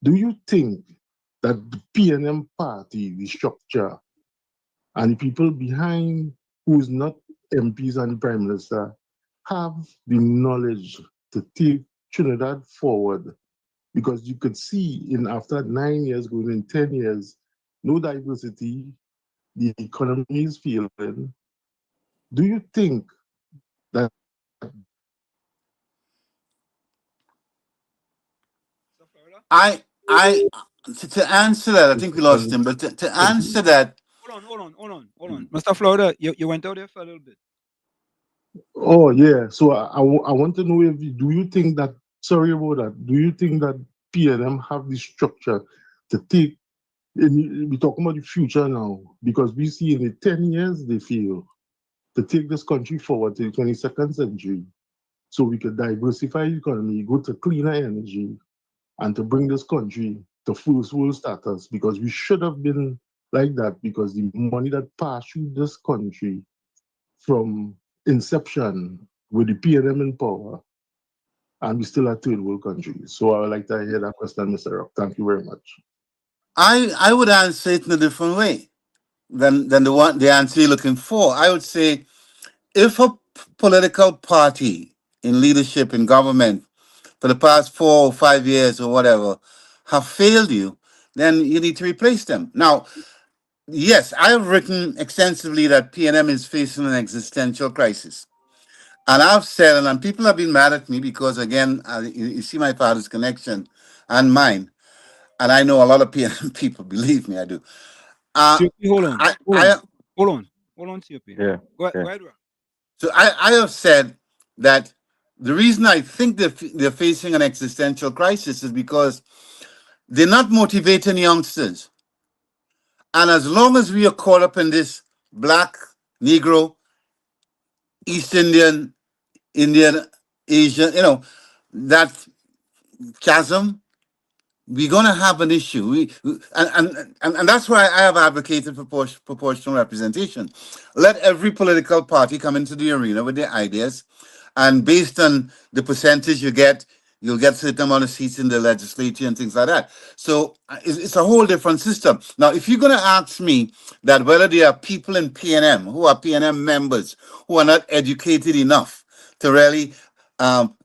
Do you think that the PNM party, the structure, and the people behind who's not MPs and the Prime Minister have the knowledge to take Trinidad forward? Because you could see in after 9 years, going in 10 years, no diversity, the economy is failing. Do you think that To answer that, I think we lost him, but to answer that. Hold on. Mr. Florida, you went out there for a little bit. Oh yeah, so I want to know if do you think that, sorry about that, do you think that PNM have the structure to take, we're talking about the future now, because we see in the 10 years they fail to take this country forward to the 22nd century, so we could diversify the economy, go to cleaner energy, and to bring this country to first world status, because we should have been like that, because the money that passed through this country from inception with the PNM in power, and we still a third world country. So I would like to hear that question, Mr. Rock. Thank you very much. I would answer it in a different way than the answer you're looking for. I would say if a political party in leadership in government for the past 4 or 5 years or whatever have failed you, then you need to replace them. Now, yes, I have written extensively that PNM is facing an existential crisis. And I've said, and people have been mad at me because, again, you see my father's connection and mine. And I know a lot of PNM people, believe me, I do. Hold on, COP. Yeah. Go ahead. So I have said that the reason I think they're facing an existential crisis is because they're not motivating youngsters. And as long as we are caught up in this black, Negro, East Indian, Asian, that chasm, we're going to have an issue. And that's why I have advocated for proportional representation. Let every political party come into the arena with their ideas, and based on the percentage you get, you'll get a certain amount of seats in the legislature and things like that. So it's a whole different system. Now, if you're going to ask me that whether there are people in PNM who are PNM members who are not educated enough to really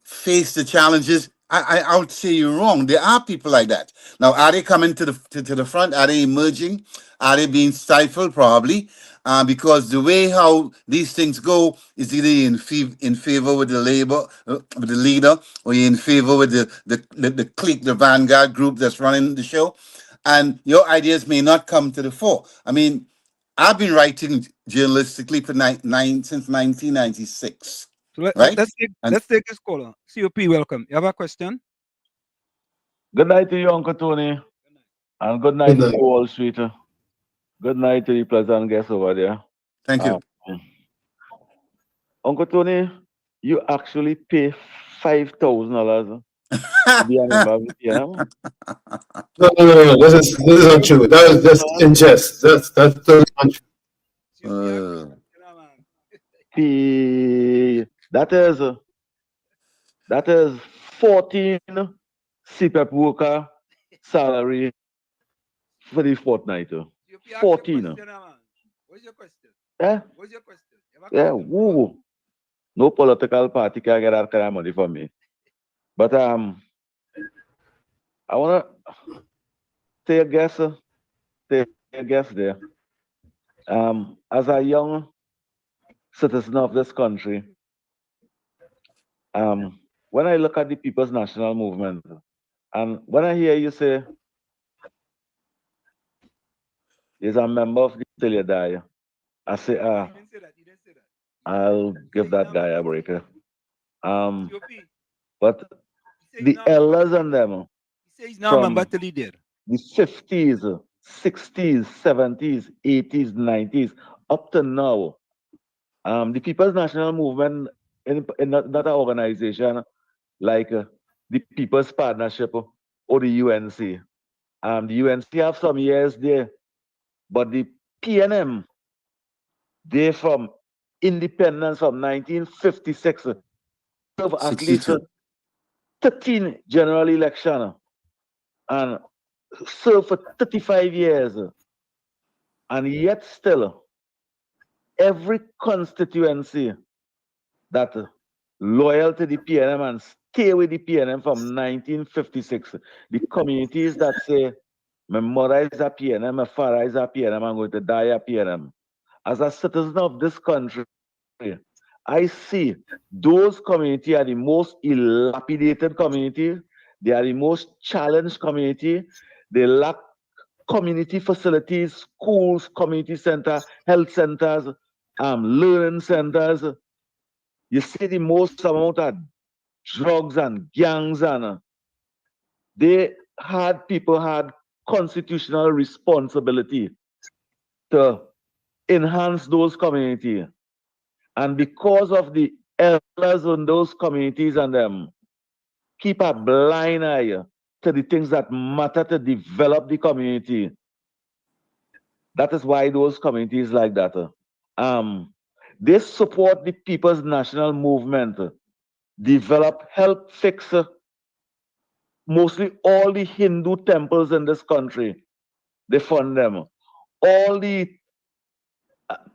face the challenges, I would say you're wrong. There are people like that. Now, are they coming to the front? Are they emerging? Are they being stifled? Probably, because the way how these things go is either in favor with the with the leader, or you're in favor with the clique, the vanguard group that's running the show, and your ideas may not come to the fore. I mean, I've been writing journalistically for since 1996. So right? let's take this caller. COP, welcome. You have a question? Good night to you, Uncle Tony. And good night to Wall Street. Good night to the pleasant guests over there. Thank you. Uncle Tony, you actually pay $5,000 to be a member of the PNM? No. This is untrue. That was just in jest. That's totally untrue. That is 14 CPAP worker salary for the fortnight. 14. What's your question? Yeah. What's your question? Yeah. Woo. No political party can get that kind of money from me. But I wanna take a guess there. As a young citizen of this country, when I look at the People's National Movement, and when I hear you say he's a member of the Till You Die, I say, I'll give that guy a break. But the elders and them, he's not a member till he did. The 50s, 60s, 70s, 80s, 90s, up to now, the People's National Movement in not an organization like the People's Partnership or the UNC. The UNC have some years there, but the PNM, they from independence from 1956, serve at least 62. 13 general election and serve for 35 years. And yet still, every constituency that loyal to the PNM and stay with the PNM from 1956, the communities that say, my mother is a PNM, my father is a PNM, I'm going to die a PNM. As a citizen of this country, I see those communities are the most dilapidated community. They are the most challenged community. They lack community facilities, schools, community center, health centers, learning centers. You see the most amount of drugs and gangs, and people had constitutional responsibility to enhance those communities. And because of the elders in those communities and them keep a blind eye to the things that matter to develop the community, that is why those communities like that. They support the People's National Movement, help fix mostly all the Hindu temples in this country. They fund them. All the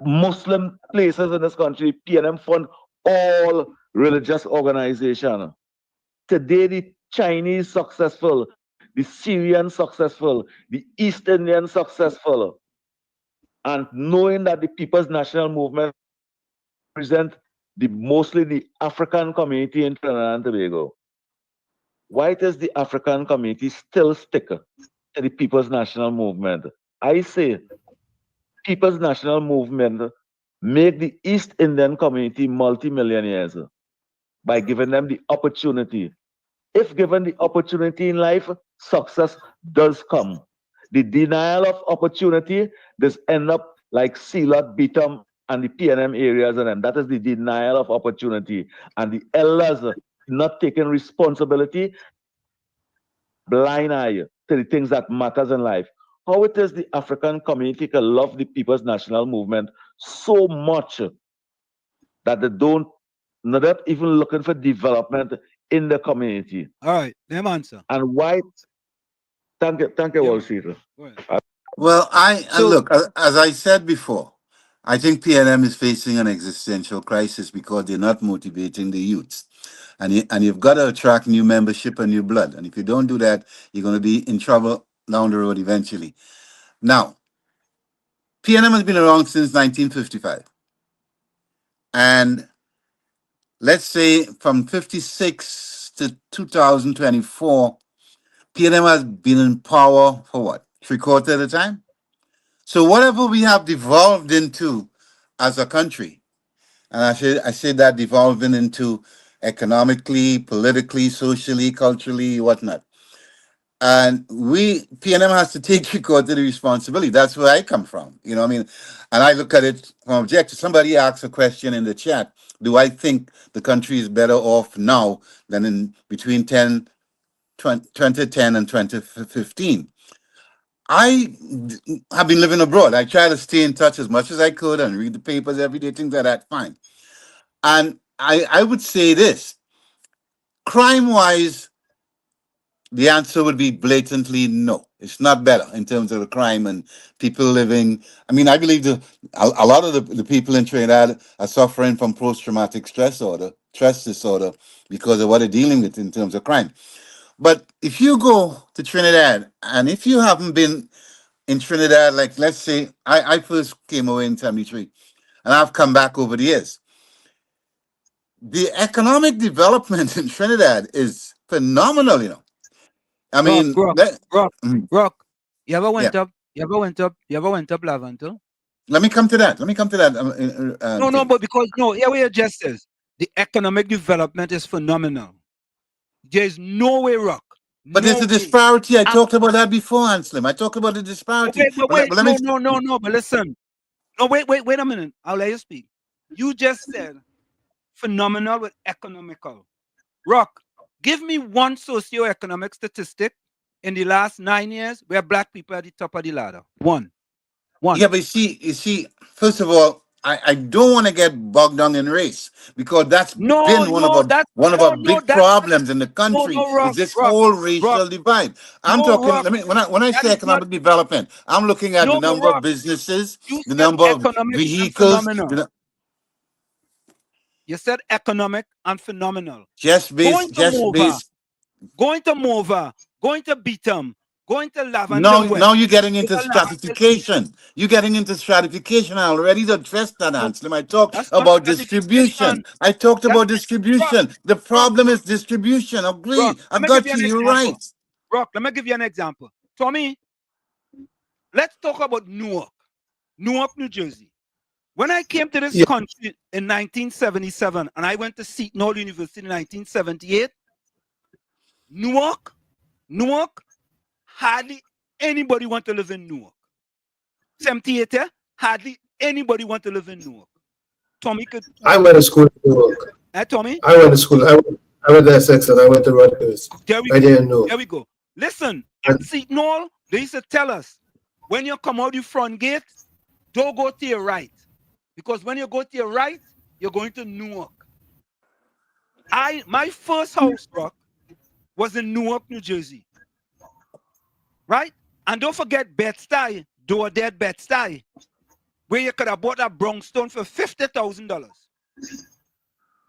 Muslim places in this country, PNM fund all religious organizations. Today, the Chinese successful, the Syrian successful, the East Indian successful, and knowing that the People's National Movement represent mostly the African community in Trinidad and Tobago. Why does the African community still stick to the People's National Movement? I say People's National Movement make the East Indian community multi-millionaires by giving them the opportunity. If given the opportunity in life, success does come. The denial of opportunity does end up like Sealot, Beatum, and the PNM areas, and that is the denial of opportunity. And the elders not taking responsibility, blind eye to the things that matters in life. How it is the African community can love the People's National Movement so much that they don't, not even looking for development in the community. All right, them answer. And why? Thank you, Wall Street. Well, look, as I said before, I think PNM is facing an existential crisis because they're not motivating the youths. And you've got to attract new membership and new blood. And if you don't do that, you're going to be in trouble down the road eventually. Now, PNM has been around since 1955. And let's say from 56 to 2024, PNM has been in power for what? 3/4 of the time? So whatever we have devolved into as a country, and I say that devolving into economically, politically, socially, culturally, whatnot. And PNM has to take record of the responsibility. That's where I come from. You know what I mean? And I look at it from objective. Somebody asked a question in the chat. Do I think the country is better off now than in between 2010 and 2015? I have been living abroad. I try to stay in touch as much as I could and read the papers every day, things like that, fine. And I would say this, crime-wise, the answer would be blatantly no. It's not better in terms of the crime and people living. I mean, I believe a lot of the people in Trinidad are suffering from post-traumatic stress disorder because of what they're dealing with in terms of crime. But if you go to Trinidad, and if you haven't been in Trinidad, like let's say I first came away in 73, and I've come back over the years. The economic development in Trinidad is phenomenal, you know. I mean, Rock. You ever went up? You ever went up Lavanto? Let me come to that. No, but because here we are just says the economic development is phenomenal. There is no way, Rock. But there's a disparity. I talked about that before, Anselm. I talked about the disparity. Wait, no, but listen. No, wait a minute. I'll let you speak. You just said phenomenal with economical. Rock, give me one socioeconomic statistic in the last 9 years where black people are at the top of the ladder. One. Yeah, but you see, first of all, I don't want to get bogged down in race because that's been one of our big problems in the country is this whole racial divide. I'm talking. When I say economic development, I'm looking at the number of businesses, the number of vehicles. You said economic and phenomenal. Just based. Going to Mova, going to Beatum, going to Lavender West. Now you're getting into stratification. You're getting into stratification. I already addressed that, Anselm. I talked about distribution. I talked about distribution. The problem is distribution. Agree. I got you. You're right. Rock, let me give you an example. Tommy, let's talk about Newark, New Jersey. When I came to this country in 1977, and I went to Seton Hall University in 1978, Newark, hardly anybody want to live in Newark. 78, hardly anybody want to live in Newark. Tommy could. I went to school in Newark. Tommy? I went to school. I went to Essex and I went to Rutgers. I didn't know. There we go. Listen, at Seton Hall, they used to tell us, when you come out the front gate, don't go to your right. Because when you go to your right, you're going to Newark. My first house, Rock, was in Newark, New Jersey. Right? And don't forget Bed-Stuy, Dead Bed-Stuy, where you could have bought a brownstone for $50,000.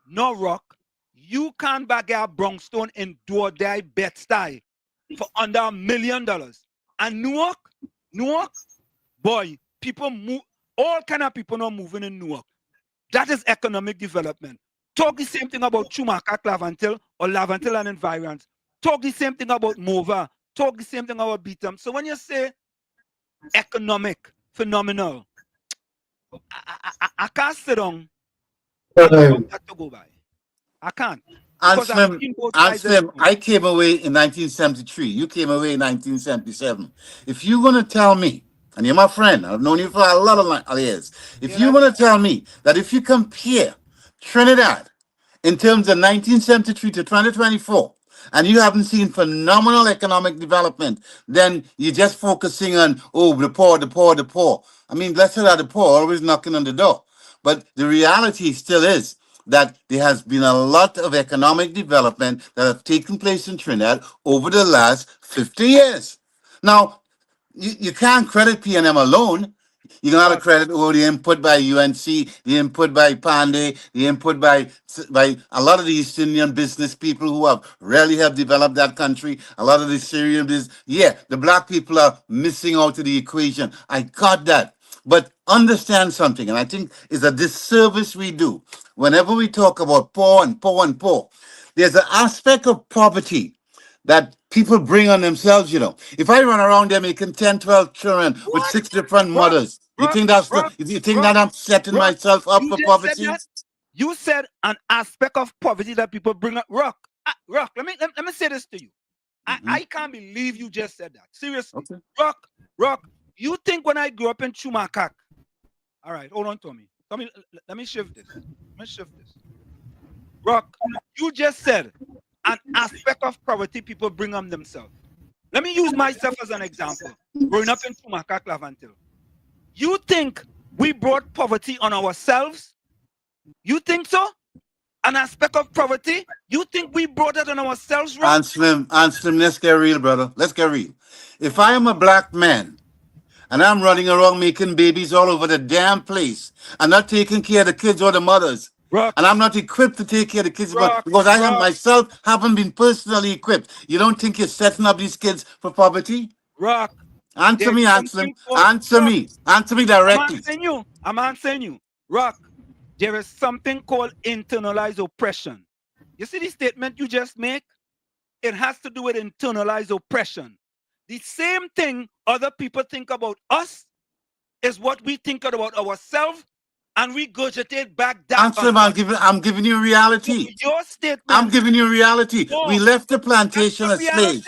No, Rock, you can't buy a brownstone in Dead Bed-Stuy for under $1 million. And Newark, boy, people move. All kind of people are moving in Newark. That is economic development. Talk the same thing about Chumakak, Lavantil, or Lavantil and environs. Talk the same thing about Mova. Talk the same thing about Beatum. So when you say economic, phenomenal, I can't sit down and that to go by. I can't. Anselm, I came away in 1973. You came away in 1977. If you're going to tell me, and you're my friend, I've known you for a lot of years. If you're going to tell me that if you compare Trinidad in terms of 1973 to 2024, and you haven't seen phenomenal economic development, then you're just focusing on, the poor. I mean, let's say that the poor always knocking on the door. But the reality still is that there has been a lot of economic development that have taken place in Trinidad over the last 50 years. Now, you can't credit P&M alone. You got to credit the input by UNC, the input by Pandey, the input by a lot of the East Indian business people who have developed that country. A lot of the Syrian business. Yeah, the black people are missing out of the equation. I got that. But understand something, and I think it's a disservice we do whenever we talk about poor. There's an aspect of poverty that people bring on themselves, If I run around there making 10, 12 children with 6 different mothers, you think that I'm setting myself up for poverty? You said an aspect of poverty that people bring up. Rock, let me say this to you. I can't believe you just said that. Seriously. Okay. Rock, you think when I grew up in Chumakak, all right, hold on, Tommy, let me shift this. Rock, you just said an aspect of poverty people bring on themselves. Let me use myself as an example. Growing up in Chumakak, Lavantil. You think we brought poverty on ourselves? You think so? An aspect of poverty? You think we brought it on ourselves, Rock? Anselm, let's get real, brother. Let's get real. If I am a black man and I'm running around making babies all over the damn place and not taking care of the kids or the mothers, and I'm not equipped to take care of the kids because I myself haven't been personally equipped. You don't think you're setting up these kids for poverty? Rock. Answer me, Anselm. Answer me. Answer me directly. I'm answering you. Rock, there is something called internalized oppression. You see the statement you just made? It has to do with internalized oppression. The same thing other people think about us is what we think about ourselves, and we regurgitate back down. Anselm, I'm giving you reality. Your statement. I'm giving you reality. We left the plantation as slaves.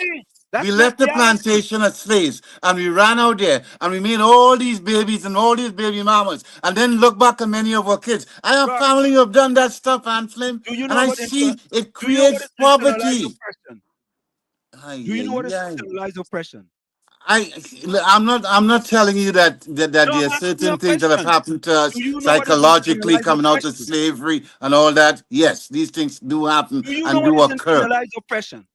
We left the plantation as slaves and we ran out there and we made all these babies and all these baby mamas and then look back at many of our kids. I have family who have done that stuff, Aunt Slim, Do you and know I what see it do you know what creates is internalized poverty. oppression? Ay, Do you know what is ay, ay. internalized oppression? I'm not telling you that No, there I'm are asking you certain a things that have question. happened to us Do you know what is psychologically internalized coming out of oppression? slavery and all that. Yes, these things do happen Do you know and what do is occur. internalized oppression?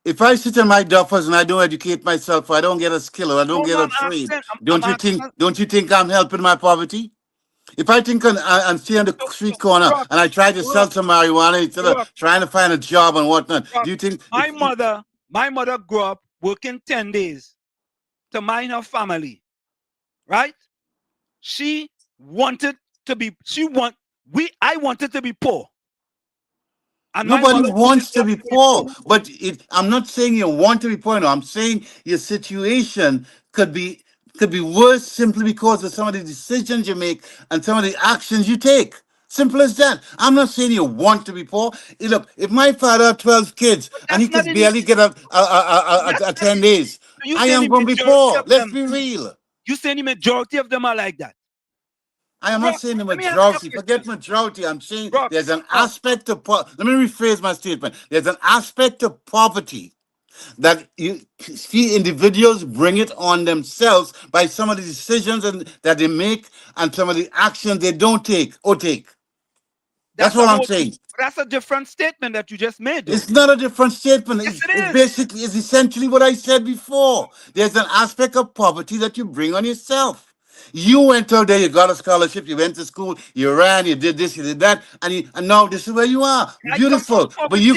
If I sit in my duffers and I don't educate myself, or I don't get a skill, or I don't No, get no, a I'm trade, asking. I'm don't you asking. think? Don't you think I'm helping my poverty? If I think and stay on the street corner Rock, and I try to sell rock, some marijuana instead of rock, trying to find a job and whatnot, rock. do you think? My mother grew up working 10 days to mind her family, right? She wanted to be. I wanted to be poor, and my Nobody mother didn't wants to want be me to be poor, poor. but I'm not saying you want to be poor. No, I'm saying your situation could be worse simply because of some of the decisions you make and some of the actions you take. Simple as that. I'm not saying you want to be poor. Look, if my father had 12 kids But and he that's not could in. barely get That's a not 10 days, You I saying am the going to be majority poor. of Let's them? be real. You saying the majority of them are like that? I am not Rock, saying the let me ask you a majority. Forget question. majority. I'm saying Rock, there's an Rock. aspect of let me rephrase my statement. There's an aspect of poverty that you see individuals bring it on themselves by some of the decisions that they make and some of the actions they don't take or take. That's what I'm saying. That's a different statement that you just made, though. It's not a different statement. Yes, it It's is. basically, it's essentially what I said before. There's an aspect of poverty that you bring on yourself. You went out there, you got a scholarship, you went to school, you ran, you did this, you did that, and now this is where you are. I come from Beautiful. But poverty. you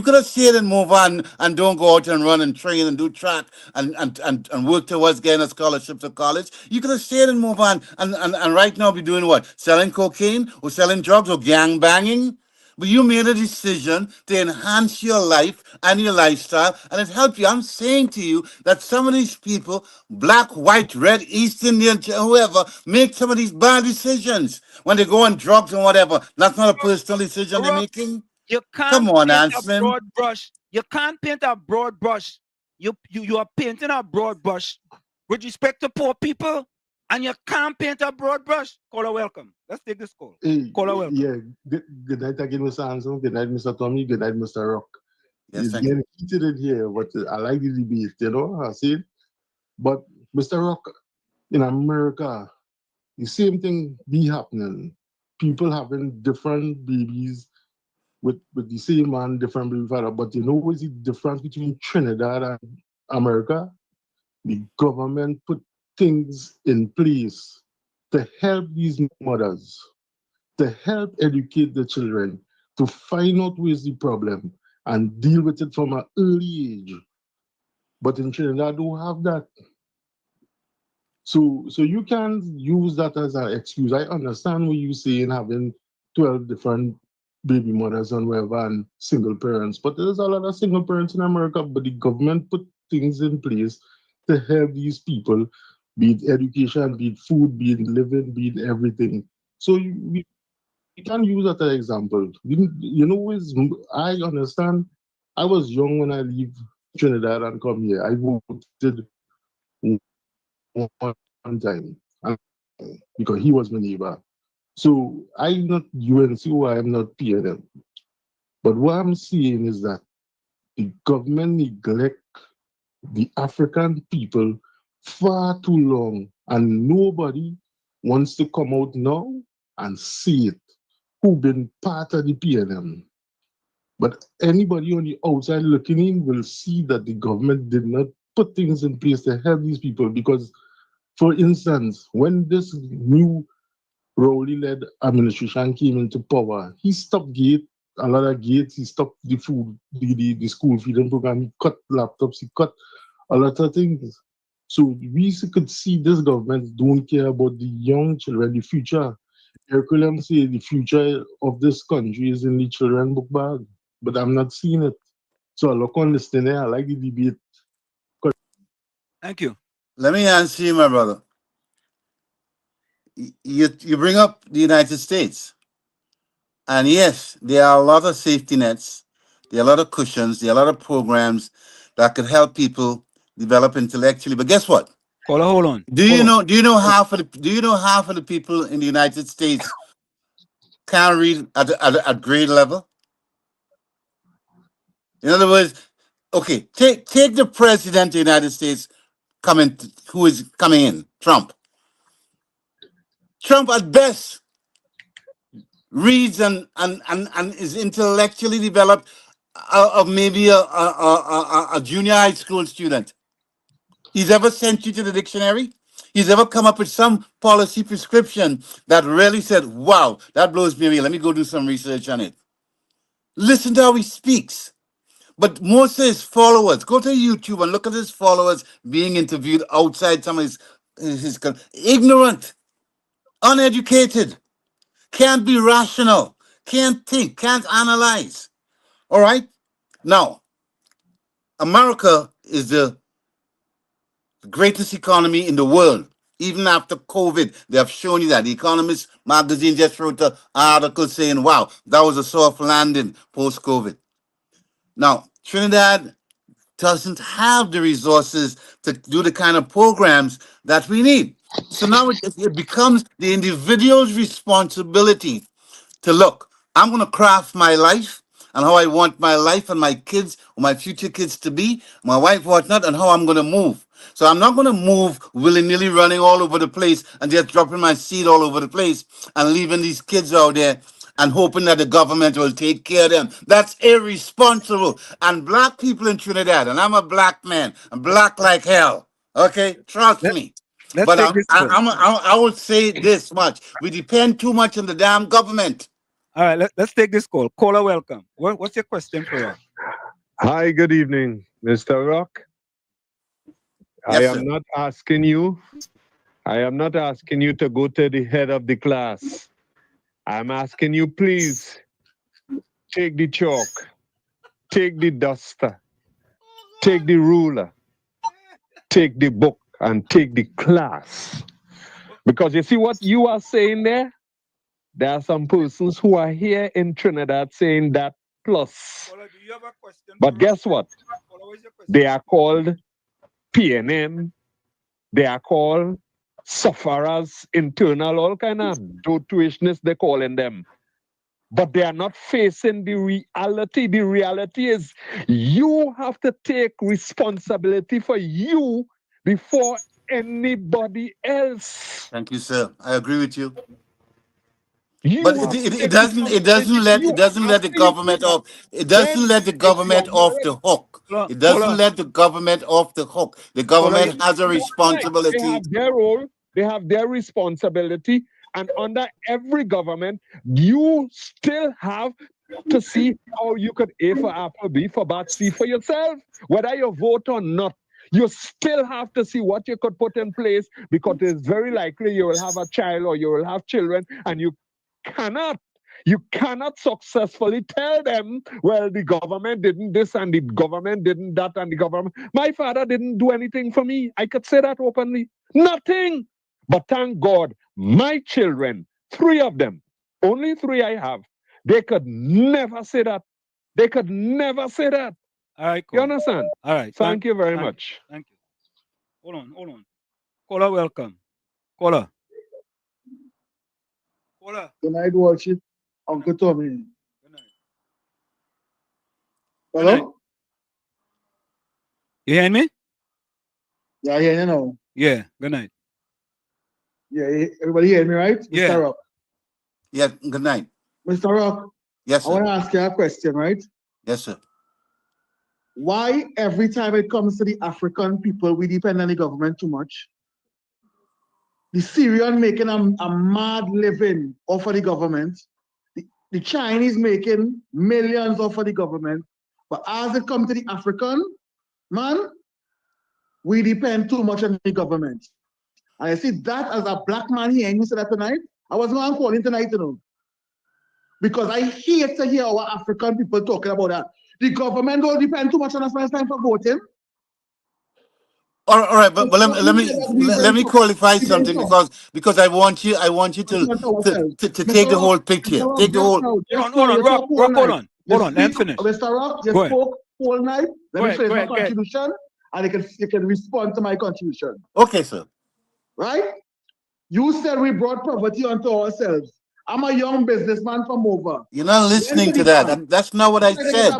could have stayed and move on and don't go out and run and train and do track and work towards getting a scholarship to college. You could have stayed and move on and right now be doing what? Selling cocaine or selling drugs or gang banging? But you made a decision to enhance your life and your lifestyle, and it helped you. I'm saying to you that some of these people, black, white, red, East Indian, whoever, make some of these bad decisions when they go on drugs and whatever. That's not a personal decision they're Rock, making. you Come can't on, paint a Anslim. broad brush. You can't paint a broad brush. You are painting a broad brush with respect to poor people, and you can't paint a broad brush. Caller, welcome. Let's take this call. Hey, Caller, welcome. yeah, good night again, Mr. Anson. Good night, Mr. Tommy. Good night, Mr. Rock. Yes, It's thank you. getting heated in here, but I like the debate, I see. But Mr. Rock, in America, the same thing be happening. People having different babies with the same man, different baby father. But you know what's the difference between Trinidad and America? The government put things in place to help these mothers, to help educate the children, to find out where's the problem and deal with it from an early age. But in Trinidad, don't have that. So you can use that as an excuse. I understand what you're saying, having 12 different baby mothers and whatever and single parents. But there's a lot of single parents in America, but the government put things in place to help these people, be it education, be it food, be it living, be it everything. So we can use that as an example. I understand. I was young when I leave Trinidad and come here. I voted one time because he was my neighbor. So I'm not UNC, I'm not PNM. But what I'm seeing is that the government neglect the African people far too long, and nobody wants to come out now and see it, who been part of the PNM. But anybody on the outside looking in will see that the government did not put things in place to help these people. Because, for instance, when this new Rowley-led administration came into power, he stopped a lot of gates, he stopped the food, the school feeding program, he cut laptops, he cut a lot of things. So we could see this government don't care about the young children, the future. Curriculum say the future of this country is in the children book bag, but I'm not seeing it. So I look on this thing there, I like the debate. Thank you. Let me answer you, my brother. You bring up the United States. And yes, there are a lot of safety nets, there are a lot of cushions, there are a lot of programs that could help people develop intellectually. But guess what? Caller, hold on. Do you know half of the people in the United States can't read at grade level? In other words, okay, take the president of the United States who is coming in, Trump. Trump at best reads and is intellectually developed of maybe a junior high school student. He's ever sent you to the dictionary? He's ever come up with some policy prescription that really said, wow, that blows me away. Let me go do some research on it. Listen to how he speaks. But most of his followers, go to YouTube and look at his followers being interviewed outside some of his ignorant, uneducated, can't be rational, can't think, can't analyze. All right? Now, America is the greatest economy in the world. Even after COVID, they have shown you that. The Economist magazine just wrote an article saying, wow, that was a soft landing post-COVID. Now, Trinidad doesn't have the resources to do the kind of programs that we need. So now it becomes the individual's responsibility to look, I'm going to craft my life and how I want my life and my kids or my future kids to be, my wife, whatnot, and how I'm going to move. So I'm not going to move willy-nilly running all over the place and just dropping my seed all over the place and leaving these kids out there and hoping that the government will take care of them. That's irresponsible. And black people in Trinidad, and I'm a black man, I'm black like hell. Okay? Trust me. But I would say this much. We depend too much on the damn government. All right, let's take this call. Caller, welcome. What's your question for us? Hi, good evening, Mr. Rock. Yes, I am not asking you to go to the head of the class. I'm asking you, please, take the chalk, take the duster, take the ruler, take the book, and take the class. Because you see what you are saying there? There are some persons who are here in Trinidad saying that plus. But guess what? They are called PNM. They are called sufferers, internal, all kind of tuishness they're calling them. But they are not facing the reality. The reality is you have to take responsibility for you before anybody else. Thank you, sir. I agree with you. But it doesn't let the government off. It doesn't let the government off the hook. It doesn't let the government off the hook. The government has a responsibility. They have their role. They have their responsibility. And under every government, you still have to see how you could A for apple, B for bat, C for yourself. Whether you vote or not, you still have to see what you could put in place, because it's very likely you will have a child or you will have children, and you cannot successfully tell them, well, the government didn't this and the government didn't that and the government. My father didn't do anything for me. I could say that openly. Nothing. But thank God, my children, 3 of them, only 3 I have, they could never say that. They could never say that. All right, cool. You understand? All right. Thank you very much. Thank you. Hold on. Caller, welcome. Caller. Good night, worship. Uncle Tommy. Good night. Hello? Good night. You hear me? Yeah, I hear you now. Yeah, good night. Yeah, everybody hear me, right? Yeah. Mr. Rock. Yeah, good night. Mr. Rock. Yes, sir. I want to ask you a question, right? Yes, sir. Why every time it comes to the African people, we depend on the government too much? The Syrian making a mad living off of the government. The Chinese making millions off of the government. But as it comes to the African, man, we depend too much on the government. And I see that as a black man here, and you said that tonight. I was going to call in tonight, you know. Because I hate to hear our African people talking about that. The government don't depend too much on us when it's time for voting. All right, but let me qualify something, because I want you to take the whole picture. Take the whole. Hold on. Let him finish. Mr. Rock just spoke whole night. Let Go me ahead, finish go my ahead, go ahead. contribution, and you can respond to my contribution. Okay, sir. Right? You said we brought poverty onto ourselves. I'm a young businessman from over. You're not listening to that. That's not what I said.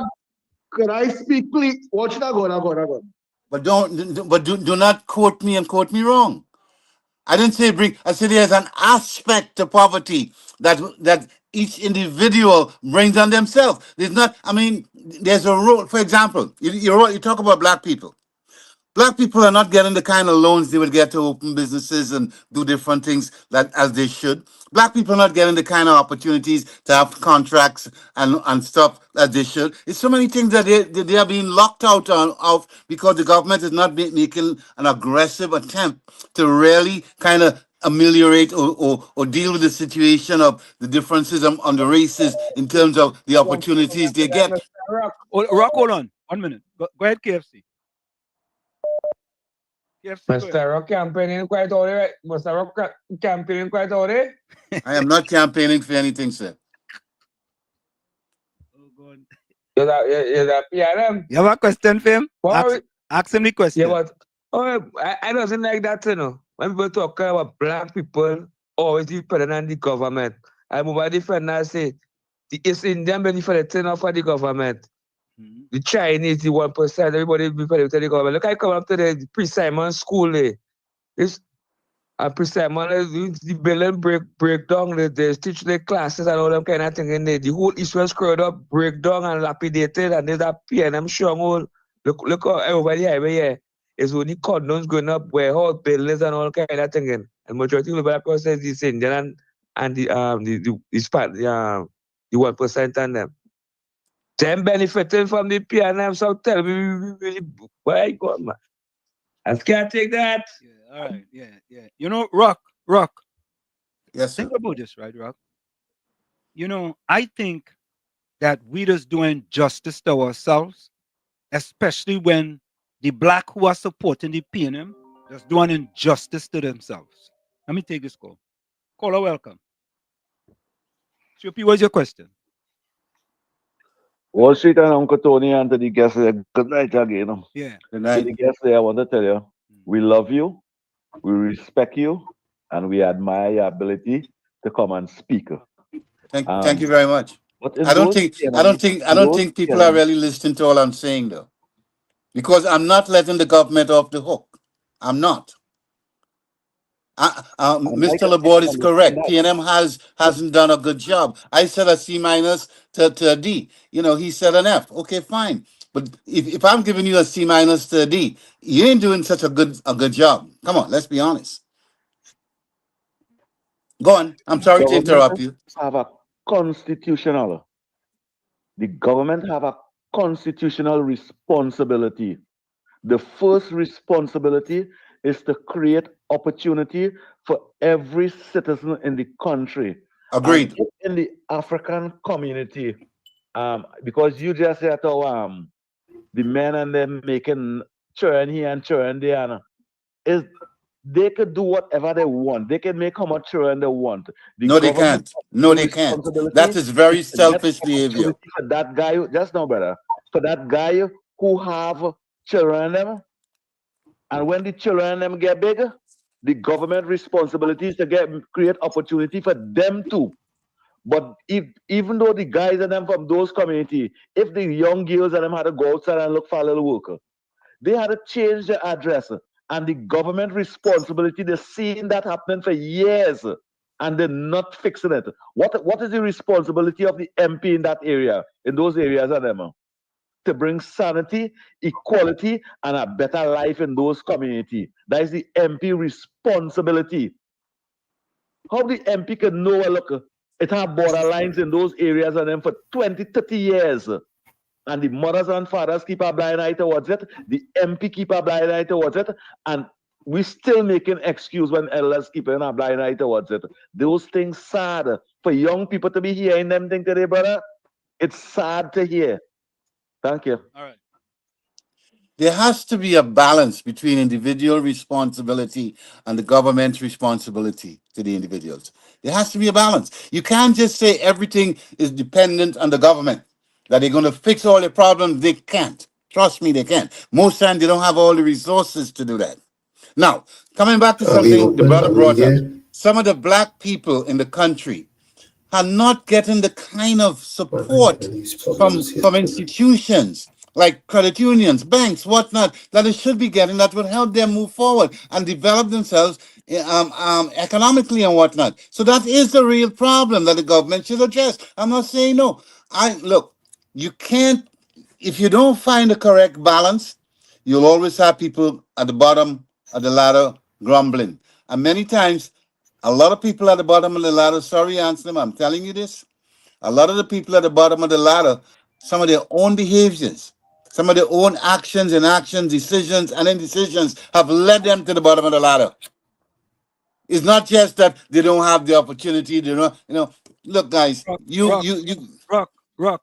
Could I speak, please? What should I go? But do not quote me and quote me wrong. I didn't say bring. I said there's an aspect to poverty that each individual brings on themselves. There's not. I mean, there's a role. For example, you talk about black people. Black people are not getting the kind of loans they would get to open businesses and do different things that as they should. Black people are not getting the kind of opportunities to have contracts and stuff as they should. It's so many things that they are being locked out of because the government is not making an aggressive attempt to really kind of ameliorate or deal with the situation of the differences on the races in terms of the opportunities they get. Rock, hold on. 1 minute. Go ahead, KFC. Mr. Rock campaigning quite already. Mr. Rock campaigning quite already. I am not campaigning for anything, sir. You're that PRM. You have a question for him? Ask him the question. Yeah, but I doesn't like that, you know. When people talk about black people always dependent on the government. I'm over the friend I say the East Indian benefiting for the government. The Chinese, the 1%, everybody be for the government. Look, I come up to the Pre-Simon school there. This Pre-Simon, the building break down, they teach the classes and all them kind of thing in there. The whole East was screwed up, break down and lapidated, and there's that PNM stronghold. Look how everybody here is only condoms going up, warehouse buildings and all kind of thing. And majority of the black person is East Indian and the 1% and them. Them benefiting from the PNM, so tell me, really, where I go, man? I can't take that. Yeah, all right, yeah. You know, Rock. Yes, sir. Think about this, right, Rock? You know, I think that we just doing justice to ourselves, especially when the black who are supporting the PNM just doing injustice to themselves. Let me take this call. Caller, welcome. COP, what's your question? Wall Street and Uncle Tony and to the guests there, good night again. Yeah. Good night. To the guests there, I want to tell you, we love you, we respect you, and we admire your ability to come and speak. Thank you very much. But I don't think people are really listening to all I'm saying though, because I'm not letting the government off the hook. I'm not. Mr. Laborde is correct. PNM hasn't done a good job. I said a C minus to a D. You know, he said an F. Okay, fine. But if I'm giving you a C minus to a D, you ain't doing such a good job. Come on, let's be honest. Go on. I'm sorry to interrupt you. The government have a constitutional responsibility. The first responsibility is to create opportunity for every citizen in the country. Agreed. And in the African community, because you just said the men and them making churn here and churn there, is they could do whatever they want. They can make how much churn they want. No, they can't. No, they can't. That is very selfish behavior. For that guy, just now, brother, for that guy who have children them, and when the children them get bigger, the government responsibility is to create opportunity for them too. But even though the guys and them from those community, if the young girls and them had to go outside and look for a little worker, they had to change their address. And the government responsibility, they're seeing that happening for years and they're not fixing it. What is the responsibility of the MP in that area, in those areas of them? To bring sanity, equality, and a better life in those communities. That is the MP responsibility. How the MP can know, look, it have borderlines in those areas and them for 20, 30 years. And the mothers and fathers keep a blind eye towards it. The MP keep a blind eye towards it. And we still making excuse when elders keep a blind eye towards it. Those things sad. For young people to be hearing them things today, brother, it's sad to hear. Thank you. All right. There has to be a balance between individual responsibility and the government's responsibility to the individuals. There has to be a balance. You can't just say everything is dependent on the government. that they're going to fix all the problems. They can't. Trust me, they can't. Most times they don't have all the resources to do that. Now, coming back to Are we something the open? brother Are we brought up, here? some of the black people in the country are not getting the kind of Well, support these from problems here. institutions like credit unions, banks, whatnot, that they should be getting that would help them move forward and develop themselves economically and whatnot. So that is the real problem that the government should address. I'm not saying no. Look, you can't, if you don't find the correct balance, you'll always have people at the bottom of the ladder grumbling. And many times, a lot of people at the bottom of the ladder, sorry, Anselm, I'm telling you this, a lot of the people at the bottom of the ladder, some of their own behaviors, some of their own actions, decisions, and indecisions have led them to the bottom of the ladder. It's not just that they don't have the opportunity, they don't, look, guys, Rock.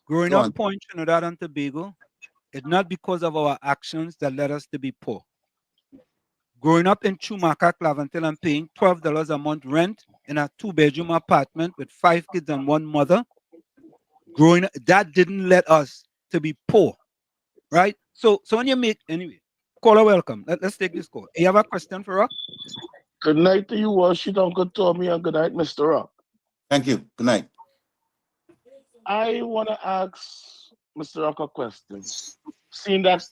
Growing Go up on. poor in Trinidad and Tobago, it's not because of our actions that led us to be poor. Growing up in Chumaka, Claventil, and paying $12 a month rent in a 2-bedroom apartment with 5 kids and 1 mother, that didn't let us to be poor, right? So when you make, anyway, caller welcome. Let's take this call. You have a question for Rock? Good night to you, Worship Uncle Tommy, and good night, Mr. Rock. Thank you. Good night. I want to ask Mr. Rock a question. Seeing that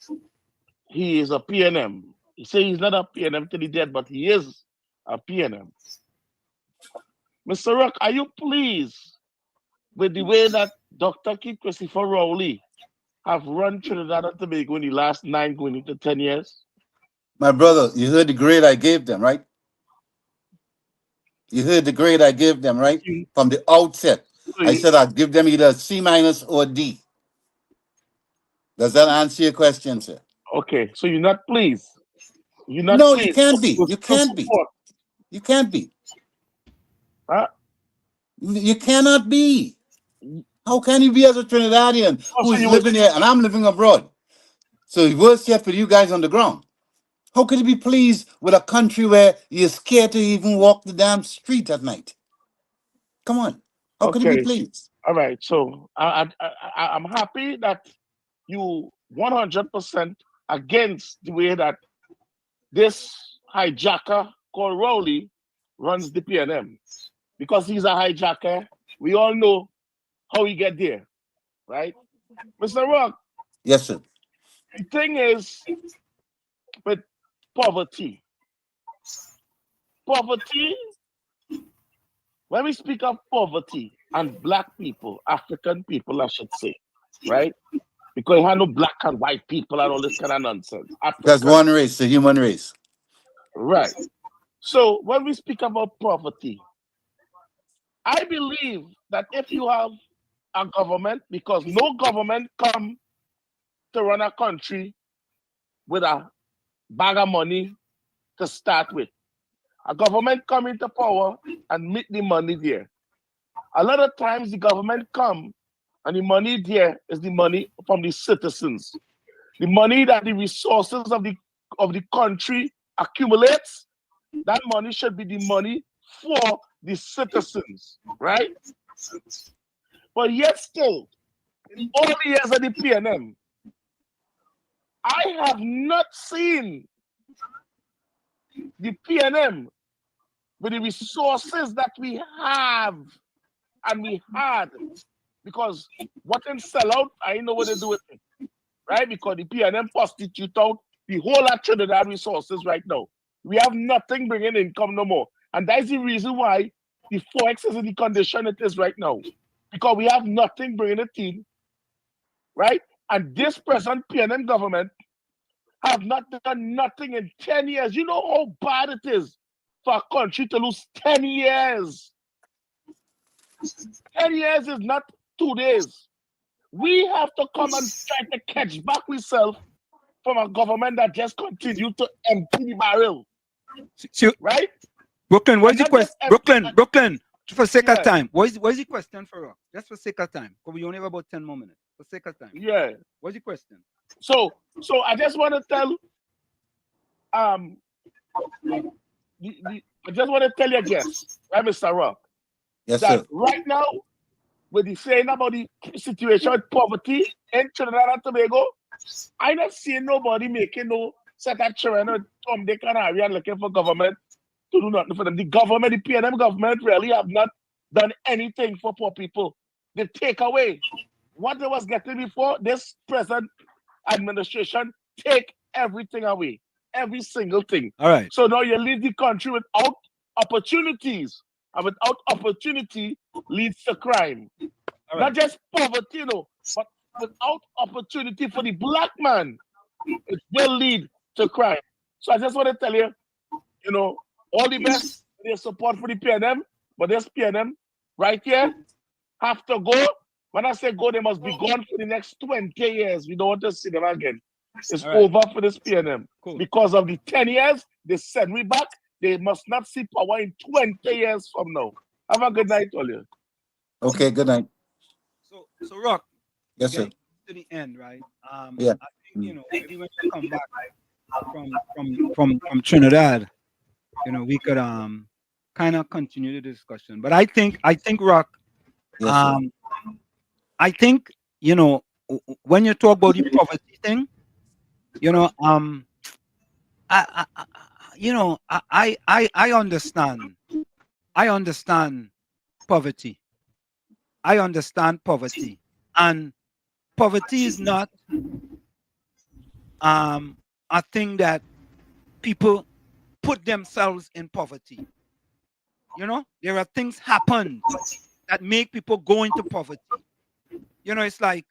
he is a PNM, he says he's not a PNM till he dead, but he is a PNM. Mr. Rock, are you pleased with the way that Dr. Keith Christopher Rowley have run Trinidad and Tobago in the last 9 going into 10 years? My brother, you heard the grade I gave them, right? You heard the grade I gave them, right? From the outset. I said I'd give them either a C- or a D. Does that answer your question, sir? Okay, so you're not pleased. You're not No, pleased. you can't be. You can't be. You can't be. Huh? You cannot be. How can you be as a Trinidadian who is living here and I'm living abroad? So it's worse yet for you guys on the ground. How could you be pleased with a country where you're scared to even walk the damn street at night? Come on. How could you be pleased? All right. So I'm happy that you 100% against the way that this hijacker called Rowley runs the PNM. Because he's a hijacker, we all know how he get there, right? Mr. Rock. Yes, sir. The thing is with poverty. Poverty, when we speak of poverty and black people, African people, I should say, right? Because you have no black and white people and all this kind of nonsense. That's one race, the human race. Right. So when we speak about poverty, I believe that if you have a government, because no government come to run a country with a bag of money to start with. A government come into power and meet the money there. A lot of times the government come and the money there is the money from the citizens. The money that the resources of the country accumulates, that money should be the money for the citizens, right? But yet still, in all the years of the PNM, I have not seen the PNM with the resources that we have and we had, because what in sell out, I know what they do with it, right? Because the PNM prostitute out the whole of Trinidad resources right now. We have nothing bringing income no more. And that's the reason why the Forex is in the condition it is right now. Because we have nothing bringing it in, right? And this present PNM government have not done nothing in 10 years. You know how bad it is for a country to lose 10 years. 10 years is not 2 days. We have to come and try to catch back ourselves from a government that just continued to empty the barrel. Right? Brooklyn, what is the question? Brooklyn, for sake of time, what is the question for us? Just for sake of time, because we only have about 10 more minutes. For sake of time. Yeah. What's the question? So I just want to tell I just want to tell you, yes, right, Mr. Rock, yes, that sir. right now with the saying about the situation with poverty in Trinidad and Tobago, I not seeing nobody making no set of children Tom, Dick, and Harry and looking for government to do nothing for them. The government, the PNM government, really have not done anything for poor people. They take away what they was getting before. This present administration take everything away, every single thing. All right. So now you leave the country without opportunities, and without opportunity leads to crime. All Not just poverty, but without opportunity for the black man, it will lead to crime. So I just want to tell you, all the best for your support for the PNM, but this PNM right here have to go. When I say go, they must be gone for the next 20 years. We don't want to see them again. It's over for this PNM. Cool. Because of the 10 years, they send me back. They must not see power in 20 years from now. Have a good night, all you. Okay, good night. So Rock. Yes, sir. To the end, right? Yeah. I think, maybe when you come back from Trinidad, we could kind of continue the discussion. But I think Rock, Yes, I think, when you talk about the poverty thing, I understand. I understand poverty. I understand poverty. And poverty is not a thing that people put themselves in poverty. There are things happen that make people go into poverty. It's like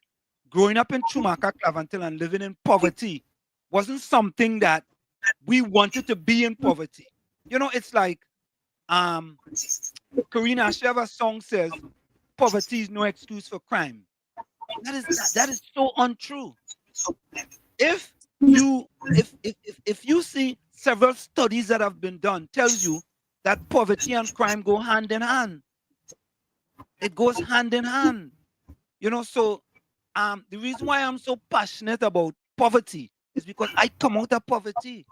growing up in Chumaka, Clavantil, and living in poverty wasn't something that we wanted to be in poverty. It's like Karina Sheva's song says, poverty is no excuse for crime. That is so untrue. If you see several studies that have been done tells you that poverty and crime go hand in hand. It goes hand in hand. So the reason why I'm so passionate about poverty is because I come out of poverty.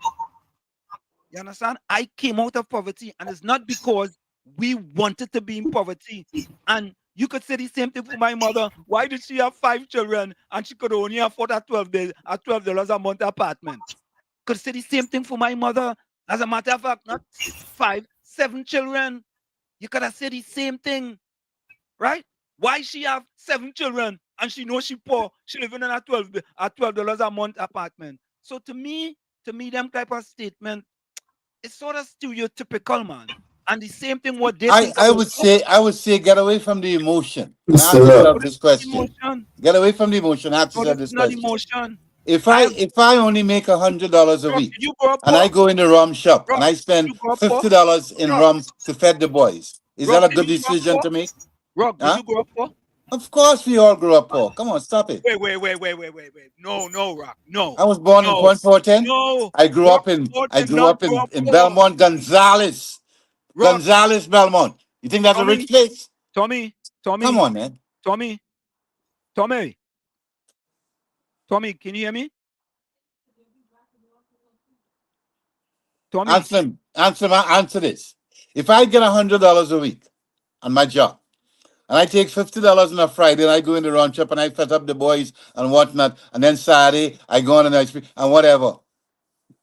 You understand? I came out of poverty, and it's not because we wanted to be in poverty. And you could say the same thing for my mother. Why did she have 5 children and she could only afford a $12 a month apartment? Could say the same thing for my mother. As a matter of fact, not 5, 7 children. You could have said the same thing, right? Why she have 7 children and she knows she poor? She living in a $12 a month apartment. So to me, them type of statement, it's sort of stereotypical, man. And the same thing what they think I would say get away from the emotion. And ask yourself this question. Get away from the emotion. Ask yourself this question. Emotion. If I only make $100 a week and I go in the rum shop and I spend $50 in rum to feed the boys, is that a good decision to make? Rock, did you grow up poor? Of course we all grew up poor. Come on, stop it. Wait. No, Rock. No. I was born in Point Fortin. No. I grew up in Belmont, Gonzales. Gonzales, Belmont. You think that's a rich place? Tommy. Come on, man. Tommy, can you hear me? Tommy. Answer this. If I get $100 a week on my job, and I take $50 on a Friday, and I go in the round shop and I set up the boys and whatnot, and then Saturday I go on an ice cream and whatever.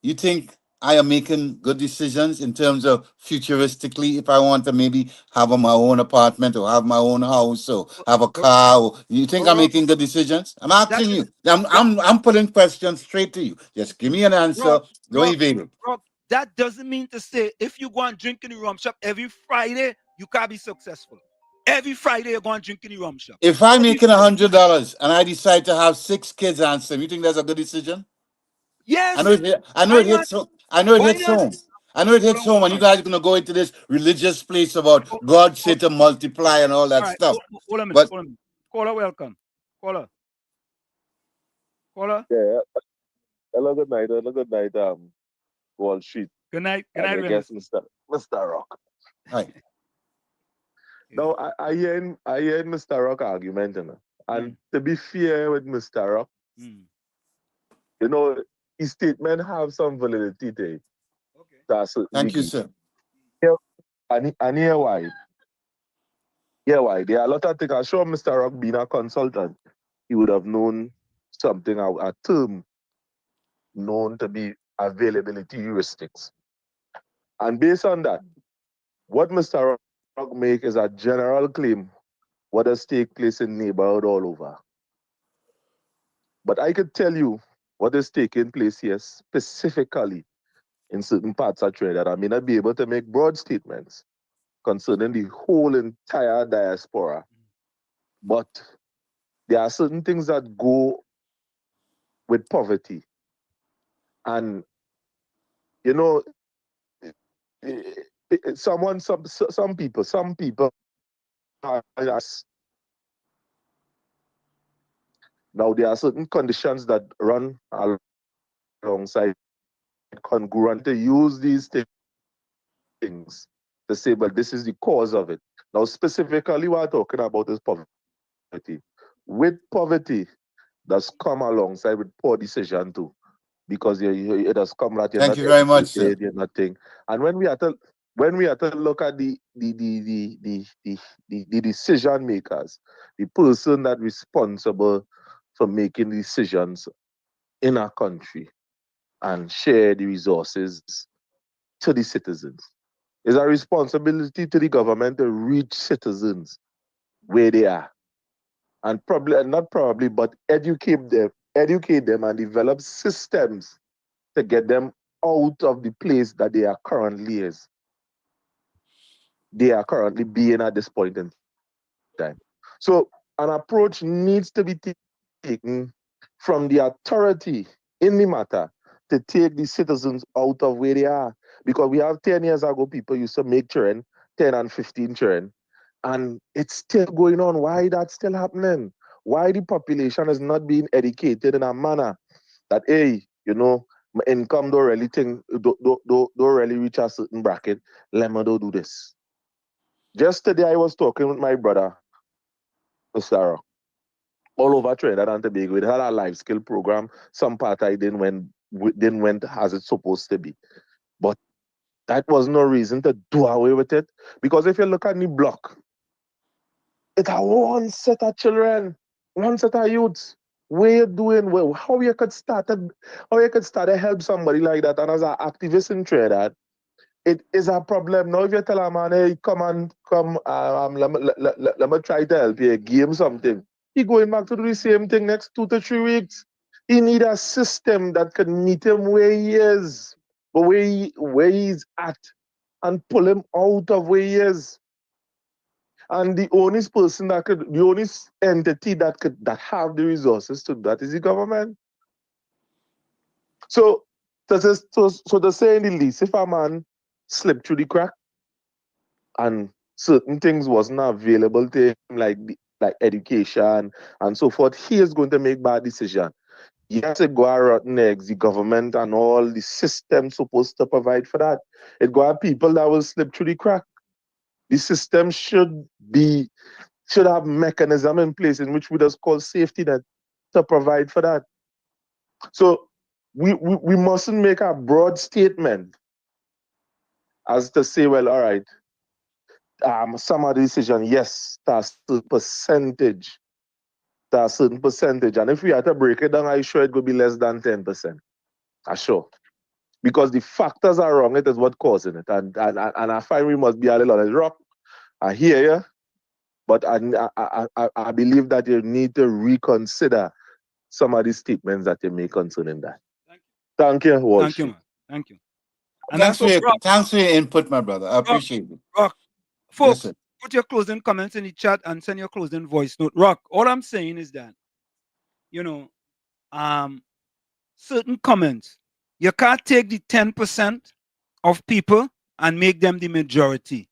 You think I am making good decisions in terms of futuristically if I want to maybe have my own apartment or have my own house or have a car? Or, you think I'm making good decisions? I'm asking you. I'm putting questions straight to you. Just give me an answer. Don't evade it. That doesn't mean to say if you go and drink in the rum shop every Friday, you can't be successful. Every Friday you're going to drink in the rum shop. If I'm making $100 and I decide to have 6 kids answer, you think that's a good decision? Yes. I know it hits home. I know it hits home, and you guys are gonna go into this religious place about God said to multiply and all that stuff. Hold on a minute. Caller, welcome. Caller. Yeah. Hello, good night. Wall Street. Good night. I guess Mr. Rock. Hi. Now I hear Mr. Rock argument, and to be fair with Mr. Rock, his statement have some validity to it. Thank you, sir. And here why. Yeah, why? There are a lot of things. I'm sure Mr. Rock being a consultant, he would have known something, a term known to be availability heuristics. And based on that, what Mr. Rock make is a general claim what does take place in neighborhood all over. But I could tell you what is taking place here specifically in certain parts of Trinidad. I may not be able to make broad statements concerning the whole entire diaspora, but there are certain things that go with poverty. And, you know, some people are now there are certain conditions that run alongside congruent to use these things to say, but this is the cause of it. Now, specifically, what I'm talking about is poverty. With poverty, does come alongside with poor decision too, because it does come that you're Thank not you very much, sir. educated, you're nothing. And when we have to look at the decision makers, the person that responsible for making decisions in our country and share the resources to the citizens. It's a responsibility to the government to reach citizens where they are. And not probably, but educate them and develop systems to get them out of the place that they are currently is. They are currently being at this point in time. So an approach needs to be taken from the authority in the matter to take the citizens out of where they are. Because we have 10 years ago, people used to make children, 10 and 15 children, and it's still going on. Why that's still happening? Why the population is not being educated in a manner that, hey, you know, my income don't really reach a certain bracket. Let me do this. Just today, I was talking with my brother, Sarah, all over Trinidad and Tobago. We had a life skill program. Some part I didn't went as it's supposed to be, but that was no reason to do away with it. Because if you look at the block, it's a one set of children, one set of youths. Where you doing well? How you could start to help somebody like that? And as an activist in Trinidad, it is a problem. Now if you tell a man, hey, come, let me try to help you, give him something. He going back to do the same thing next 2 to 3 weeks. He need a system that can meet him where he is, but where he's at, and pull him out of where he is. And the only entity that have the resources to do that is the government. So to say in the least, if a man slipped through the crack and certain things wasn't available to him, like education and so forth, he is going to make bad decisions. You have to go out rotten eggs, the government and all the systems supposed to provide for that. It go have people that will slip through the crack. The system should have mechanism in place in which we just call safety net to provide for that. So we mustn't make a broad statement as to say, well, all right, some of the decision, yes, that's a percentage. That's a certain percentage. And if we had to break it down, I'm sure it would be less than 10%. I'm sure. Because the factors are wrong, it is what causing it. And I find we must be a little on the rock. I hear you, but I believe that you need to reconsider some of the statements that you make concerning that. Thank you, Wall Thank you, Street. man. Thank you. And Thanks that's for your input, my brother. I appreciate it. Rock. Yes, Folks, sir. put your closing comments in the chat and send your closing voice note. Rock, all I'm saying is that, you know, certain comments, you can't take the 10% of people and make them the majority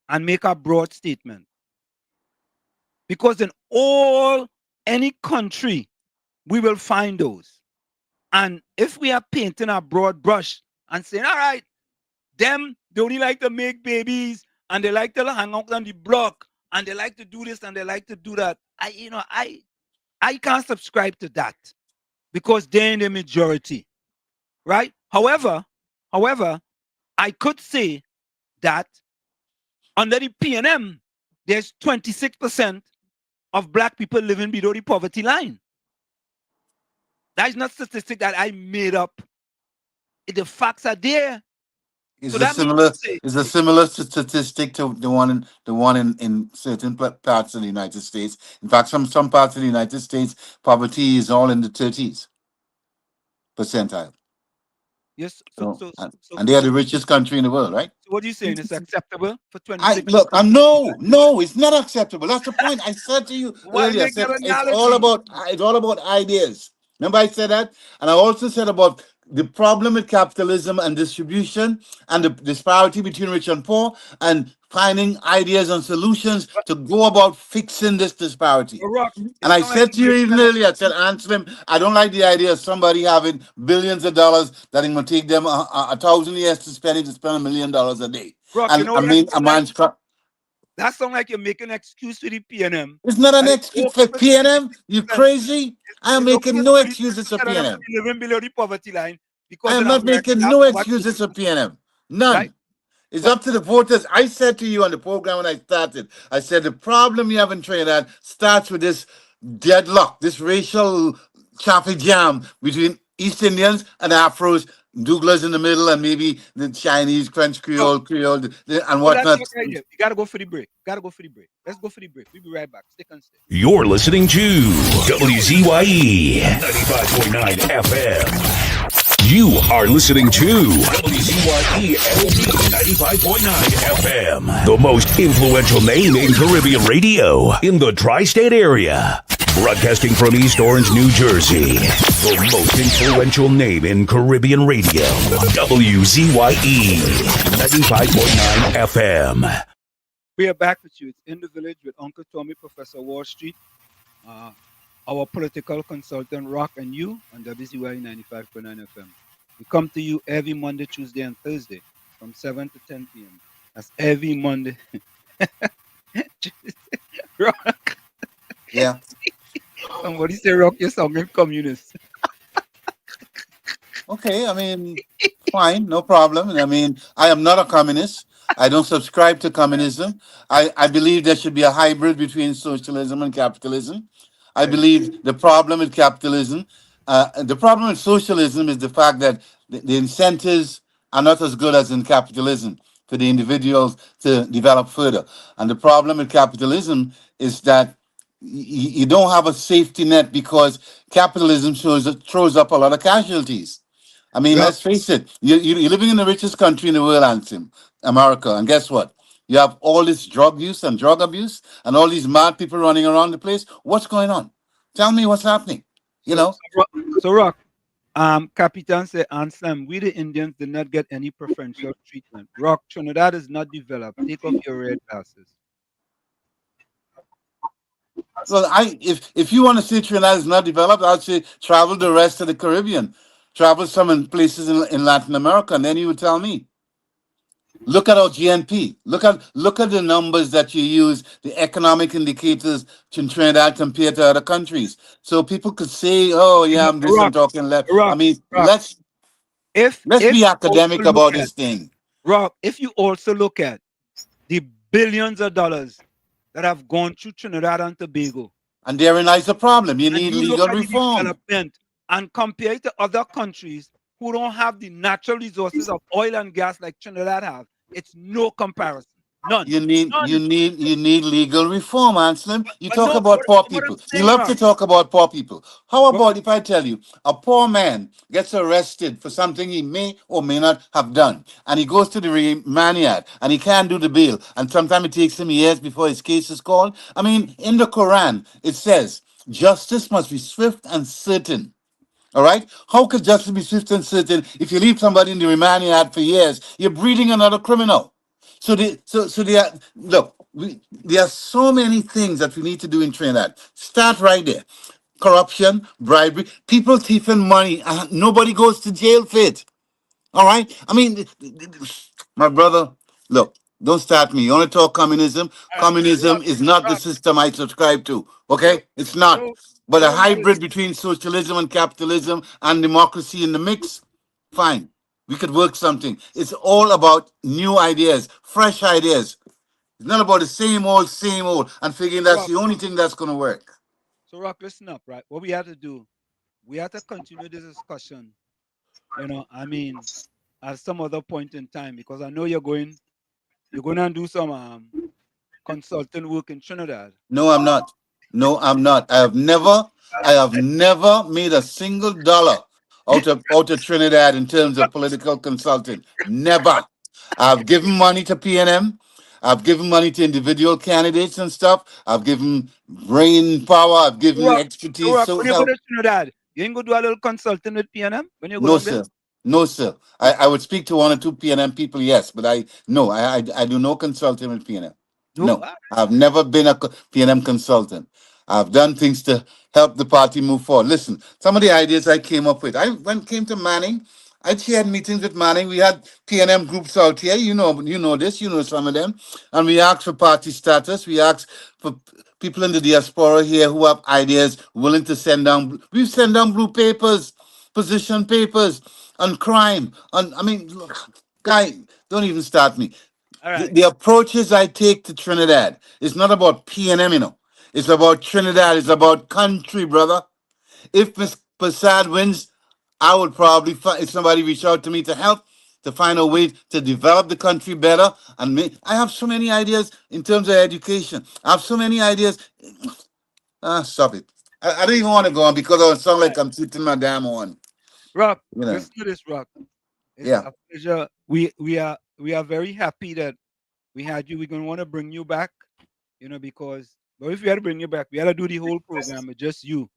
and make a broad statement. Because in any country, we will find those. And if we are painting a broad brush and saying, all right, them, they only like to make babies and they like to hang out on the block and they like to do this and they like to do that. I can't subscribe to that because they're in the majority, right? However, I could say that under the PNM, there's 26% of black people living below the poverty line. That is not statistic that I made up. The facts are there. Is So a that means similar to say, is a similar statistic to the one in certain parts of the United States. In fact, some parts of the United States, poverty is all in the 30s percentile. yes. So, and they are the richest country in the world, right? So what are you saying? It's acceptable for 26? No, it's not acceptable. That's the point I said to you Why earlier. I make said that it's analogy? all about ideas. Remember I said that, and I also said about the problem with capitalism and distribution and the disparity between rich and poor, and finding ideas and solutions to go about fixing this disparity. Rock, And I said to you even earlier, I said, Anselm, I don't like the idea of somebody having billions of dollars that it will take them a thousand years to spend $1 million a day. Rock, you And know I what mean, a man's that sounds like you're making an excuse for the PNM. it's not an excuse for PNM. You crazy? I am making no excuses for PNM. Living below the poverty line because I am in not America, making no excuses for PNM. None. Right? It's up to the voters. I said to you on the program when I started, I said the problem you have in Trinidad starts with this deadlock, this racial traffic jam between East Indians and Afros, Douglas in the middle, and maybe the Chinese, French Creole, and whatnot. Right here. You gotta go for the break. Let's go for the break. We'll be right back. Stick and stay. You're listening to WZYE 95.9 FM. You are listening to WZYE 95.9 FM, the most influential name in Caribbean radio in the tri-state area. Broadcasting from East Orange, New Jersey, the most influential name in Caribbean radio, WZYE 95.9 FM. We are back with you. It's In the Village with Uncle Tommy, Professor Wall Street, our political consultant, Rock, and you on WZYE 95.9 FM. We come to you every Monday, Tuesday, and Thursday from 7 to 10 p.m. That's every Monday. Rock. Yeah. Somebody say, Rock, you're sounding communist. Okay, I mean, fine, no problem. I mean, I am not a communist. I don't subscribe to communism. I believe there should be a hybrid between socialism and capitalism. I believe the problem with capitalism, the problem with socialism is the fact that the incentives are not as good as in capitalism for the individuals to develop further. And the problem with capitalism is that you don't have a safety net because capitalism throws up a lot of casualties. I mean, let's face it, you're living in the richest country in the world, Anselm, America, and guess what? You have all this drug use and drug abuse and all these mad people running around the place. What's going on? Tell me what's happening. You know? So Rock, Capitan said, Anselm, we the Indians did not get any preferential treatment. Rock, Trinidad is not developed. Take off your red glasses. Well, if you want to say Trinidad is not developed, I'd say travel the rest of the Caribbean. Travel some places in Latin America, and then you would tell me. Look at our GNP. Look at the numbers that you use, the economic indicators in Trinidad compared to other countries. So people could say, "Oh, yeah, I'm this, I'm talking left." I mean, let's be academic about this thing. Rock, if you also look at the billions of dollars that have gone through Trinidad and Tobago, and therein lies the problem. You need legal reform. And compare it to other countries who don't have the natural resources of oil and gas like Trinidad have, it's no comparison. None. You need legal reform, Anselm. You talk about poor people. You love to talk about poor people. How about if I tell you a poor man gets arrested for something he may or may not have done, and he goes to the remand yard and he can't do the bail, and sometimes it takes him years before his case is called? I mean, in the Quran it says justice must be swift and certain. All right? How could justice be swift and certain if you leave somebody in the remand yard for years? You're breeding another criminal. So there are so many things that we need to do in Trinidad. Start right there. Corruption, bribery, people thieving money, and nobody goes to jail for it. All right? I mean, my brother, look, don't start me. You want to talk communism? Communism is not the system I subscribe to. Okay? It's not. But a hybrid between socialism and capitalism and democracy in the mix, fine. We could work something. It's all about new ideas, fresh ideas. It's not about the same old, and figuring that's the only thing that's going to work. So, Rock, listen up, right? What we have to do, we have to continue this discussion, I mean, at some other point in time, because I know you're going to do some consulting work in Trinidad. No, I'm not. No, I'm not. I have never made a single dollar out of Trinidad in terms of political consulting. Never. I've given money to PNM. I've given money to individual candidates and stuff. I've given brain power. I've given expertise. Rock, So when you go to Trinidad, you ain't go do a little consulting with PNM when you go no, down there? sir. No, sir. I would speak to 1 or 2 PNM people, yes, but I do no consulting with PNM. No, I've never been a PNM consultant. I've done things to help the party move forward. Listen, some of the ideas I came up with. Came to Manning, I chaired meetings with Manning. We had PNM groups out here. You know this. You know some of them, and we asked for party status. We asked for people in the diaspora here who have ideas, willing to send down. We send down blue papers, position papers on crime. Look, guy, don't even start me. The approaches I take to Trinidad is not about PNM, It's about Trinidad. It's about country, brother. If Miss Prasad wins, I would probably if somebody reach out to me to help to find a way to develop the country better. And I have so many ideas in terms of education. I have so many ideas. Stop it. I don't even want to go on because I sound like I'm sitting my damn on. Rock, listen to this, Rock. It's a pleasure. We are very happy that we had you. We're gonna want to bring you back, because if we had to bring you back, we had to do the whole program with just you,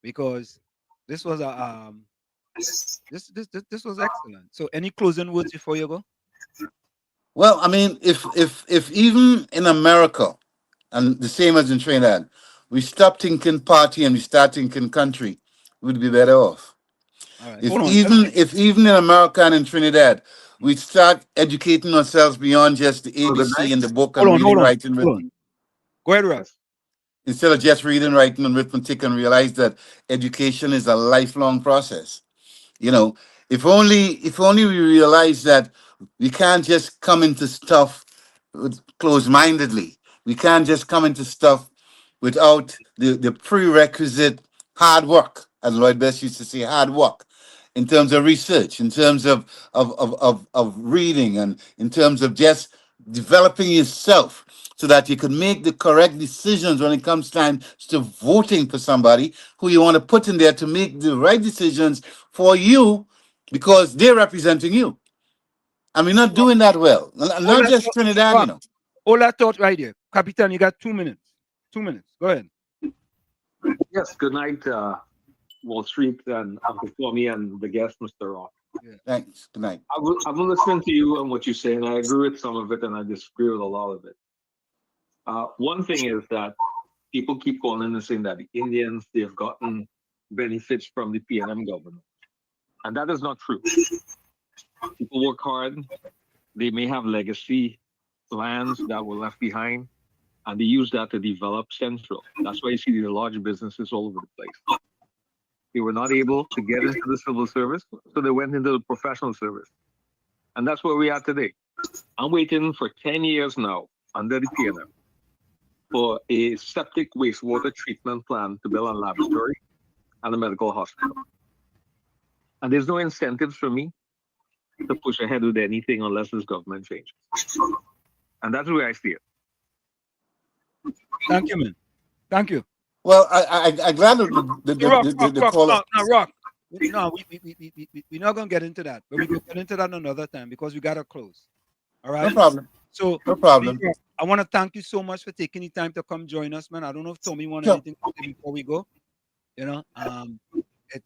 because this was a this was excellent. So, any closing words before you go? Well, if even in America, and the same as in Trinidad, we stop thinking party and we start thinking country, we'd be better off. If even in America and in Trinidad, we start educating ourselves beyond just the ABC and the book and reading, writing, written. Go ahead, Russ. Instead of just reading, writing, and arithmetic, and realize that education is a lifelong process. If only we realize that we can't just come into stuff closed-mindedly. We can't just come into stuff without the prerequisite hard work, as Lloyd Best used to say, hard work, in terms of research, in terms of reading, and in terms of just developing yourself so that you can make the correct decisions when it comes time to voting for somebody who you want to put in there to make the right decisions for you because they're representing you. And we're not doing that well. Not just Trinidad, All that thought right here. Capitan, you got 2 minutes. 2 minutes. Go ahead. Yes, good night, Wall Street and Uncle Tommy and the guest, Mr. Rock. Yeah. Thanks. Good night. I've been listening to you and what you say, and I agree with some of it, and I disagree with a lot of it. One thing is that people keep calling and saying that the Indians, they've gotten benefits from the PNM government. And that is not true. People work hard. They may have legacy lands that were left behind, and they use that to develop Central. That's why you see the large businesses all over the place. They were not able to get into the civil service, so they went into the professional service. And that's where we are today. I'm waiting for 10 years now under the PNM for a septic wastewater treatment plant to build a laboratory and a medical hospital. And there's no incentives for me to push ahead with anything unless this government changes. And that's where I see it. Thank you, man. Thank you. Well, I'm glad the caller. Rock. No, we're not going to get into that, but we can get into that another time because we got to close. All right? No problem. So, no problem. I want to thank you so much for taking the time to come join us, man. I don't know if Tommy wants anything to say before we go.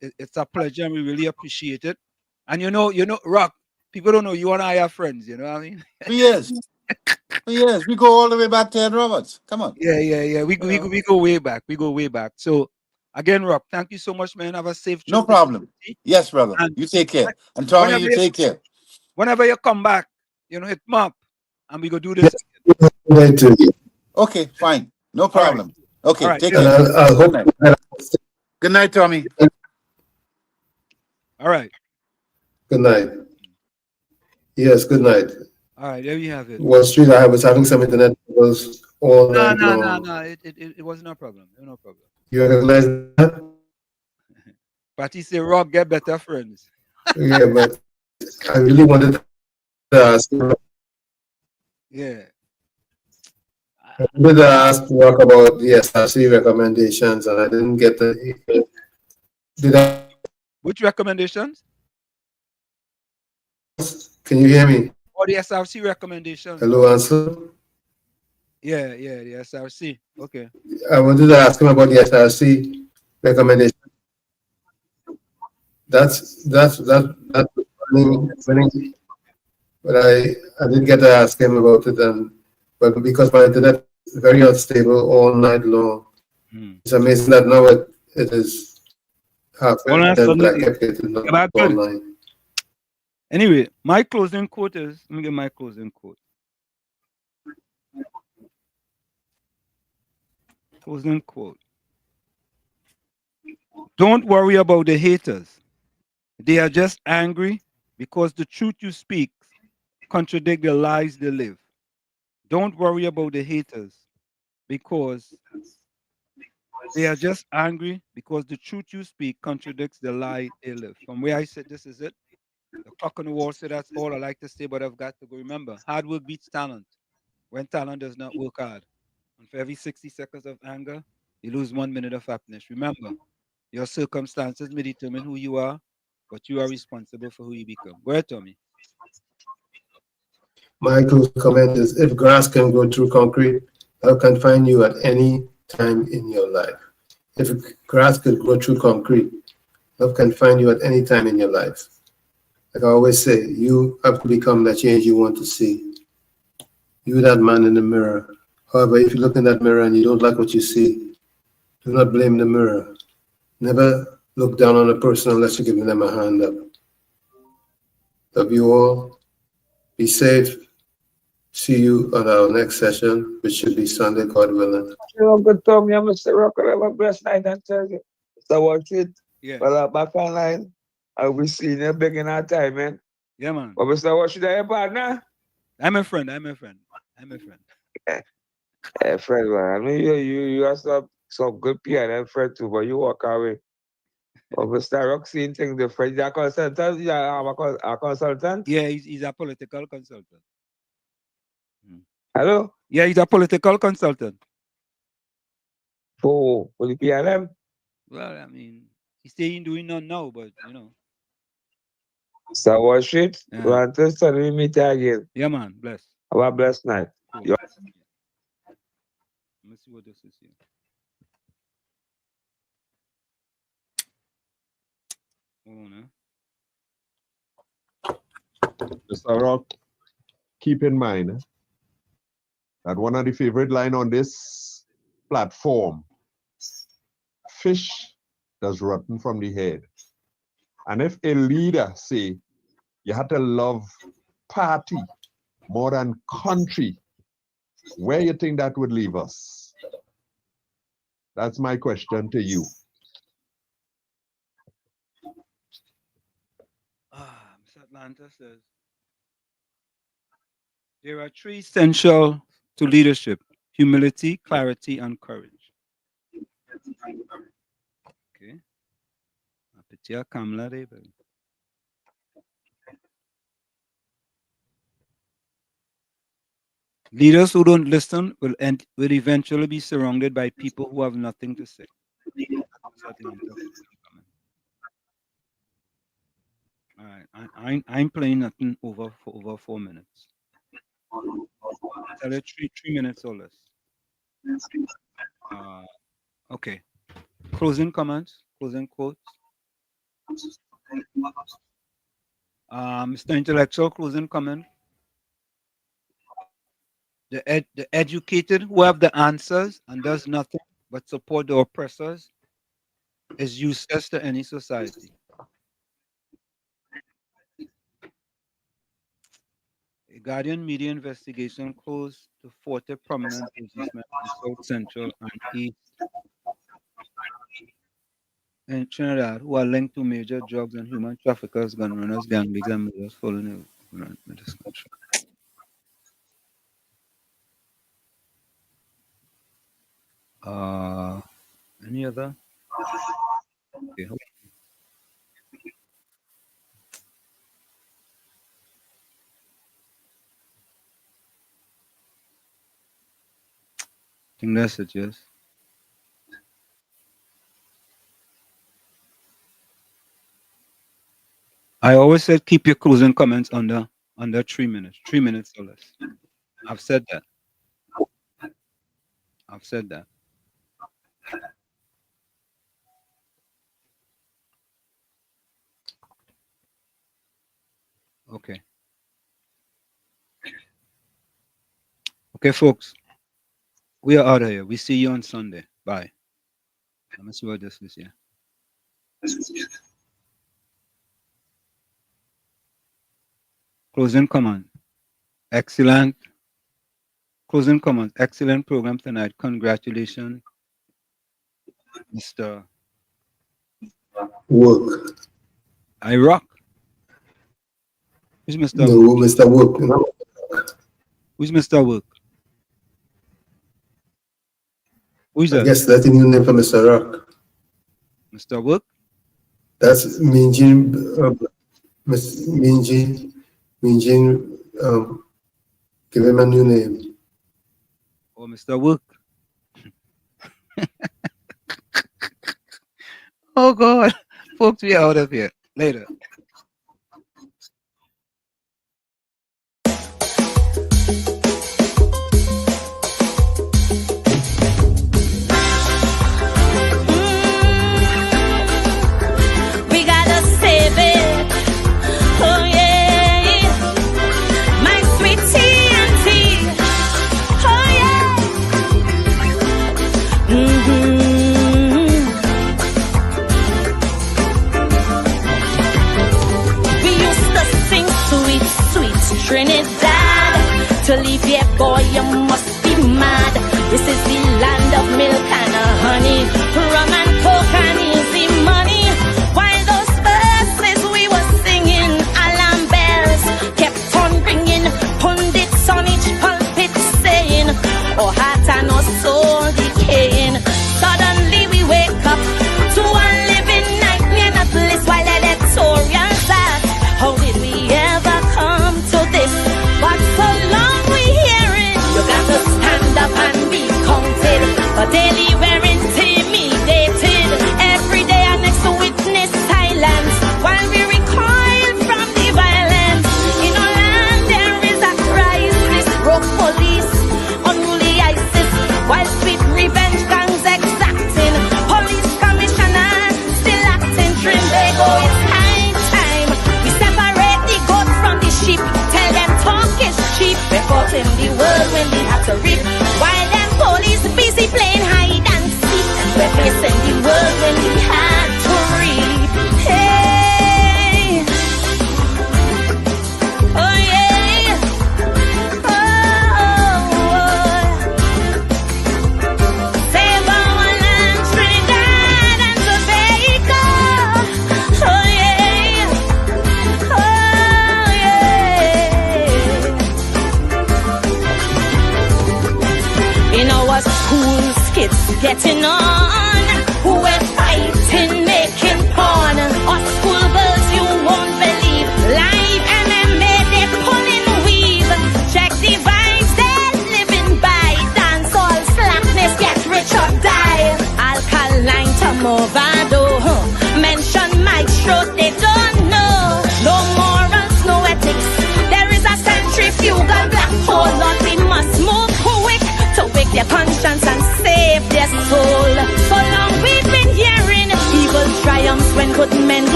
It's a pleasure and we really appreciate it. And Rock, people don't know you and I are friends, you know what I mean? Yes. Yes, we go all the way back to Ed Roberts. Come on. Yeah. We go way back. We go way back. So again, Rock, thank you so much, man. Have a safe trip. No problem. Yes, brother. And you take care. And Tommy, you take care. Whenever you come back, hit me up and we go do this. Okay, fine. No problem. Right. Okay, right. take care. Good night, Tommy. All right. Good night. Yes, good night. All right, there you have it. Wall Street, I was having some internet troubles all No, night no, no, long. no. It was no problem. No problem. You recognize that? Patty say, Rock, get better friends. Yeah, but I really wanted to ask. Yeah. I wanted to ask Rock about the SRC recommendations, and I didn't get the. Did I? Which recommendations? Can you hear me? Or the SRC recommendations? Hello, answer. Yeah, the SRC. Okay. I wanted to ask him about the SRC recommendation. That's winning, but I didn't get to ask him about it, but because my internet is very unstable all night long, it's amazing that now it is halfway, but I kept getting online. Anyway, my closing quote is, let me get my closing quote. Closing quote. Don't worry about the haters. They are just angry because the truth you speak contradict the lies they live. Don't worry about the haters because they are just angry because the truth you speak contradicts the lie they live. From where I said this is it. The clock on the wall said that's all I like to say, but I've got to go. Remember, hard work beats talent when talent does not work hard. And for every 60 seconds of anger, you lose 1 minute of happiness. Remember, your circumstances may determine who you are, but you are responsible for who you become. Go ahead, Tommy. My closing comment is, if grass can grow through concrete, love can find you at any time in your life. If grass could grow through concrete, love can find you at any time in your life. Like I always say, you have to become the change you want to see. You, that man in the mirror. However, if you look in that mirror and you don't like what you see, do not blame the mirror. Never look down on a person unless you're giving them a hand up. Love you all. Be safe. See you on our next session, which should be Sunday, God willing. Good Tommy, I'm Mr. Rocker. Have a blessed night and Thursday. So watch it. Yeah. Well, back online. I'll be seeing you back in our time, man. Yeah, man. But Mr. Watch it, your partner? I'm a friend. Hey, friend, man. I mean, you have some good PNM friend too, but you walk away. But Mr. Rock seeing things different. He's a consultant. He's a consultant. Yeah, he's a political consultant. Hello? Yeah, he's a political consultant. For the PNM? Well, I mean, he's saying doing none now, but you know. So watch it. Yeah. We want to start with meet again. Yeah, man. Bless. Have a blessed night. Cool. Let me see what this is here. Hold on, Mr. Rock, keep in mind that one of the favorite line on this platform, fish does rotten from the head. And if a leader say you have to love party more than country, where you think that would leave us? That's my question to you. Mr. Atlanta says, there are three essential to leadership: humility, clarity, and courage. Okay. Leaders who don't listen will eventually be surrounded by people who have nothing to say. All right, I'm playing nothing over 4 minutes. Tell it 3 minutes or less. Okay. Closing comments, closing quotes. Mr. Intellectual, closing comment. The educated who have the answers and does nothing but support the oppressors is useless to any society. A Guardian media investigation closed to 40 prominent businessmen in South Central and East in Trinidad who are linked to major drugs and human traffickers, gun runners, gang leaders, and murders following this country. Any other? Okay, hold on. I think that's it, yes. I always said keep your closing comments under 3 minutes. 3 minutes or less. I've said that. I've said that. Okay. Okay, folks. We are out of here. We see you on Sunday. Bye. Let me see what this is here. Closing comment. Excellent. Closing comment. Excellent program tonight. Congratulations, Mr. Work. I rock. Who's Mr. No, Work? Mr. Work. Who's Mr. Work? Who's that? I guess that's the new name for Mr. Rock. Mr. Work? That's Minjin, Minjin, give him a new name. Oh, Mr. Work. Oh, God. Folks, we are out of here. Later. We gotta save it. Oh yeah, my sweet TNT. Oh yeah. We used to sing sweet, sweet Trinidad. To leave here, boy, you must be mad. This is the land of milk and honey, rum and coke and easy money. While those verses we were singing, alarm bells kept on ringing. Pundits on each pulpit saying, "Oh, heart and our soul decaying." Suddenly we wake up to a living nightmare, not bliss. While editorials ask, how did we ever come to this? But so long we hearing, you got to stand up and be counted. But daily we're intimidated. Every day our next witness silence while we recoil from the violence. In our land there is a crisis. Broke police, unruly ISIS, while sweet revenge gangs exacting. Police commissioner still acting Trinidad. It's high time we separate the goat from the sheep. Tell them talk is cheap. Reporting the world when we have to reap. While them police busy playing hide and seek. We're facing the world when we had to reap. Hey. Oh yeah. Oh. Save our land, Trinidad and Tobago. Oh yeah. Oh yeah. In our schools, kids getting on.